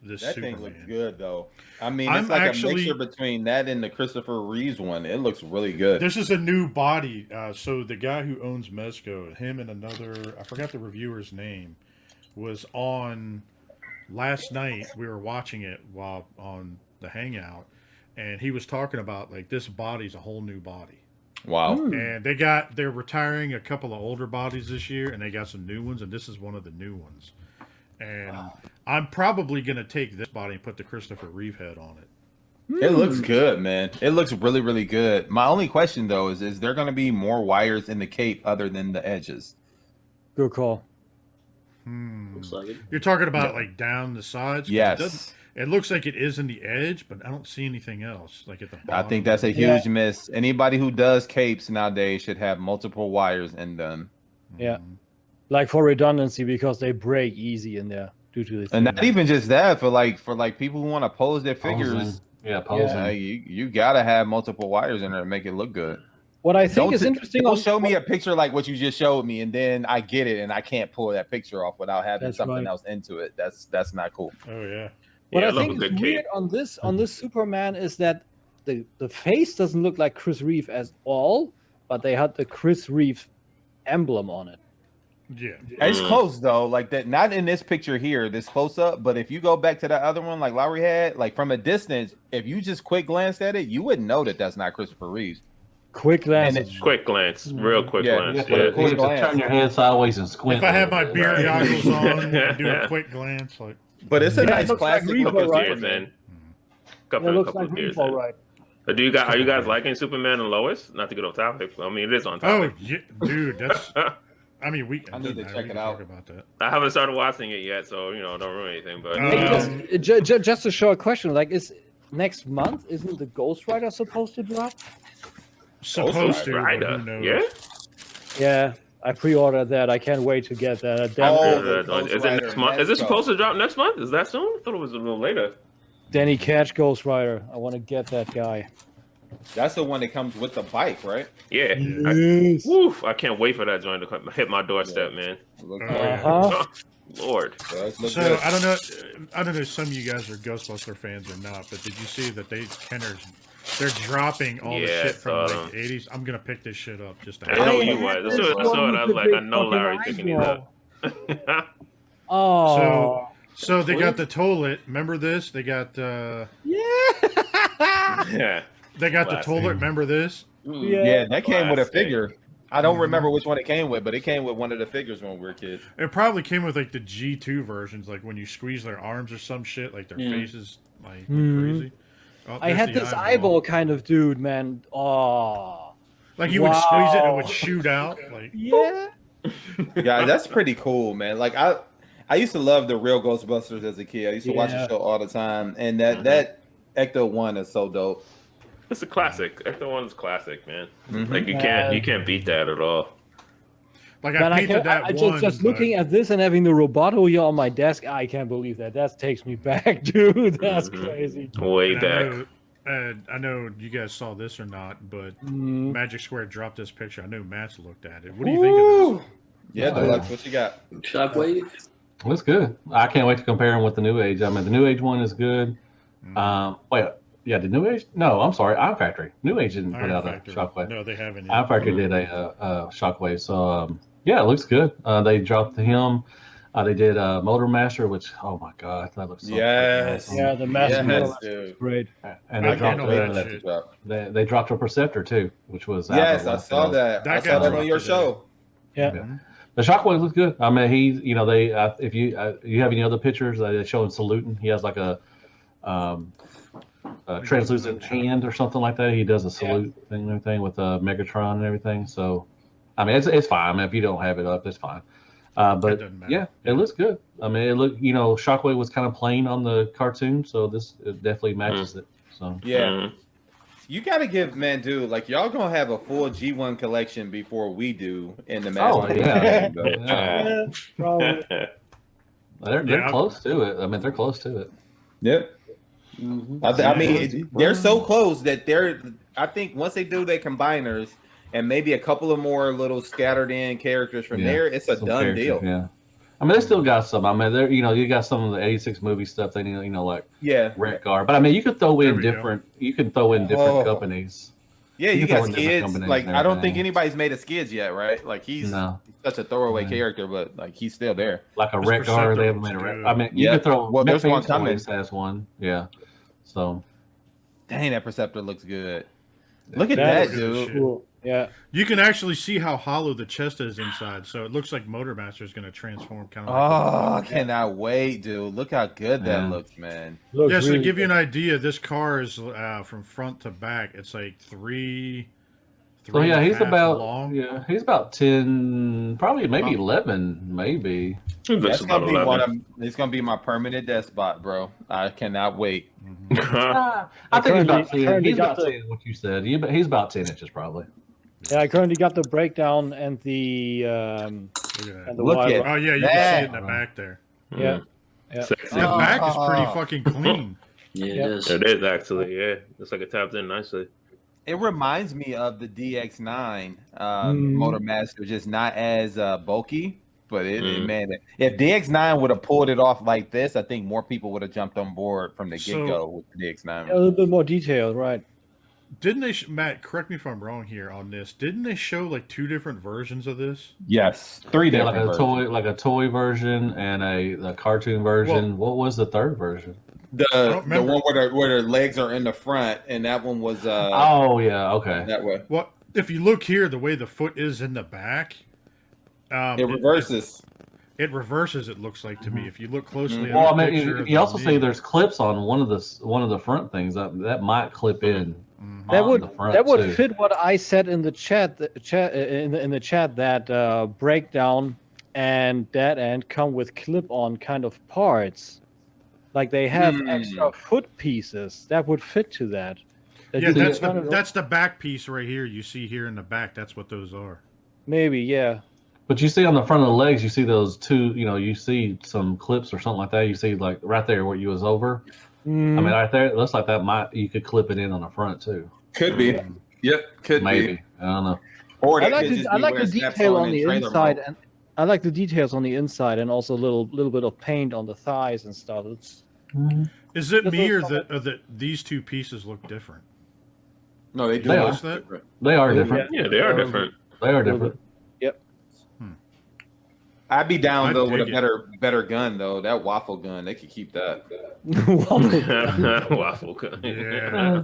this That Superman. thing looks good though. I mean, I'm it's like actually- a mixture between that and the Christopher Reeves one. It looks really good. This is a new body. So the guy who owns Mezco, him and another, I forgot the reviewer's name, was on last night. We were watching it while on the Hangout, and he was talking about like this body's a whole new body. Wow. And they're retiring a couple of older bodies this year, and they got some new ones, and this is one of the new ones. And I'm probably gonna take this body and put the Christopher Reeve head on it. It looks good, man. It looks really, really good. My only question though is there going to be more wires in the cape other than the edges? Good call. Looks like it. You're talking about like down the sides? 'Cause Yes. It looks like it is in the edge, but I don't see anything else like at the bottom. I think that's a huge miss. Anybody who does capes nowadays should have multiple wires in them. Yeah. Like for redundancy, because they break easy in there due to the And not even just that, for like people who want to pose their Posing. figures. Yeah, posing. You gotta have multiple wires in there to make it look good. What I think is interesting. Don't show me a picture like what you just showed me, and then I get it, and I can't pull that picture off without having That's something right. else into it. That's not cool. Oh yeah. What Yeah, I love think a is good weird cape. on this Superman is that the face doesn't look like Chris Reeve at all, but they had the Chris Reeve emblem on it. Yeah. It's close though, like that. Not in this picture here, this close up. But if you go back to that other one, like Lowry had, like from a distance, if you just quick glanced at it, you wouldn't know that that's not Christopher Reeves. Quick glance. And is- Quick glance, real quick Yeah, glance. You Yeah. have to turn your head sideways and squint. If I had a my little beer bit. goggles on and do a quick glance, like But it's a Yeah, it nice looks like classic Reeve, looking right? Years Superman. in. It Couple looks like of years Reeve, all in. right. But are you guys liking Superman and Lois? Not to get off topic. I mean, it is on oh topic. yeah, dude, that's. I mean, I need to check it out. Talk about that. I haven't started watching it yet, so don't ruin anything. But Um, Just a short question. Like, is next month? Isn't the Ghost Rider supposed to drop? Supposed to, but Rider, who knows? yeah. Yeah, I pre-ordered that. I can't wait to get that. Oh, the Ghost Is it Rider next month? Is it Mezco. supposed to drop next month? Is that soon? I thought it was a little later. Danny Catch Ghost Rider. I want to get that guy. That's the one that comes with the bike, right? Yeah. Yes. I can't wait for that joint to hit my doorstep, man. Look Uh-huh. Lord. does look So good. I don't know. Some of you guys are Ghostbuster fans or not, but did you see that they're dropping all the Yeah, shit from so, like the 80s? I'm gonna pick this shit up just to I know have you it. was. As soon as I saw it, I was like, I know Larry's picking these up. Oh. So they got the toilet. Remember this? They got Yeah. they got the Classic. toilet. Remember this? Yeah, that came with a Classic. figure. I don't remember which one it came with, but it came with one of the figures when we were kids. It probably came with like the G2 versions, like when you squeeze their arms or some shit, like their faces like crazy. Oh, I there's had the this eyeball kind of dude, man. Oh. Like you would squeeze it and it Wow. would shoot out. Like Yeah. Yeah, that's pretty cool, man. Like I used to love the real Ghostbusters as a kid. I used to watch the Yeah. show all the time, and that Ecto one is so dope. It's a classic. Ecto One's classic, man. Mhm. Like you can't beat that at all. like Man, I I painted can't, that I one. just but- looking at this and having the Roboto here on my desk, I can't believe that. That takes me back, dude. That's crazy. Way and back. I know you guys saw this or not, but Mm. Magic Square dropped this picture. I know Matt's looked at it. What do you think of this? Yeah, Deluxe, what you got? Shockwave. That's good. I can't wait to compare them with the New Age. I mean, the New Age one is good. The New Age? No, I'm sorry. Iron Factory. New Age didn't put Iron out Factory. a Shockwave. No, they haven't. Iron Yet. Factory did a Shockwave. So, it looks good. They dropped him. They did Motor Master, which, oh my God, that looks so Yes. awesome. Yeah, the Master Yes, Model dude. is great. And I they can't dropped, know the, that shit. they dropped a Perceptor too, which was Yes, I Apple. saw that. That I got saw that dropped on your today. show. Yeah. The Shockwave looks good. I mean, he's they if you have any other pictures, they show him saluting. He has like a translucent hand or something like that. He does a salute thing and everything with Megatron and everything. So, I mean, it's fine. I mean, if you don't have it up, it's fine. But doesn't matter. yeah, it looks good. I mean, it look Shockwave was kind of plain on the cartoon, so this it definitely matches it. So Yeah. Mhm. You gotta give dude. Like y'all gonna have a full G1 collection before we do in the Oh Mezco. yeah, Yeah, probably. they're close to it. I mean, they're close to it. Yep. Mm-hmm. I mean, they're so close that I think once they do their combiners and maybe a couple of more little scattered in characters from there, it's a Some done characters, deal. Yeah. I mean, they still got some. I mean, they're you got some of the '86 movie stuff. They need, like Redguard. But I mean, you could throw in different. You can throw in different companies. Yeah, you got throw in different Skids. companies Like and I don't think everything. anybody's made a Skids yet, right? Like he's such a throwaway character, but like he's still there. Like a This Redguard, Perceptor they haven't looks made a Red. good. I mean, you could throw. Well, there's one Netflix coming. always has one. Yeah. So. Dang, that Perceptor looks good. Look at That that, is dude. shit. Cool. Yeah. You can actually see how hollow the chest is inside, so it looks like Motormaster is going to transform kind of. Oh, I cannot wait, dude. Look how good that looks, man. Looks Yeah, so to really give you an idea, this car is from front to back. It's like three. So yeah, and a he's half about long. he's about 10, probably maybe 11, maybe. That's gonna be it's gonna be my permanent death spot, bro. I cannot wait. I think he's about 10. currently He's about got 10, what you said. He's about 10 inches probably. Yeah, I currently got the breakdown and the Look at that. Look at Oh yeah, you can see it in the back there. yeah. Sexy. The back is pretty fucking clean. Yeah, it Yep. is. It is actually, yeah. Looks like it tapped in nicely. It reminds me of the DX9 Motormaster, just not as bulky. But man, if DX9 would have pulled it off like this, I think more people would have jumped on board from the get-go with the DX9. A little bit more detailed, right? Didn't they, Matt? Correct me if I'm wrong here on this. Didn't they show like two different versions of this? Yes, three Yeah, different versions. like a toy version and a cartoon version. What was the third version? The one where their legs are in the front, and that one was oh yeah, okay. that way. Well, if you look here, the way the foot is in the back, It reverses. It reverses. It looks like to me. If you look closely at Well, the I mean, picture, you also see there's clips on one of the front things that might clip in. That on would the front that would too. fit what I said in the chat. In the chat that breakdown and dead end come with clip-on kind of parts, like they have extra foot pieces that would fit to that. yeah, that's the back piece right here. You see here in the back. That's what those are. Maybe, yeah. But you see on the front of the legs, you see those two. You see some clips or something like that. You see like right there where you was over. I mean, right there, it looks like you could clip it in on the front too. Could be. Yep, could Maybe. be. I don't know. Or I like the detail on the inside, and I like the details on the inside, and also a little bit of paint on the thighs and stuff. It's Is it me or that these two pieces look different? No, they do. They Notice are. that? They are different. Yeah, they are different. They are different. Yep. I'd be down I'd though with dig a better gun though. That waffle gun, they could keep that. Waffle gun. Yeah.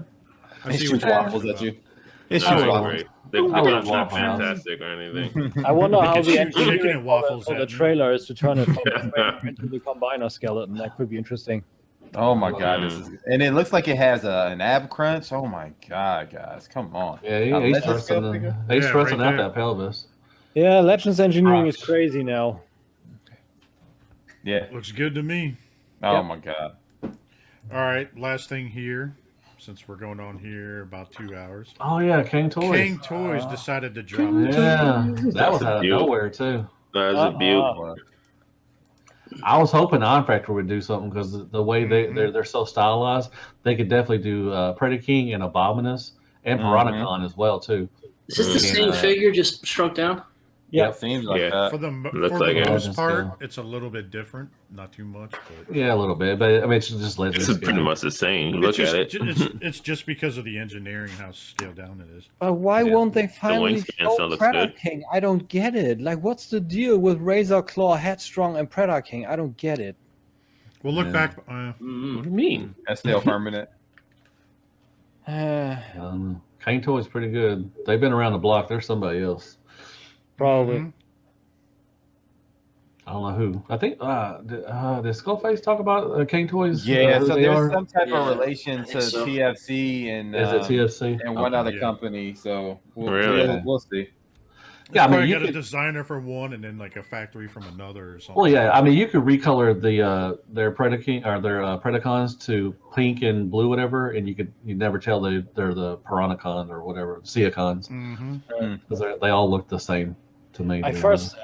I It see shoots what you're waffles talking at you. about. It No, shoots I waffles. agree. They're love not Waffle House. fantastic or anything. I wonder how can the shoot chicken engineering and waffles for the at me. trailer is to turn it from the frame into the combiner skeleton. That could be interesting. Oh my god, this is, and it looks like it has an ab crunch. Oh my god, guys, come on. Yeah, A he's Legends stressing, figure? he's Yeah, stressing right out there. that pelvis. Yeah, Legends engineering is crazy now. Yeah. Looks good to me. Oh Yep. my god. All right, last thing here, since we're going on here about 2 hours. Oh yeah, King Toys. King Toys decided to drop. Yeah, that was a out of beaut. nowhere too. That's a beaut. I was hoping On Factor would do something because the way they're so stylized, they could definitely do Predaking and Abominus and Piranhacon as well too. Is this the same figure just shrunk down? Yeah, it seems like Yeah. that. For the Looks for like the it. most Legends part, scale. it's a little bit different. Not too much, but Yeah, a little bit, but I mean it's just Legends. It's pretty much the same. Look it's at just, it. it's just because of the engineering, how scaled down it is. But why Yeah. won't they finally wingspan show still looks Predator good. King? I don't get it. Like, what's the deal with Razor Claw, Headstrong, and Predator King? I don't get it. We'll look Yeah. back. What do you mean? That's still permanent. King Toys pretty good. They've been around the block. They're somebody else. Probably. Mhm. I don't know who. I think did Skullface talk about King Toys? Yeah, who so they there's are? some type Yeah, of relation I to think so. TFC and Is it TFC? and one Okay. other Yeah. company. So Really? we'll see. Yeah, I mean, you got could, a designer from one and then like a factory from another or something. well, yeah, I mean, you could recolor their Predacons to pink and blue, whatever, and you never tell they're the Piranacons or whatever, Seacons, because they all look the same to me. I first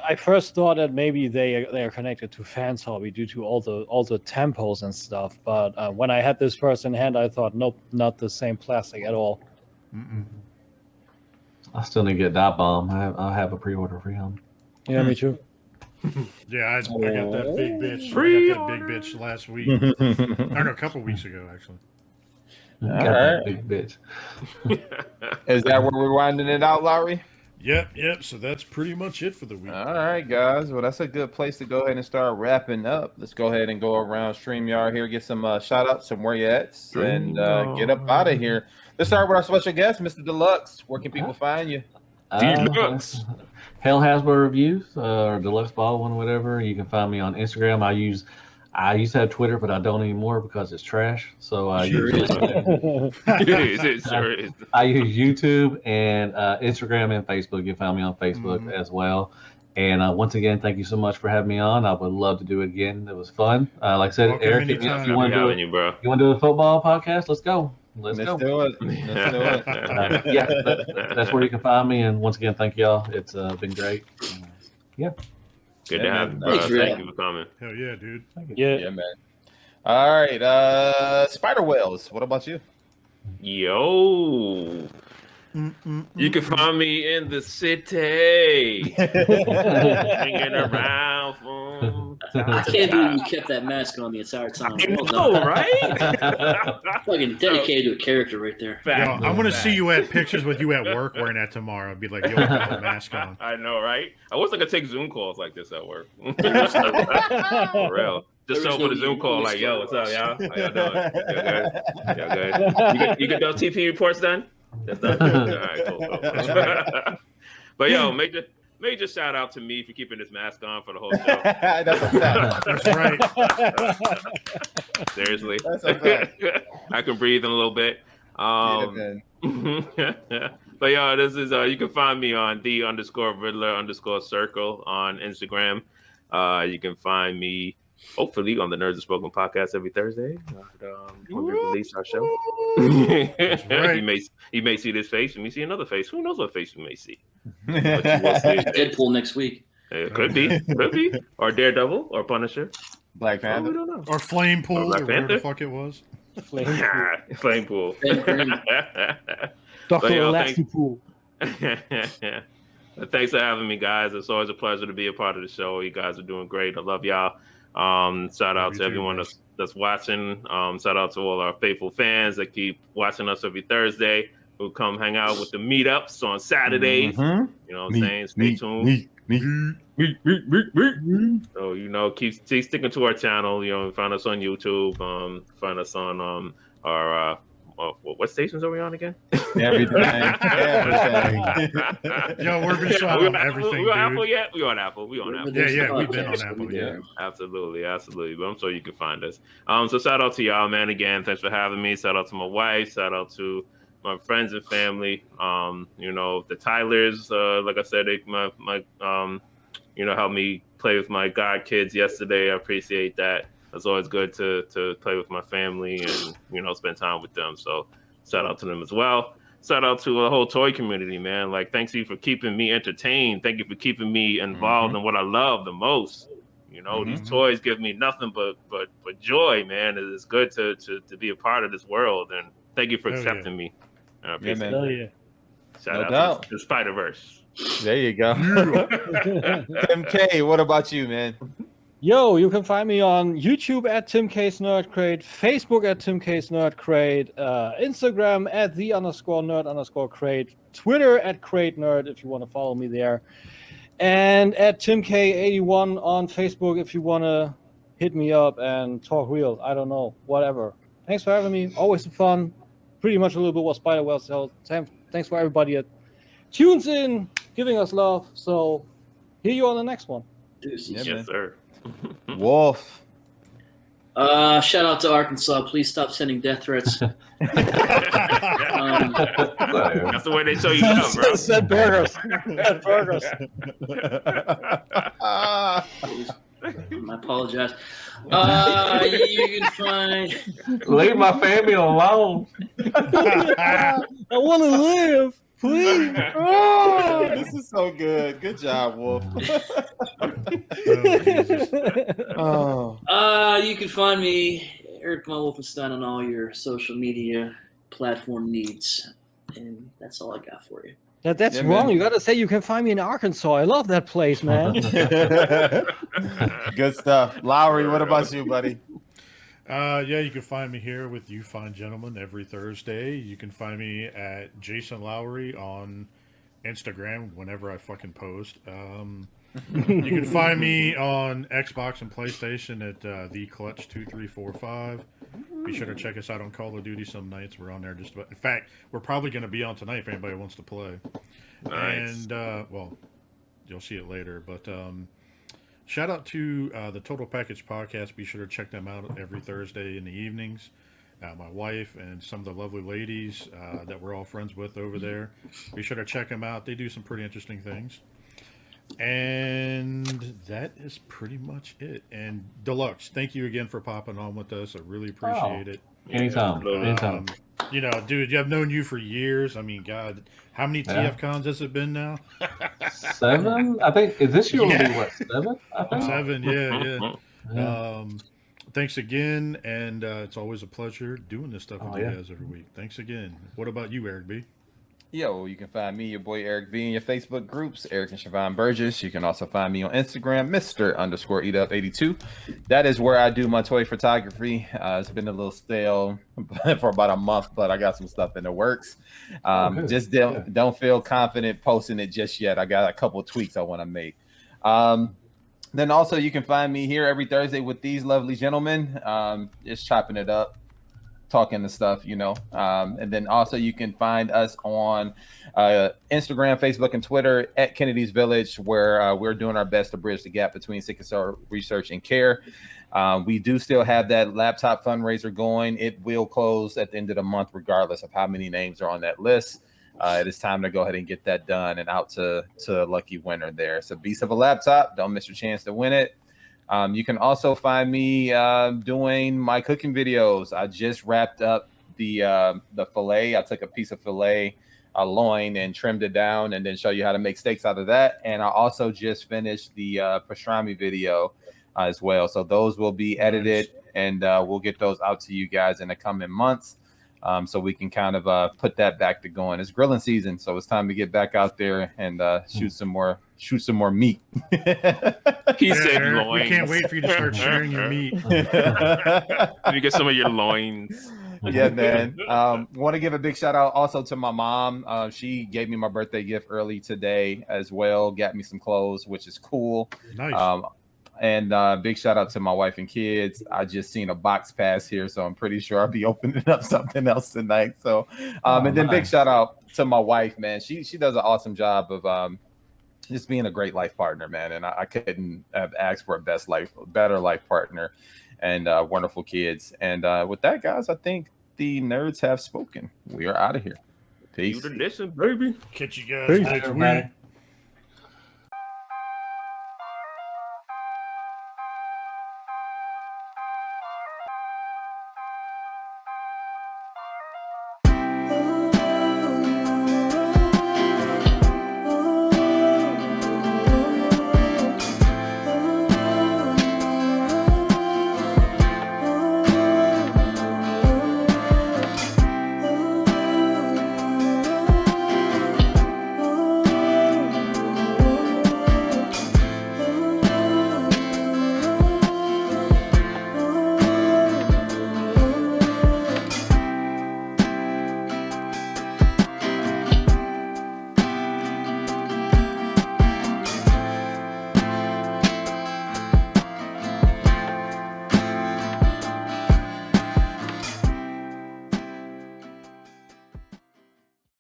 thought that maybe they are connected to Fans Hobby due to all the tempos and stuff. But when I had this first in hand, I thought, nope, not the same plastic at all. I still need to get that bomb. I have a pre-order for him. Yeah, me too. Yeah, I got that big bitch. I got that big bitch last week. I know, a couple weeks ago actually. Got that big bitch. Is that where we're winding it out, Lowry? Yep. So that's pretty much it for the week. All right, guys. Well, that's a good place to go ahead and start wrapping up. Let's go ahead and go around StreamYard here, get some shout outs, some where you at, and get up out of here. Let's start with our special guest, Mr. Deluxe. Where can people find you? Deluxe. Hell Hasbro Reviews or Deluxe Baldwin, whatever. You can find me on Instagram. I used to have Twitter, but I don't anymore because it's trash. So I use I use YouTube and Instagram and Facebook. You can find me on Facebook as well. And once again, thank you so much for having me on. I would love to do it again. It was fun. Like I said, Welcome Eric, if anytime. you want to do a football podcast, let's go. Let's go. Do it. Let's do it. Yeah, that's where you can find me. And once again, thank y'all. It's been great. Yeah. Good to have you, bro. Thank you for coming. Hell yeah, dude. Yeah, man. All right, Spider Whales. What about you? Yo. You can find me in the city. Hanging around. I can't believe you kept that mask on the entire time. Well know, done. right? Fucking dedicated to a character right there. Yo, I'm gonna see you at pictures with you at work wearing that tomorrow. I'd be like, yo, got the mask on. I know, right? I wasn't gonna take Zoom calls like this at work. For real. Just show up with a Zoom call, like, yo, what's up, y'all? How y'all doing? Y'all good? You get those TP reports done? That's done. All right, cool. But yo, major shout out to me for keeping this mask on for the whole show. That's a fact. That's right. Seriously. That's a fact. I can breathe in a little bit. But yo, this is you can find me on _Riddler_circle on Instagram. You can find me hopefully on the Nerds Have Spoken podcast every Thursday. When we release our show. Right. You may see this face, you may see another face. Who knows what face you may see? Deadpool next week. It could be, or Daredevil, or Punisher. Black Panther. We don't know. Or Flame Pool, Black or whatever the Panther. fuck it was. Flame Pool. Dr. yo, Elastic Pool. Thanks for having me, guys. It's always a pleasure to be a part of the show. You guys are doing great. I love y'all. Shout out to everyone that's watching. Shout out to all our faithful fans that keep watching us every Thursday, who come hang out with the meetups on Saturdays. You know what I'm saying? Stay tuned. So, keep sticking to our channel. Find us on YouTube. Find us on our what stations are we on again? Everything. Yo, we're been shot on everything, We on dude. Apple yet? We on Apple. Yeah, we've been on Apple, yeah. Absolutely. But I'm sure you can find us. So shout out to y'all, man. Again, thanks for having me. Shout out to my wife. Shout out to my friends and family. The Tylers. Like I said, they helped me play with my god kids yesterday. I appreciate that. It's always good to play with my family and spend time with them. So shout out to them as well. Shout out to the whole toy community, man. Like, thanks you for keeping me entertained. Thank you for keeping me involved in what I love the most. These toys give me nothing but joy, man. It's good to be a part of this world, and thank you for accepting me. I appreciate it. Shout out to the Spider-Verse. There you go. Tim K, what about you, man? Yo, you can find me on YouTube at Tim K's Nerd Crate, Facebook at Tim K's Nerd Crate, Instagram at _nerd_crate, Twitter at Crate Nerd if you want to follow me there, and at Tim K81 on Facebook if you want to hit me up and talk real. I don't know, whatever. Thanks for having me. Always fun. Pretty much a little bit what Spider-Well said. Thanks for everybody that tunes in, giving us love. So, hear you on the next one. Yes, sir. Wolf. Shout out to Arkansas. Please stop sending death threats. That's the way they show you love, bro. Said burgers. Said burgers. I apologize. You can find. Leave my family alone. I want to live, please. Oh, this is so good. Good job, Wolf. Oh, You can find me, Eric Wolfenstein, on all your social media platform needs, and that's all I got for you. That's Yeah, wrong. man. You gotta say you can find me in Arkansas. I love that place, man. Good stuff. Lowry, what about you, buddy? yeah, you can find me here with you fine gentlemen every Thursday. You can find me at Jason Lowry on Instagram whenever I fucking post. You can find me on Xbox and PlayStation at the Clutch 2345. Be sure to check us out on Call of Duty some nights. We're on there just about. In fact, we're probably going to be on tonight if anybody wants to play. Nice. And well, you'll see it later. But shout out to the Total Package Podcast. Be sure to check them out every Thursday in the evenings. My wife and some of the lovely ladies that we're all friends with over there. Be sure to check them out. They do some pretty interesting things. And that is pretty much it. And Deluxe, thank you again for popping on with us. I really appreciate it. Anytime. Anytime. You know, dude, I've known you for years. I mean, God, how many TF cons has it been now? 7? I think this year will be what, 7? I think. 7, yeah. Thanks again, and it's always a pleasure doing this stuff with you guys every week. Thanks again. What about you, Eric B? Yo, you can find me, your boy Eric B, in your Facebook groups, Eric and Siobhan Burgess. You can also find me on Instagram, Mr_EatUp82. That is where I do my toy photography. It's been a little stale for about a month, but I got some stuff in the works. Just don't feel confident posting it just yet. I got a couple of tweaks I want to make. Then also you can find me here every Thursday with these lovely gentlemen, just chopping it up, talking and stuff, you know. And then also you can find us on Instagram, Facebook, and Twitter at Kennedy's Village, where we're doing our best to bridge the gap between sickle cell research and care. We do still have that laptop fundraiser going. It will close at the end of the month, regardless of how many names are on that list. It is time to go ahead and get that done and out to a lucky winner there. It's a beast of a laptop. Don't miss your chance to win it. You can also find me doing my cooking videos. I just wrapped up the filet. I took a piece of filet, a loin, and trimmed it down, and then show you how to make steaks out of that. And I also just finished the pastrami video as well. So those will be edited, and we'll get those out to you guys in the coming months. So we can kind of put that back to going. It's grilling season, so it's time to get back out there and shoot some more meat. He said Eric, loins. we can't wait for you to start sharing your meat. Let me get some of your loins. Yeah, man. Want to give a big shout out also to my mom. She gave me my birthday gift early today as well. Got me some clothes, which is cool. Nice. And big shout out to my wife and kids. I just seen a box pass here, so I'm pretty sure I'll be opening up something else tonight. So, and then big shout out to my wife, man. She does an awesome job of just being a great life partner, man. And I couldn't have asked for a better life partner, and wonderful kids. And with that, guys, I think the nerds have spoken. We are out of here. Peace. You to listen, baby. Catch you guys Peace. next Everybody. week.